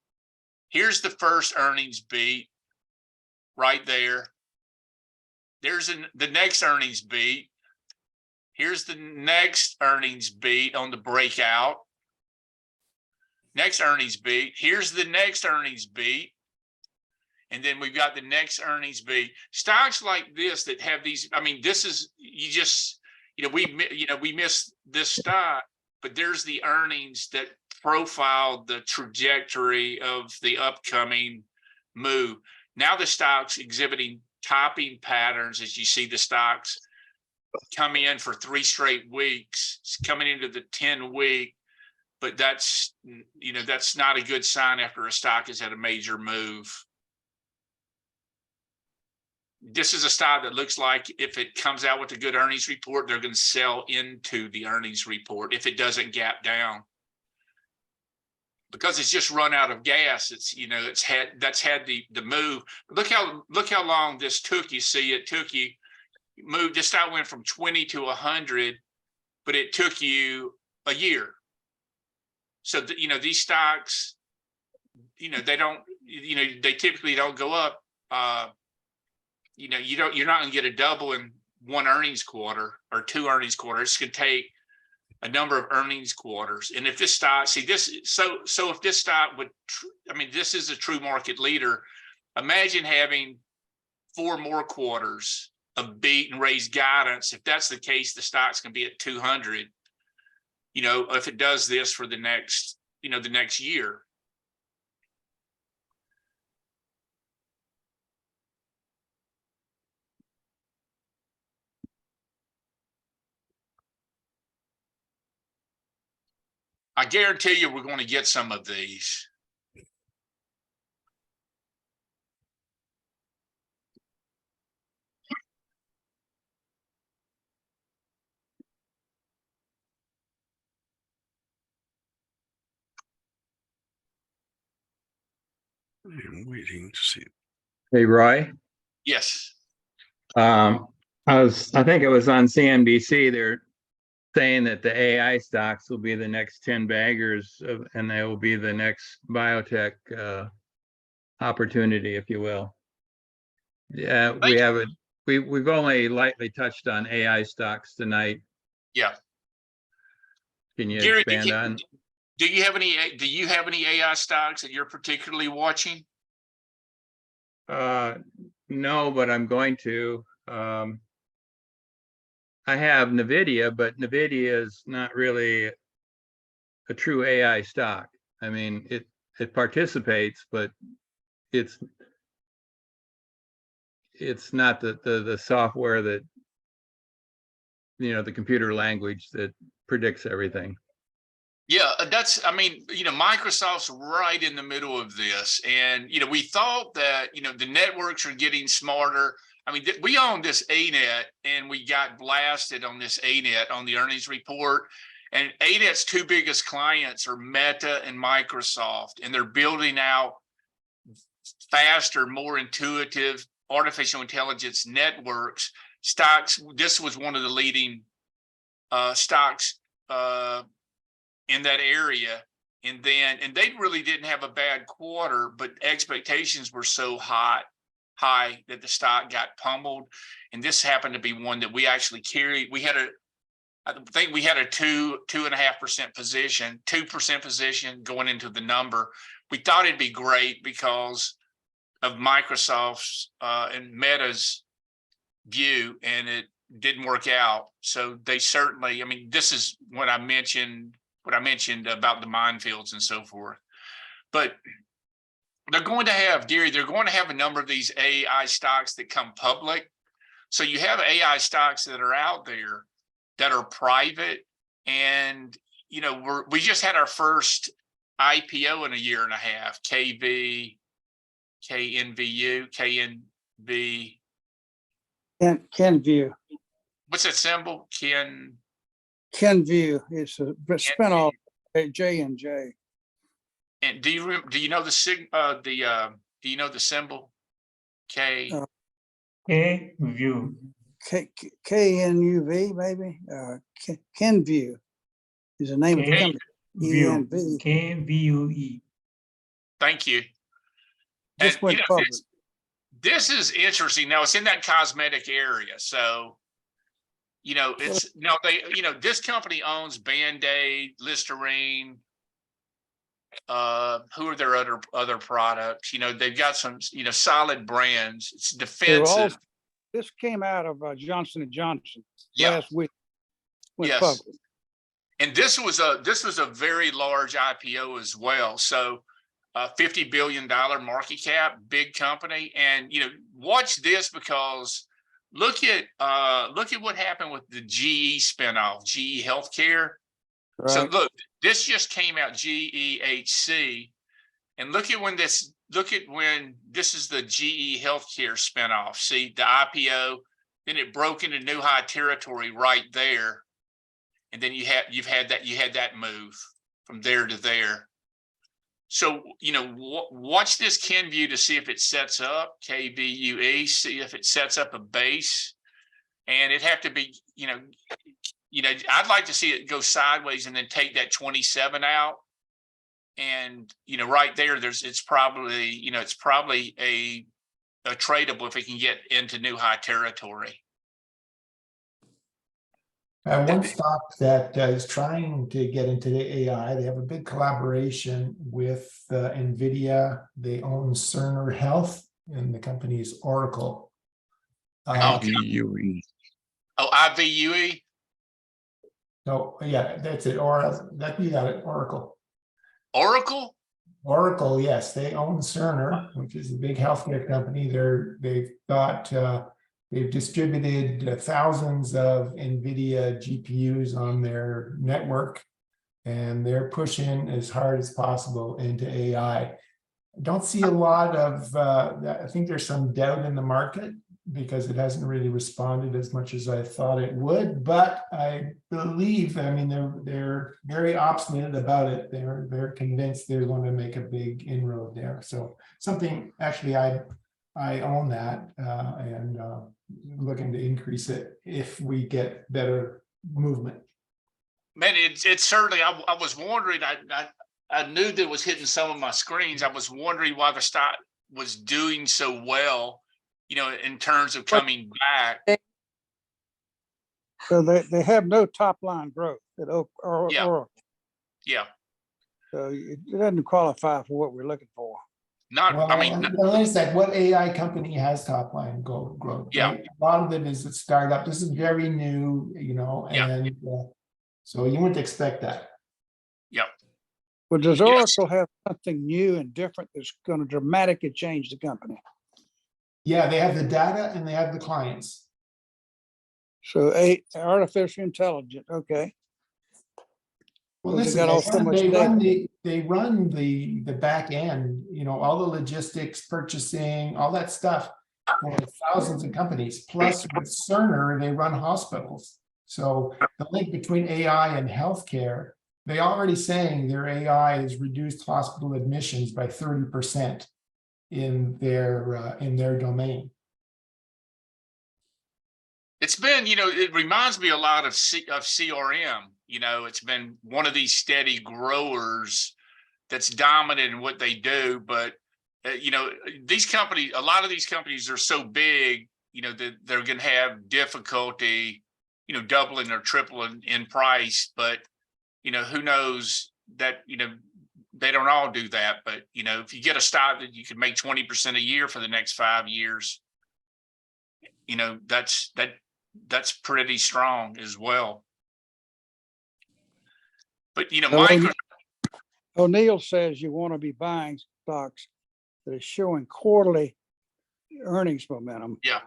Here's the first earnings beat right there. There's the next earnings beat. Here's the next earnings beat on the breakout. Next earnings beat. Here's the next earnings beat. And then we've got the next earnings beat. Stocks like this that have these, I mean, this is, you just, we missed this stock, but there's the earnings that profile the trajectory of the upcoming move. Now the stock's exhibiting topping patterns as you see the stocks come in for 3 straight weeks. It's coming into the 10-week, but that's not a good sign after a stock has had a major move. This is a stock that looks like if it comes out with a good earnings report, they're going to sell into the earnings report if it doesn't gap down. Because it's just run out of gas. It's, that's had the move. Look how long this took. You see, it took you moved. This stock went from 20 to 100, but it took you a year. So these stocks, they typically don't go up. You're not going to get a double in 1 earnings quarter or 2 earnings quarters. It's going to take a number of earnings quarters. And if this stock, if this stock would, this is a true market leader. Imagine having 4 more quarters of beat and raise guidance. If that's the case, the stock's going to be at 200, if it does this for the next year. I guarantee you we're going to get some of these. I'm waiting to see. Hey, Roy. Yes. I think it was on CNBC. They're saying that the AI stocks will be the next 10 baggers and they will be the next biotech opportunity, if you will. Yeah, we've only lightly touched on AI stocks tonight. Yeah. Can you Gary, expand on? Do you have any AI stocks that you're particularly watching? No, but I'm going to. I have NVIDIA, but NVIDIA is not really a true AI stock. I mean, it participates, but it's not the software that, the computer language that predicts everything. Yeah, Microsoft's right in the middle of this. And, we thought that, the networks are getting smarter. We own this ANET and we got blasted on this ANET on the earnings report. And ANET's 2 biggest clients are Meta and Microsoft, and they're building out faster, more intuitive artificial intelligence networks. Stocks, this was one of the leading stocks in that area. And they really didn't have a bad quarter, but expectations were so high that the stock got pummeled. And this happened to be one that we actually carried. I think we had a 2.5% position, 2% position going into the number. We thought it'd be great because of Microsoft's and Meta's view, and it didn't work out. So they certainly, this is what I mentioned about the minefields and so forth. But they're going to have, Gary, a number of these AI stocks that come public. So you have AI stocks that are out there that are private. And, we just had our first IPO in a year and a half, KNVU. Kenview. What's that symbol? Kenview. It's a spinoff J&J. And do you know the symbol? K. K view. KNUV maybe, Kenview is the name of the K company. view. ENV KVUE. Thank you. just And, went public. this is interesting. Now it's in that cosmetic area. So, it's now this company owns Band-Aid, Listerine. Who are their other products? They've got some, solid brands. It's They were defensive. This came out of Johnson & Johnson Yeah. last week. Went Yes. public. And this was a very large IPO as well. So $50 billion market cap, big company. And watch this, because look at what happened with the GE spinoff, GE Healthcare. Right. So look, this just came out, GEHC, and look at when this is the GE Healthcare spinoff. See the IPO, then it broke into new high territory right there. And then you had that move from there to there. So, watch this Kenview to see if it sets up, KVUE, see if it sets up a base. And it'd have to be, I'd like to see it go sideways and then take that 27 out. And, right there, it's probably a tradable if it can get into new high territory. One stock that is trying to get into the AI, they have a big collaboration with NVIDIA. They own Cerner Health, and the company is Oracle. IVUE. Oh, IVUE? No, yeah, that's it. Or you got it, Oracle. Oracle? Oracle, yes, they own Cerner, which is a big healthcare company. They've distributed thousands of NVIDIA GPUs on their network, and they're pushing as hard as possible into AI. I don't see a lot of, I think there's some doubt in the market because it hasn't really responded as much as I thought it would, but I believe, they're very obstinate about it. They're convinced they're going to make a big inroad there. So something, actually, I own that and looking to increase it if we get better movement. Man, it's certainly, I was wondering, I knew that it was hitting some of my screens. I was wondering why the stock was doing so well, in terms of coming back. So they have no top line growth at Yeah. Oracle. Yeah. So it doesn't qualify for what we're looking for. What AI company has top line growth? Yeah. Right? A lot of it is a startup. This is very new, and so you wouldn't expect that. Yep. Well, does Oracle have something new and different that's going to dramatically change the company? Yeah, they have the data and they have the clients. So artificial intelligence, okay. Well, They listen, got all so much they run the back end, all the logistics, purchasing, all that stuff for thousands of companies. Plus with Cerner, they run hospitals. So the link between AI and healthcare, they already saying their AI has reduced hospital admissions by 30% in their domain. It's been, it reminds me a lot of CRM. It's been one of these steady growers that's dominant in what they do. But, these companies, a lot of these companies are so big, that they're going to have difficulty, doubling or tripling in price. But, who knows that, they don't all do that. But, if you get a stock that you can make 20% a year for the next 5 years, that's pretty strong as well. But, O'Neill says you want to be buying stocks that are showing quarterly earnings momentum. Yeah.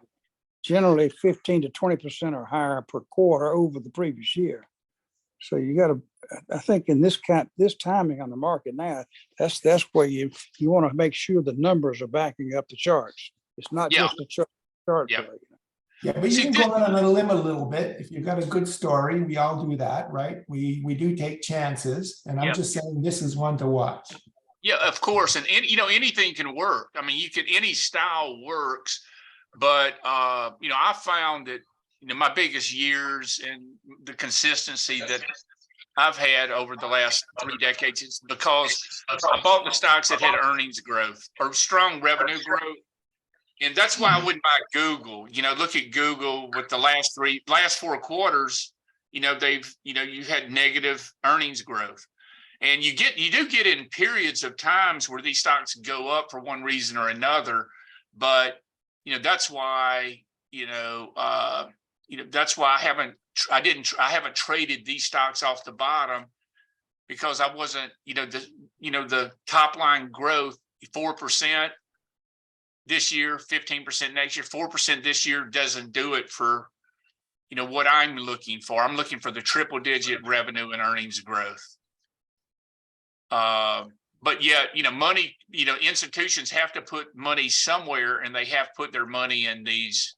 Generally 15 to 20% or higher per quarter over the previous year. So you got to, I think in this timing on the market now, that's where you want to make sure the numbers are backing up the charts. It's not just a chart. Yeah. Yeah, but you can go out on a limb a little bit. If you've got a good story, we all do that, right? We do take chances, and I'm just saying this is one to watch. Yeah, of course. And anything can work. I mean, any style works, but I found that, my biggest years and the consistency that I've had over the last 3 decades is because I bought the stocks that had earnings growth or strong revenue growth. And that's why I wouldn't buy Google. Look at Google with the last 4 quarters, you've had negative earnings growth. And you do get in periods of times where these stocks go up for one reason or another. But, that's why, that's why I haven't traded these stocks off the bottom, because I wasn't, the top line growth, 4% this year, 15% next year, 4% this year doesn't do it for, what I'm looking for. I'm looking for the triple digit revenue and earnings growth. But yet, money, institutions have to put money somewhere, and they have put their money in these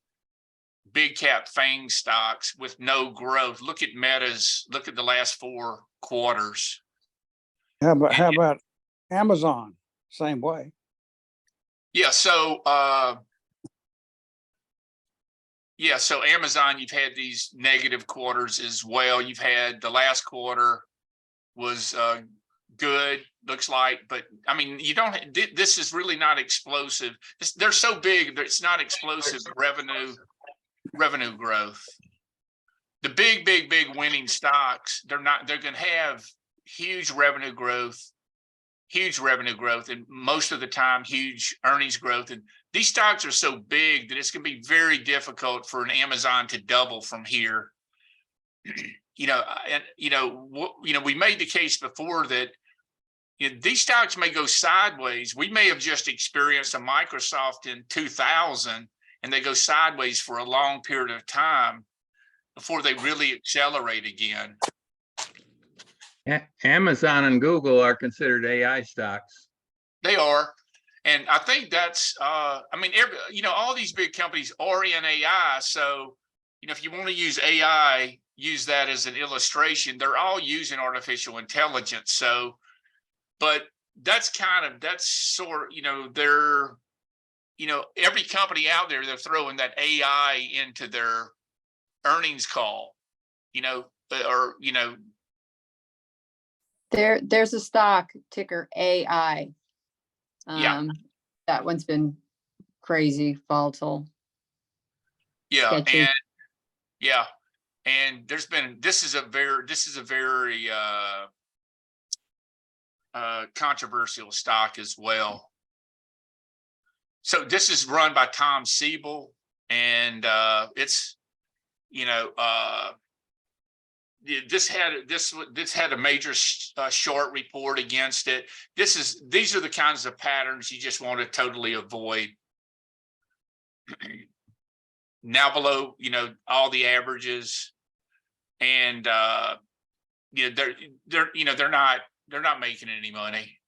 big cap FANG stocks with no growth. Look at look at the last 4 quarters. How about Amazon? Same way. Yeah. So, so Amazon, you've had these negative quarters as well. You've had the last quarter was good, looks like, but I mean, this is really not explosive. They're so big that it's not explosive revenue growth. The big winning stocks, they're going to have huge revenue growth, and most of the time huge earnings growth. And these stocks are so big that it's going to be very difficult for an Amazon to double from here. We made the case before that these stocks may go sideways. We may have just experienced a Microsoft in 2000, and they go sideways for a long period of time before they really accelerate again. Amazon and Google are considered AI stocks. They are. And I think that's, all these big companies are in AI. So, if you want to use AI, use that as an illustration. They're all using artificial intelligence. So, but that's sort of, they're, every company out there, they're throwing that AI into their earnings call, There's a stock ticker AI. Yeah. That one's been crazy volatile. Yeah. Sketchy. And this is a very controversial stock as well. So this is run by Tom Siebel, and it's, this had a major short report against it. These are the kinds of patterns you just want to totally avoid. Now below, all the averages, and they're not making any money.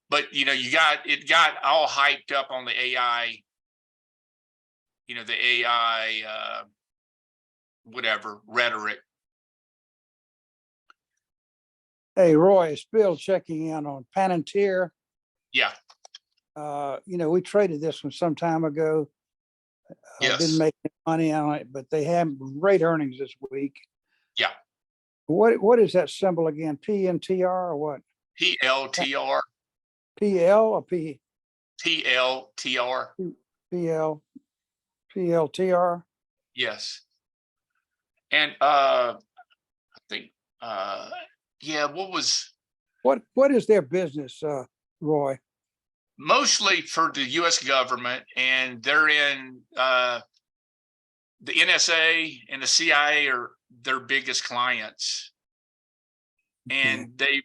But it got all hyped up on the AI, rhetoric. Hey, Roy, it's Bill checking in on Palantir. Yeah. We traded this one some time ago. Yes. Didn't make any money on it, but they have great earnings this week. Yeah. What is that symbol again? PNTR or what? PLTR. PL or P? PLTR. PLTR. Yes. And I think what is their business, Roy? Mostly for the US government, and they're in the NSA and the CIA are their biggest clients. And they've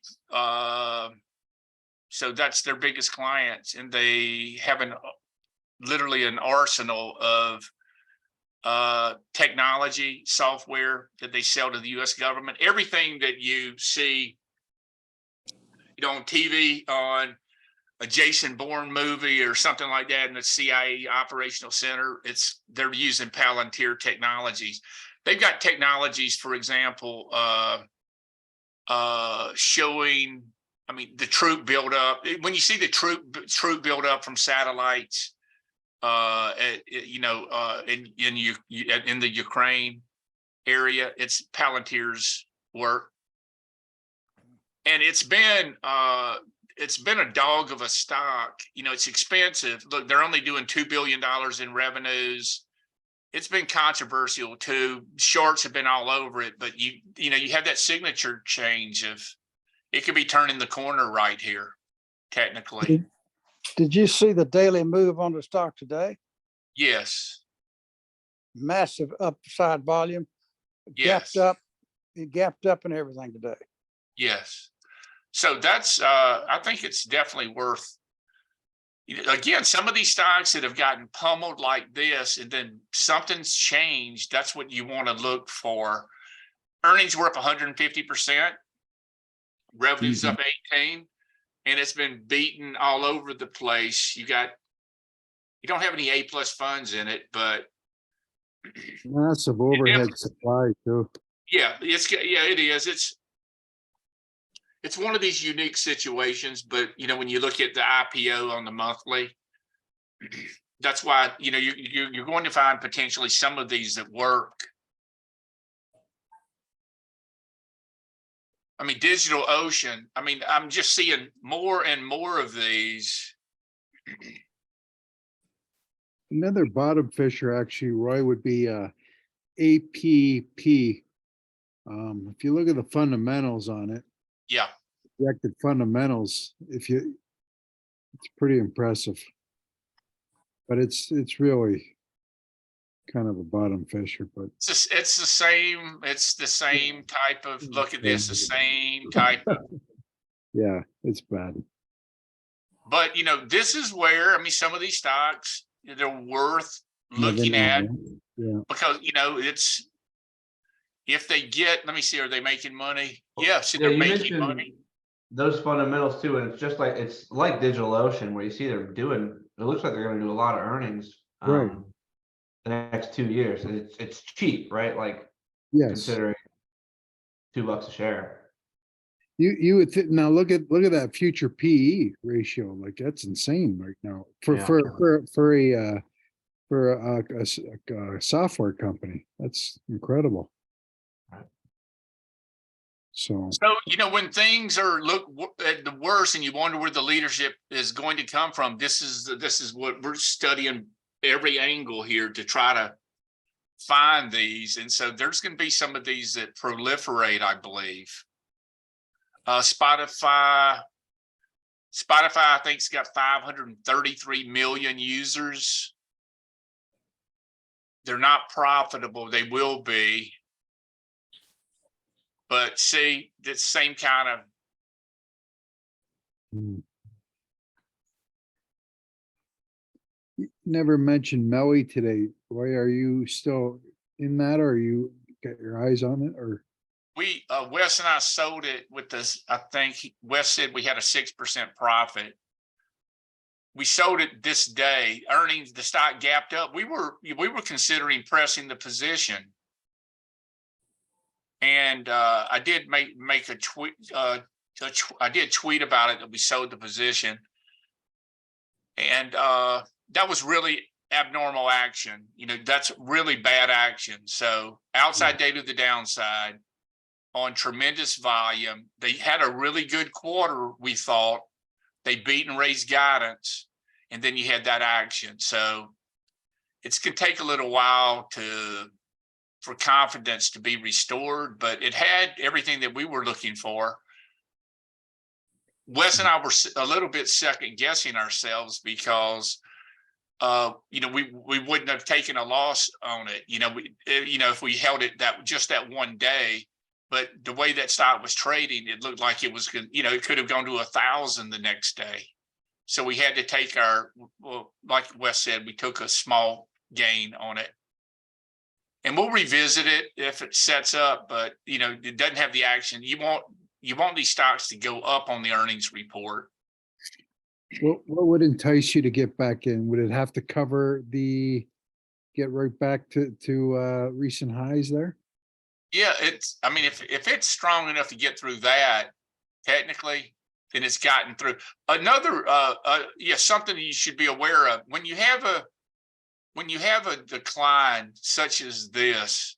so that's their biggest clients, and they have literally an arsenal of technology software that they sell to the US government. Everything that you see on TV, on a Jason Bourne movie or something like that in the CIA operational center, they're using Palantir technologies. They've got technologies, for example, showing I mean, the troop buildup, when you see the troop buildup from satellites, in the Ukraine area, it's Palantir's work. And it's been a dog of a stock. You know, it's expensive. Look, they're only doing $2 billion in revenues. It's been controversial too. Shorts have been all over it, but you have that signature change of it could be turning the corner right here, technically. Did you see the daily move on the stock today? Yes. Massive upside volume. Yes. Gapped up. It gapped up and everything today. Yes. So that's I think it's definitely worth. Again, some of these stocks that have gotten pummeled like this, and then something's changed. That's what you want to look for. Earnings were up 150%. Revenues up 18, and it's been beaten all over the place. You don't have any A+ funds in it, but Massive overhead supply too. yeah, it is. It's one of these unique situations, but when you look at the IPO on the monthly, that's why you're going to find potentially some of these that work. I mean, DigitalOcean, I mean, I'm just seeing more and more of these. Another bottom fisher actually, Roy, would be APP. If you look at the fundamentals on it, Yeah. projected fundamentals, it's pretty impressive. But it's really kind of a bottom fisher, but It's the same type of look at this, the same type of, yeah, it's bad. but this is where, I mean, some of these stocks, they're worth looking at Yeah. because, it's, if they get, let me see, are they making money? Yes, Yeah, they're you making mentioned money. those fundamentals too, and it's like DigitalOcean where you see they're doing. It looks like they're going to do a lot of earnings. Right. The next 2 years, and it's cheap, right? Like Yes. considering $2 a share. You would now look at that future PE ratio. Like that's insane right now for a software company. That's incredible. So when things look at the worst and you wonder where the leadership is going to come from, this is what we're studying every angle here to try to find these. And so there's going to be some of these that proliferate, I believe. Spotify, I think, has got 533 million users. They're not profitable. They will be. But see, the same kind of. you never mentioned Melly today. Roy, are you still in that, or you got your eyes on it, or? Wes and I sold it with this. I think Wes said we had a 6% profit. We sold it this day. Earnings, the stock gapped up. We were considering pressing the position, and I did make a tweet. I did tweet about it that we sold the position, and that was really abnormal action. That's really bad action. So outside data to the downside on tremendous volume. They had a really good quarter, we thought. They beat and raised guidance, and then you had that action. So it's going to take a little while for confidence to be restored, but it had everything that we were looking for. Wes and I were a little bit second guessing ourselves because we wouldn't have taken a loss on it. If we held it that one day. But the way that stock was trading, it looked like it was good. It could have gone to 1,000 the next day. So we had to take like Wes said, we took a small gain on it. And we'll revisit it if it sets up, but it doesn't have the action. You want these stocks to go up on the earnings report. What would entice you to get back in? Would it have to get right back to recent highs there? Yeah, if it's strong enough to get through that, technically, and it's gotten through. Another, something you should be aware of when you have a decline such as this.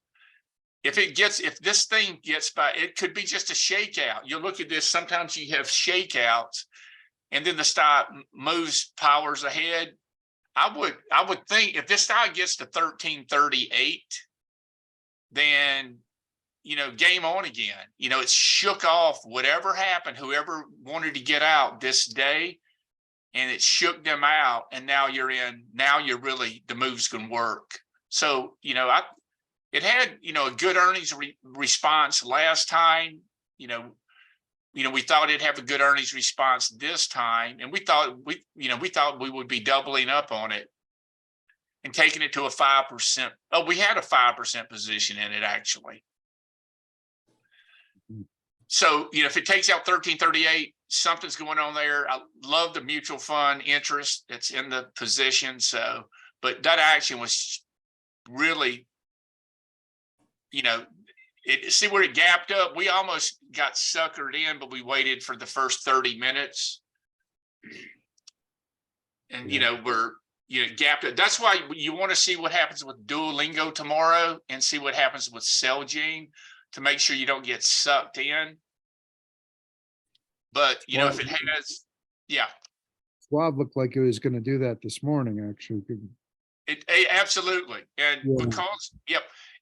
If this thing gets by, it could be just a shakeout. You look at this, sometimes you have shakeouts and then the stock moves powers ahead. I would think if this stock gets to 1338, then, game on again. It's shook off whatever happened, whoever wanted to get out this day, and it shook them out. And now you're really, the move's going to work. So, it had, a good earnings response last time. We thought it'd have a good earnings response this time, and we thought we would be doubling up on it and taking it to a 5%. Oh, we had a 5% position in it actually. So, if it takes out 1338, something's going on there. I love the mutual fund interest that's in the position. So, but that action was really, see where it gapped up. We almost got suckered in, but we waited for the first 30 minutes. And, we're, gapped up. That's why you want to see what happens with Duolingo tomorrow and see what happens with Celgene to make sure you don't get sucked in. But, if it has, Schwab looked like it was going to do that this morning, actually. It absolutely. And because,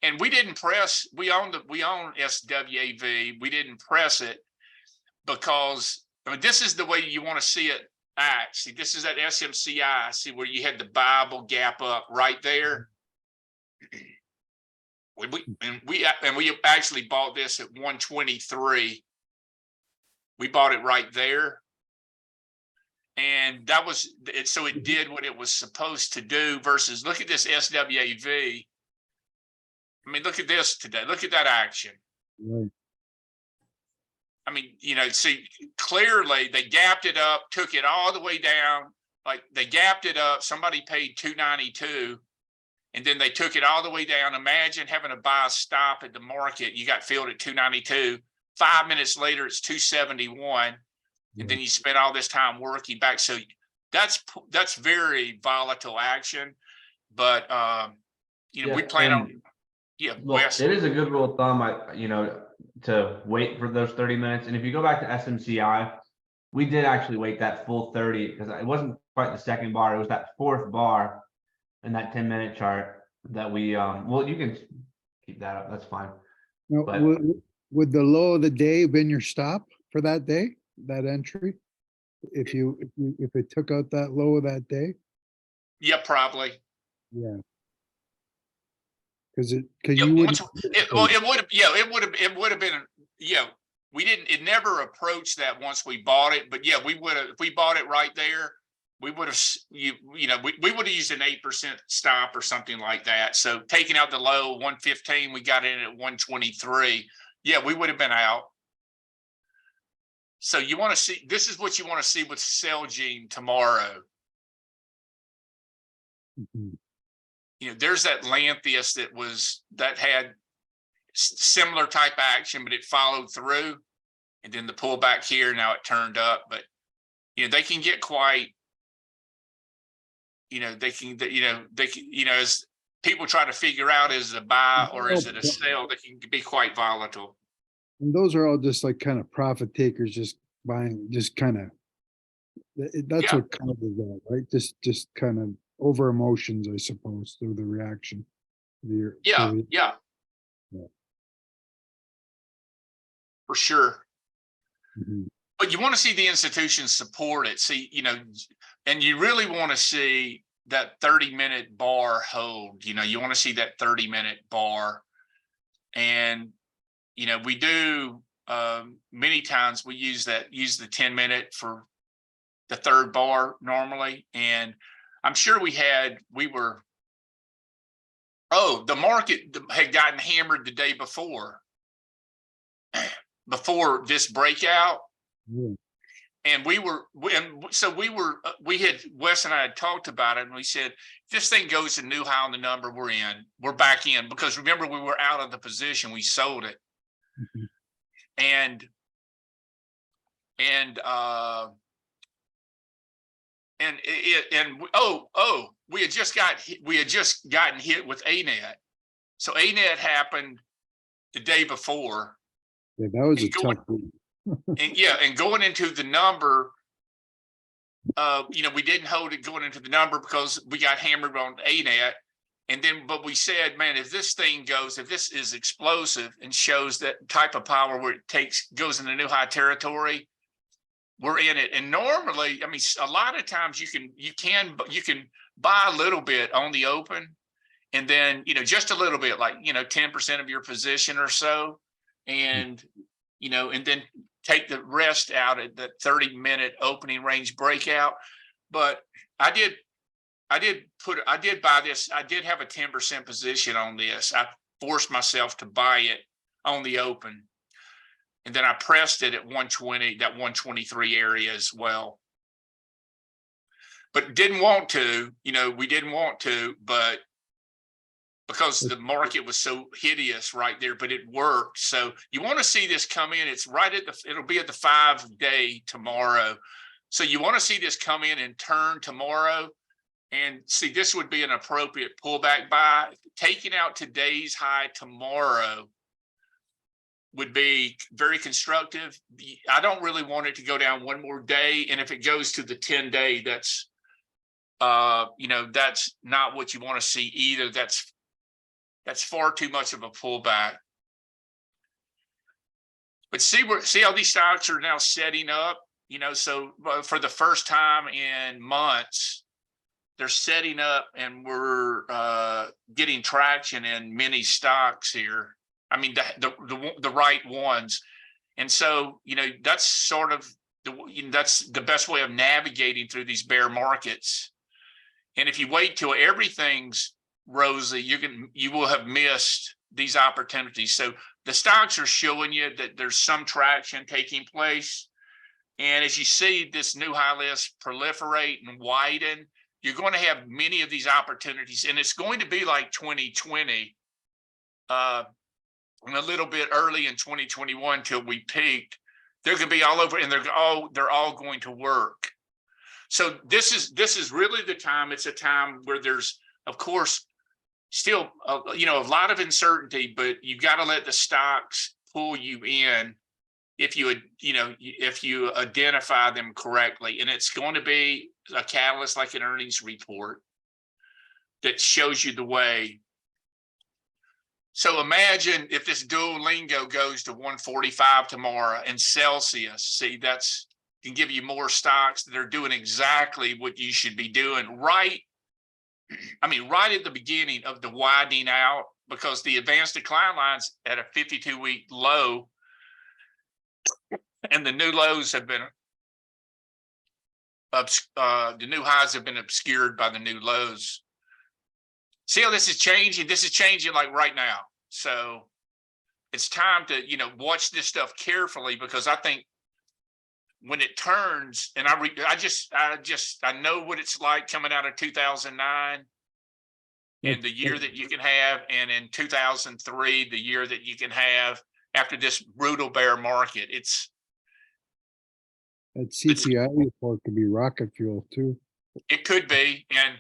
and we didn't press, we own SWAV. We didn't press it because, this is the way you want to see it act. See, this is that SMCI, see where you had the Bible gap up right there. We actually bought this at 123. We bought it right there. And that was it. So it did what it was supposed to do versus look at this SWAV. Look at this today. Look at that action. Right. See, clearly they gapped it up, took it all the way down. Like they gapped it up. Somebody paid 292 and then they took it all the way down. Imagine having to buy a stop at the market. You got filled at 292. 5 minutes later, it's 271. And then you spend all this time working back. So that's very volatile action. But, we plan on, Look, it is a good rule of thumb, to wait for those 30 minutes. And if you go back to SMCI, we did actually wait that full 30 because it wasn't quite the second bar. It was that fourth bar in that 10-minute chart that we, you can keep that up. That's fine. Now, But- would the low of the day been your stop for that day, that entry? If it took out that low of that day? Yeah, probably. Yeah. Because it would have been, it never approached that once we bought it, but we would have, if we bought it right there, we would have, we would have used an 8% stop or something like that. So taking out the low 115, we got in at 123. We would have been out. So you want to see, this is what you want to see with Celgene tomorrow. There's that Lantheus that had similar type action, but it followed through, and then the pullback here, now it turned up. But they can get quite, as people try to figure out, is it a buy or is it a sell, they can be quite volatile. And those are all just like kind of profit takers, just buying, just kind of, that's what kind of is that, right? Just kind of over emotions, I suppose, through the reaction. For sure. Mm-hmm. But you want to see the institutions support it. See, and you really want to see that 30-minute bar hold. You want to see that 30-minute bar. And, we do many times we use the 10-minute for the third bar normally. And I'm sure the market had gotten hammered the day before this breakout. Yeah. And Wes and I had talked about it, and we said, if this thing goes to new high on the number, we're back in, because remember, we were out of the position, we sold it. Mm-hmm. And And we had just gotten hit with ANET. So ANET happened the day before. Yeah, that was a And going- tough one. and going into the number, we didn't hold it going into the number because we got hammered on ANET. And then, but we said, man, if this thing goes, if this is explosive and shows that type of power where it goes into new high territory, we're in it. And normally, I mean, a lot of times you can buy a little bit on the open, and then, just a little bit, like, 10% of your position or so. And, and then take the rest out at the 30-minute opening range breakout. But I did buy this. I did have a 10% position on this. I forced myself to buy it on the open. And then I pressed it at 120, that 123 area as well. But didn't want to, we didn't want to, but because the market was so hideous right there, but it worked. So you want to see this come in. It's right at it'll be at the 5-day tomorrow. So you want to see this come in and turn tomorrow. And see, this would be an appropriate pullback buy. Taking out today's high tomorrow would be very constructive. I don't really want it to go down one more day. And if it goes to the 10-day, that's, that's not what you want to see either. That's far too much of a pullback. But see how these stocks are now setting up, so for the first time in months, they're setting up, and we're getting traction in many stocks here. I mean, the right ones. And so, that's sort of that's the best way of navigating through these bear markets. And if you wait till everything's rosy, you will have missed these opportunities. So the stocks are showing you that there's some traction taking place. And as you see this new high list proliferate and widen, you're going to have many of these opportunities, and it's going to be like 2020, and a little bit early in 2021 till we peaked. They're going to be all over, and they're all going to work. So this is really the time. It's a time where there's, of course, still a lot of uncertainty, but you've got to let the stocks pull you in if you identify them correctly. And it's going to be a catalyst like an earnings report that shows you the way. So imagine if this Duolingo goes to 145 tomorrow, and Celsius, see, that's can give you more stocks that are doing exactly what you should be doing right at the beginning of the widening out, because the advanced decline line's at a 52-week low, and the new lows have been the new highs have been obscured by the new lows. See how this is changing? This is changing like right now. So it's time to, watch this stuff carefully, because I think when it turns, and I know what it's like coming out of 2009 and the year that you can have, and in 2003, the year that you can have after this brutal bear market. That CPI report could be rocket fuel too. It could be. And,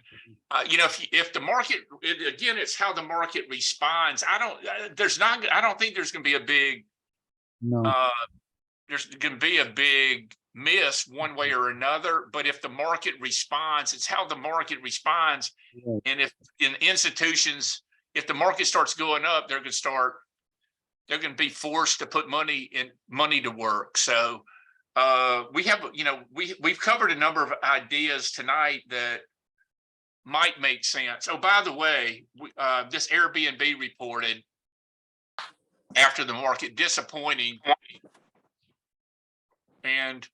if the market, again, it's how the market responds. I don't think there's going to be a big, there's going to be a big miss one way or another. But if the market responds, it's how the market responds. Yeah. And if in institutions, if the market starts going up, they're going to be forced to put money to work. So we have, we've covered a number of ideas tonight that might make sense. Oh, by the way, this Airbnb reported after the market, disappointing. And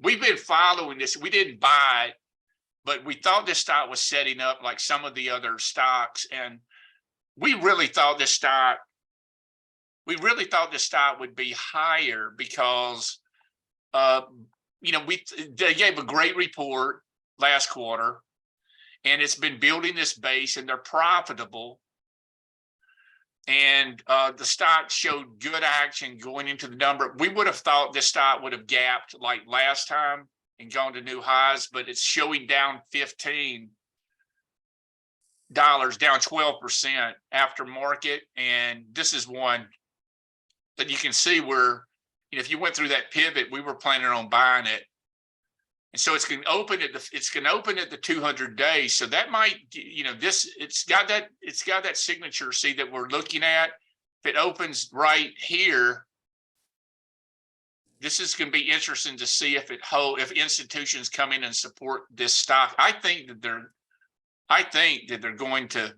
we've been following this. We didn't buy it, but we thought this stock was setting up like some of the other stocks. And we really thought this stock would be higher because they gave a great report last quarter, and it's been building this base, and they're profitable. and the stock showed good action going into the number. We would have thought this stock would have gapped like last time and gone to new highs, but it's showing down $15, down 12% after market. And this is one that you can see where, you know, if you went through that pivot, we were planning on buying it. And so it's going to open at the 200 days. So that might, you know, it's got that signature, see, that we're looking at. If it opens right here, this is going to be interesting to see if if institutions come in and support this stock. I think that they're going to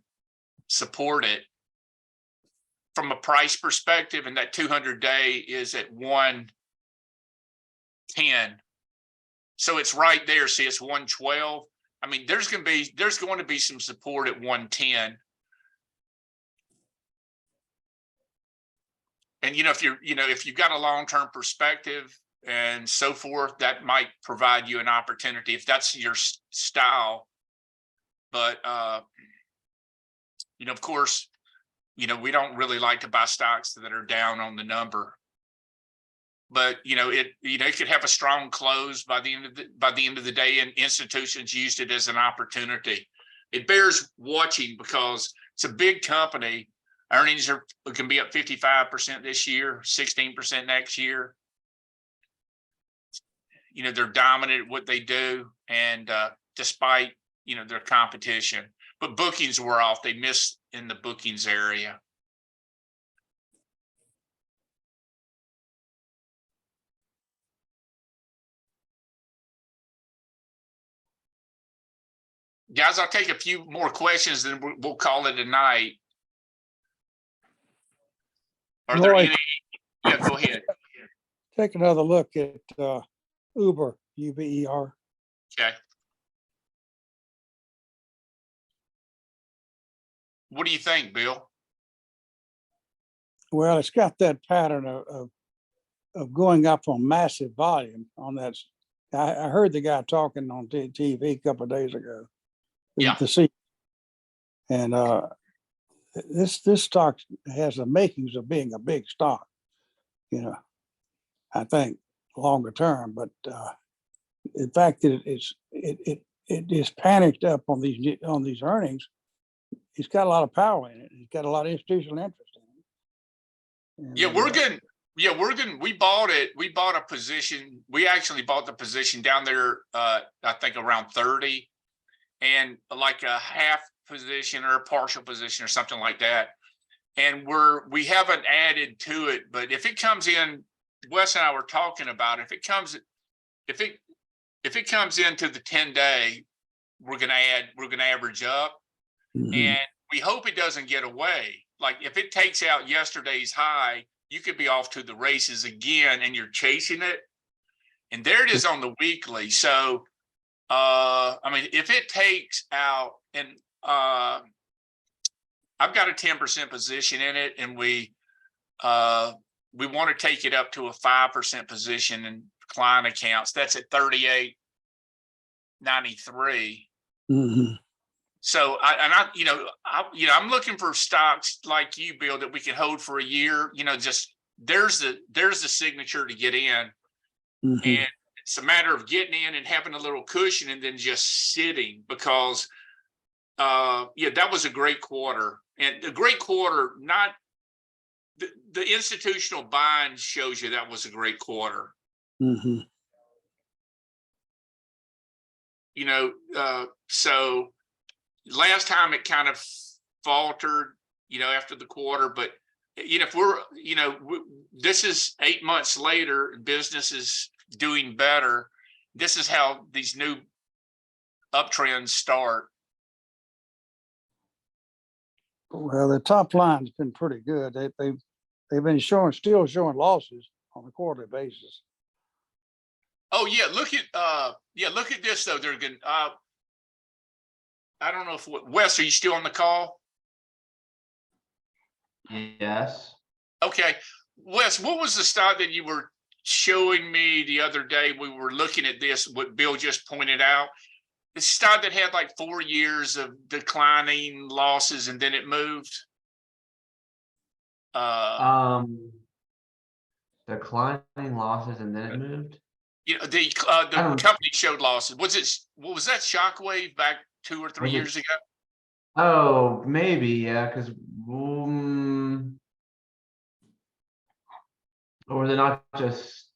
support it from a price perspective, and that 200-day is at 110. So it's right there. See, it's 112. I mean, there's going to be some support at 110. And if you've got a long-term perspective and so forth, that might provide you an opportunity if that's your style. But of course, we don't really like to buy stocks that are down on the number. But it could have a strong close by the end of the day, and institutions used it as an opportunity. It bears watching because it's a big company. Earnings can be up 55% this year, 16% next year. They're dominant at what they do, and despite their competition, but bookings were off. They missed in the bookings area. Guys, I'll take a few more questions, then we'll call it a night. Are there any? Yeah, go ahead. Take another look at Uber, UBER. Okay. What do you think, Bill? Well, it's got that pattern of going up on massive volume on that. I heard the guy talking on TV a couple of days ago. Yeah. And this stock has the makings of being a big stock, I think longer term, but in fact that it is panicked up on these earnings. It's got a lot of power in it. It's got a lot of institutional interest in it. And, yeah, we're good. Yeah, we're good. We bought it. We bought a position. We actually bought the position down there, I think around 30, and like a half position or a partial position or something like that. And we haven't added to it, but if it comes in, Wes and I were talking about if it comes into the 10-day, we're gonna average up. Mhm. And we hope it doesn't get away. Like if it takes out yesterday's high, you could be off to the races again, and you're chasing it. And there it is on the weekly. So, if it takes out, and I've got a 10% position in it, and we want to take it up to a 5% position in client accounts. That's at 38.93. Mhm. So I'm looking for stocks like you, Bill, that we can hold for a year. Just there's the signature to get in, Mhm. and it's a matter of getting in and having a little cushion, and then just sitting because, that was a great quarter, and a great quarter. Not the institutional buying shows you that was a great quarter. Mhm. So. Last time it kind of faltered, after the quarter, but if this is 8 months later, business is doing better. This is how these new uptrends start. Well, the top line's been pretty good. They've been still showing losses on a quarterly basis. Oh yeah, look at this though. They're good. I don't know if Wes, are you still on the call? Yes. Okay. Wes, what was the stock that you were showing me the other day? We were looking at this, what Bill just pointed out. The stock that had like 4 years of declining losses and then it moved. Declining losses and then it moved. You know, the I don't- company showed losses. What was that Shockwave back 2 or 3 Was it- years ago? Oh, maybe, yeah, because or they're not just,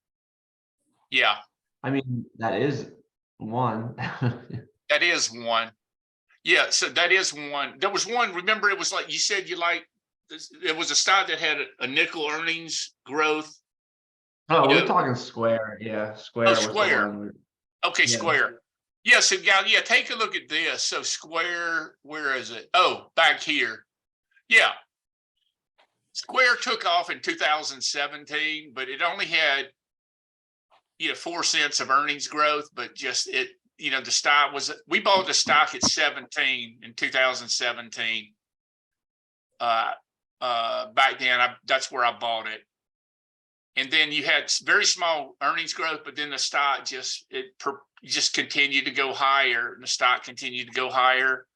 Yeah, I mean, that is one. that is one. Yeah, so that is one. There was one, remember, it was like you said, it was a stock that had a nickel earnings growth. Oh, You we're know- talking Square, yeah, Square Oh, was the Square. one. Okay, Yeah. Square. Yeah, so yeah, take a look at this. So Square, where is it? Oh, back here. Yeah. Square took off in 2017, but it only had 4 cents of earnings growth, but just the stock we bought the stock at 17 in 2017. Back then, that's where I bought it. And then you had very small earnings growth, but then the stock just continued to go higher, and the stock continued to go higher.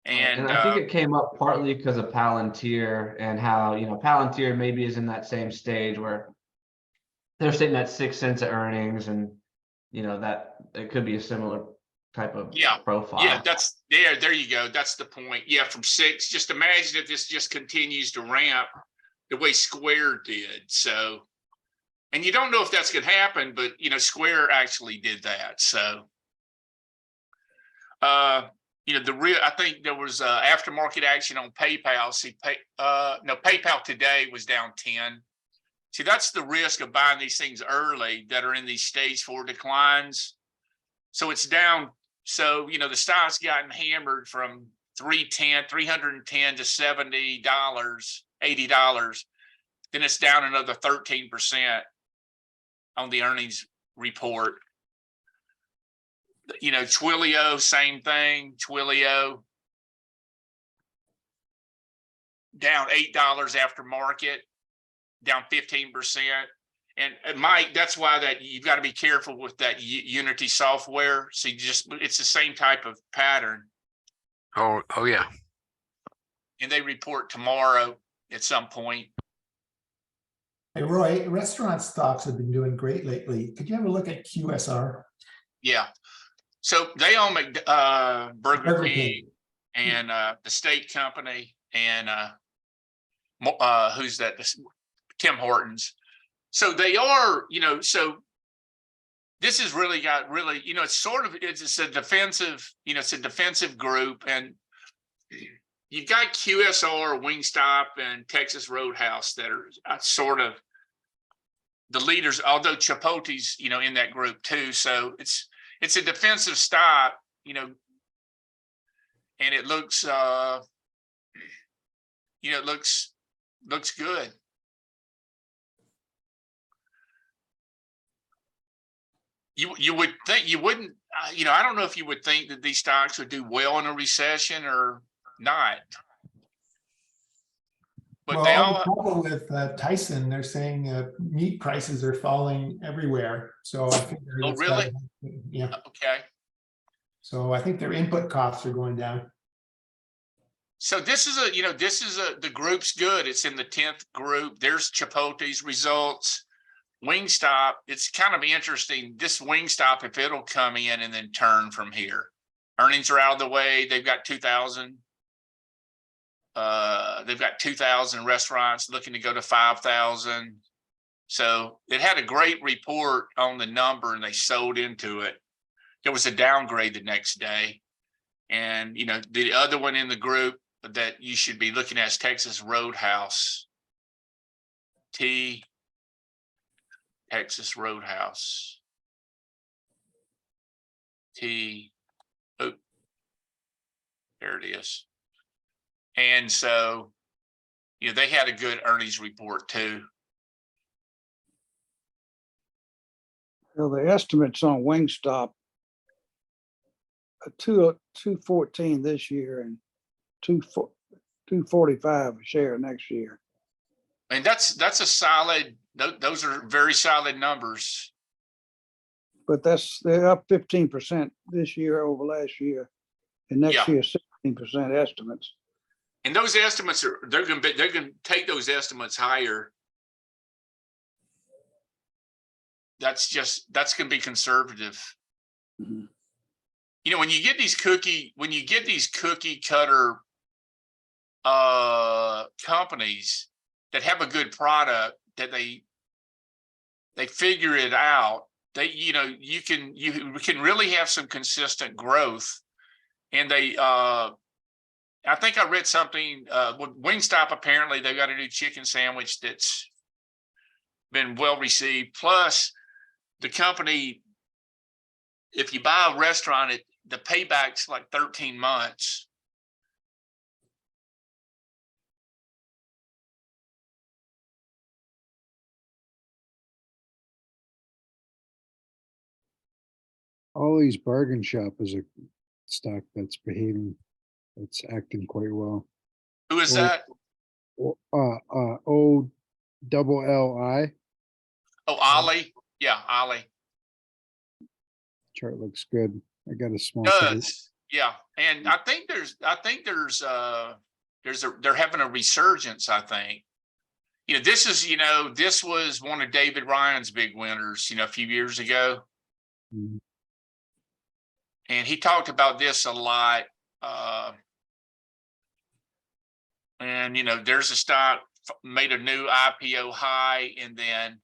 And I think it came up partly because of Palantir and how, Palantir maybe is in that same stage where they're sitting at 6 cents of earnings, and that it could be a similar type of profile. Yeah, there you go. That's the point. Yeah, from 6, just imagine if this just continues to ramp the way Square did. So, and you don't know if that's going to happen, but Square actually did that. So, I think there was aftermarket action on PayPal. PayPal today was down 10. See, that's the risk of buying these things early that are in these stage 4 declines. So it's down. So, the stock's gotten hammered from 310 to $70, $80. Then it's down another 13% on the earnings report. Twilio, same thing. Twilio down $8 after market, down 15%. And Mike, that's why you've got to be careful with that Unity software. See, it's the same type of pattern. Oh yeah. And they report tomorrow at some point. Hey, Roy, restaurant stocks have been doing great lately. Could you have a look at QSR? Yeah. So they own Burger King King. and the steak company and who's that? Tim Hortons. So they are, so this has really got it's a defensive, it's a defensive group, and you've got QSR, Wingstop, and Texas Roadhouse that are sort of the leaders, although Chipotle's, in that group too. So it's a defensive stock, and it looks, it looks good. You would think you wouldn't, I don't know if you would think that these stocks would do well in a recession or not. But they all the trouble with Tyson, they're saying meat prices are falling everywhere. So I figure. Oh, really? Yeah. Okay. So I think their input costs are going down. So this is the group's good. It's in the 10th group. There's Chipotle's results. Wingstop, it's kind of interesting. This Wingstop, if it'll come in and then turn from here. Earnings are out of the way. They've got 2,000. They've got 2,000 restaurants looking to go to 5,000. So it had a great report on the number and they sold into it. There was a downgrade the next day. And, the other one in the group that you should be looking at is Texas Roadhouse. Texas Roadhouse. Oh, there it is. And so, they had a good earnings report too. Well, the estimates on Wingstop, 214 this year and 245 a share next year. And that's a solid. Those are very solid numbers. But they're up 15% this year over last year, and next year 16% estimates. And those estimates they're going to take those estimates higher. That's going to be conservative. Mhm. You know, when you get these cookie cutter companies that have a good product, that they figure it out, you can really have some consistent growth. And I think I read something with Wingstop, apparently they've got a new chicken sandwich that's been well received. Plus the company, if you buy a restaurant, the payback's like 13 months. Ollie's Bargain Shop is a stock that's acting quite well. Who is Oh, that? O double L-I. Oh, Ollie. Yeah, Ollie. Chart looks good. I got a small. Does. Yeah. And I think they're having a resurgence, I think. You know, this was one of David Ryan's big winners, a few years ago. Mhm. And he talked about this a lot. And there's a stock made a new IPO high and then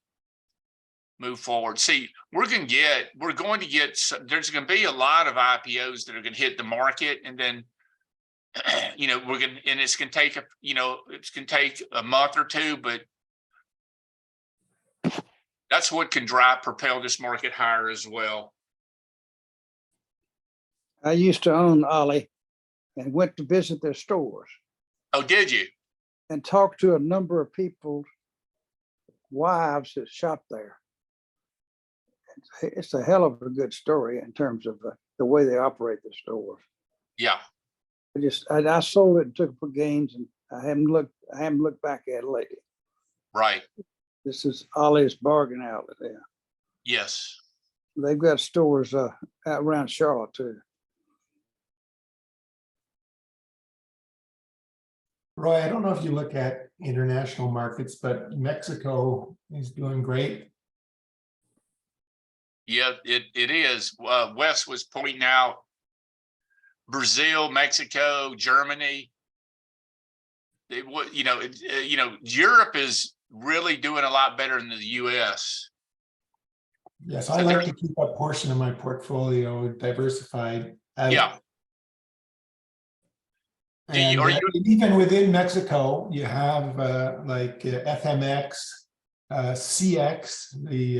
move forward. See, we're going to get there's going to be a lot of IPOs that are going to hit the market, and then it's going to take a month or two, but that's what can propel this market higher as well. I used to own Ollie and went to visit their stores Oh, did you? and talked to a number of people's wives that shop there. It's a hell of a good story in terms of the way they operate the stores. Yeah. I sold it and took it for gains, and I haven't looked back at it lately. Right. This is Ollie's Bargain Outlet there. Yes. They've got stores out around Charlotte too. Roy, I don't know if you look at international markets, but Mexico is doing great. Yeah, it is. Wes was pointing out Brazil, Mexico, Germany. Europe is really doing a lot better than the U.S. Yes, I like to keep a portion of my portfolio diversified. Yeah. And even within Mexico, you have FMX, CX, the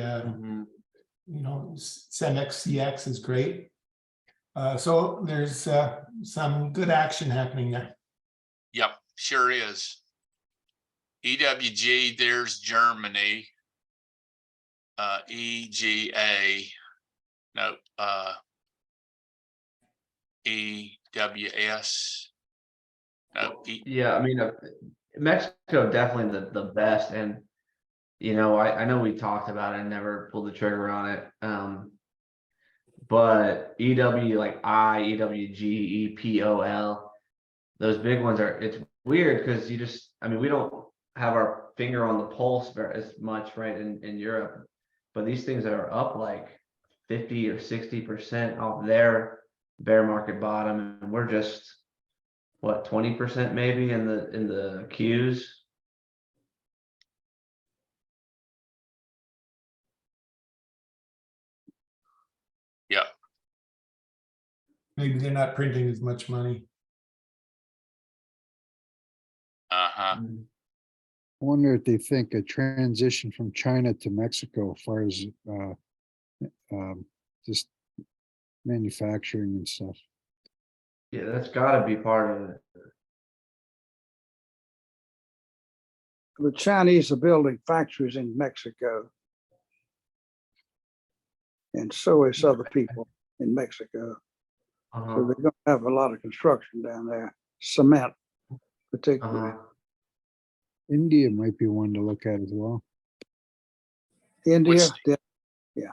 CEMEX CX is great. So there's some good action happening there. Yep, sure is. EWG, there's Germany. EGA, no, EWS. No, Yeah, I mean, Mexico definitely the best, and I know we talked about it and never pulled the trigger on it. But EW EWG, EPOL, those big ones it's weird because we don't have our finger on the pulse as much, right, in Europe, but these things are up like 50 or 60% off their bear market bottom, and we're just what, 20% maybe in the Qs. yeah. Maybe they're not printing as much money. Uh-huh. I wonder if they think a transition from China to Mexico as far as just manufacturing and stuff. Yeah, that's got to be part of it. The Chinese are building factories in Mexico, and so is other people in Mexico. So they're going to have a lot of construction down there, cement particularly. India might be one to look at as well. India, yeah.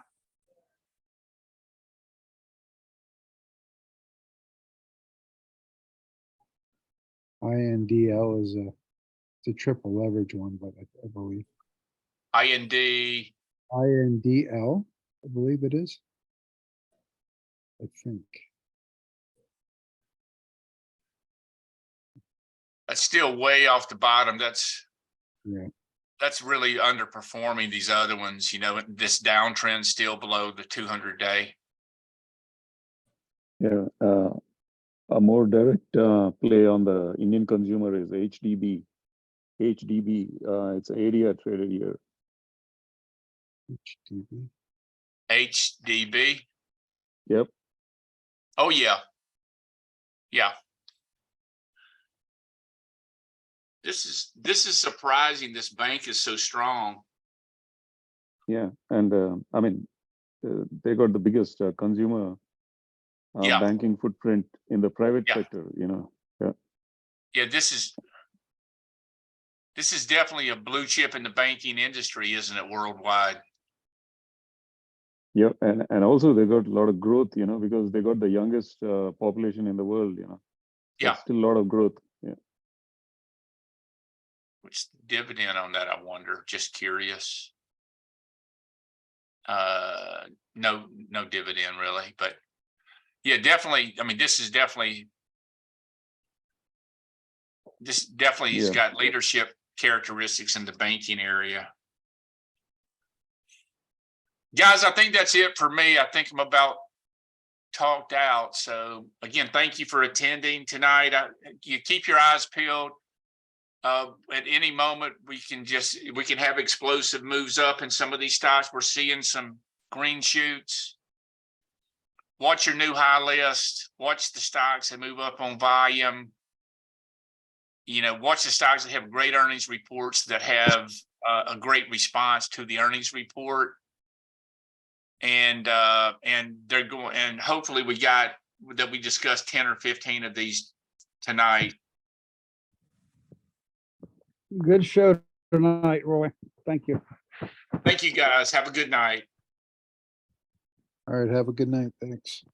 INDL is it's a triple leverage one, but I believe IND, INDL, I believe it is. I think. that's still way off the bottom. Yeah. That's really underperforming these other ones, you know, this downtrend still below the 200-day. Yeah, a more direct play on the Indian consumer is HDB. HDB, it's area traded here. HDB. HDB. Yep. Oh, yeah. Yeah. This is surprising. This bank is so strong. Yeah, and I mean, they got the biggest consumer Yeah. banking footprint in the private Yeah. sector. You know. Yeah. Yeah, this is definitely a blue chip in the banking industry, isn't it, worldwide? Yeah, and also they got a lot of growth. You know, because they got the youngest population in the world. You know. Yeah. Still a lot of growth. Yeah. What's the dividend on that, I wonder? Just curious. No dividend really, but yeah, definitely. I mean, this definitely has Yeah. got leadership characteristics in the banking area. Guys, I think that's it for me. I think I'm about talked out. So again, thank you for attending tonight. You keep your eyes peeled. At any moment, we can have explosive moves up in some of these stocks. We're seeing some green shoots. Watch your new high list. Watch the stocks that move up on volume. You know, watch the stocks that have great earnings reports that have a great response to the earnings report. And they're going, and hopefully we discussed 10 or 15 of these tonight. Good show tonight, Roy. Thank you. Thank you guys. Have a good night. All right. Have a good night. Thanks.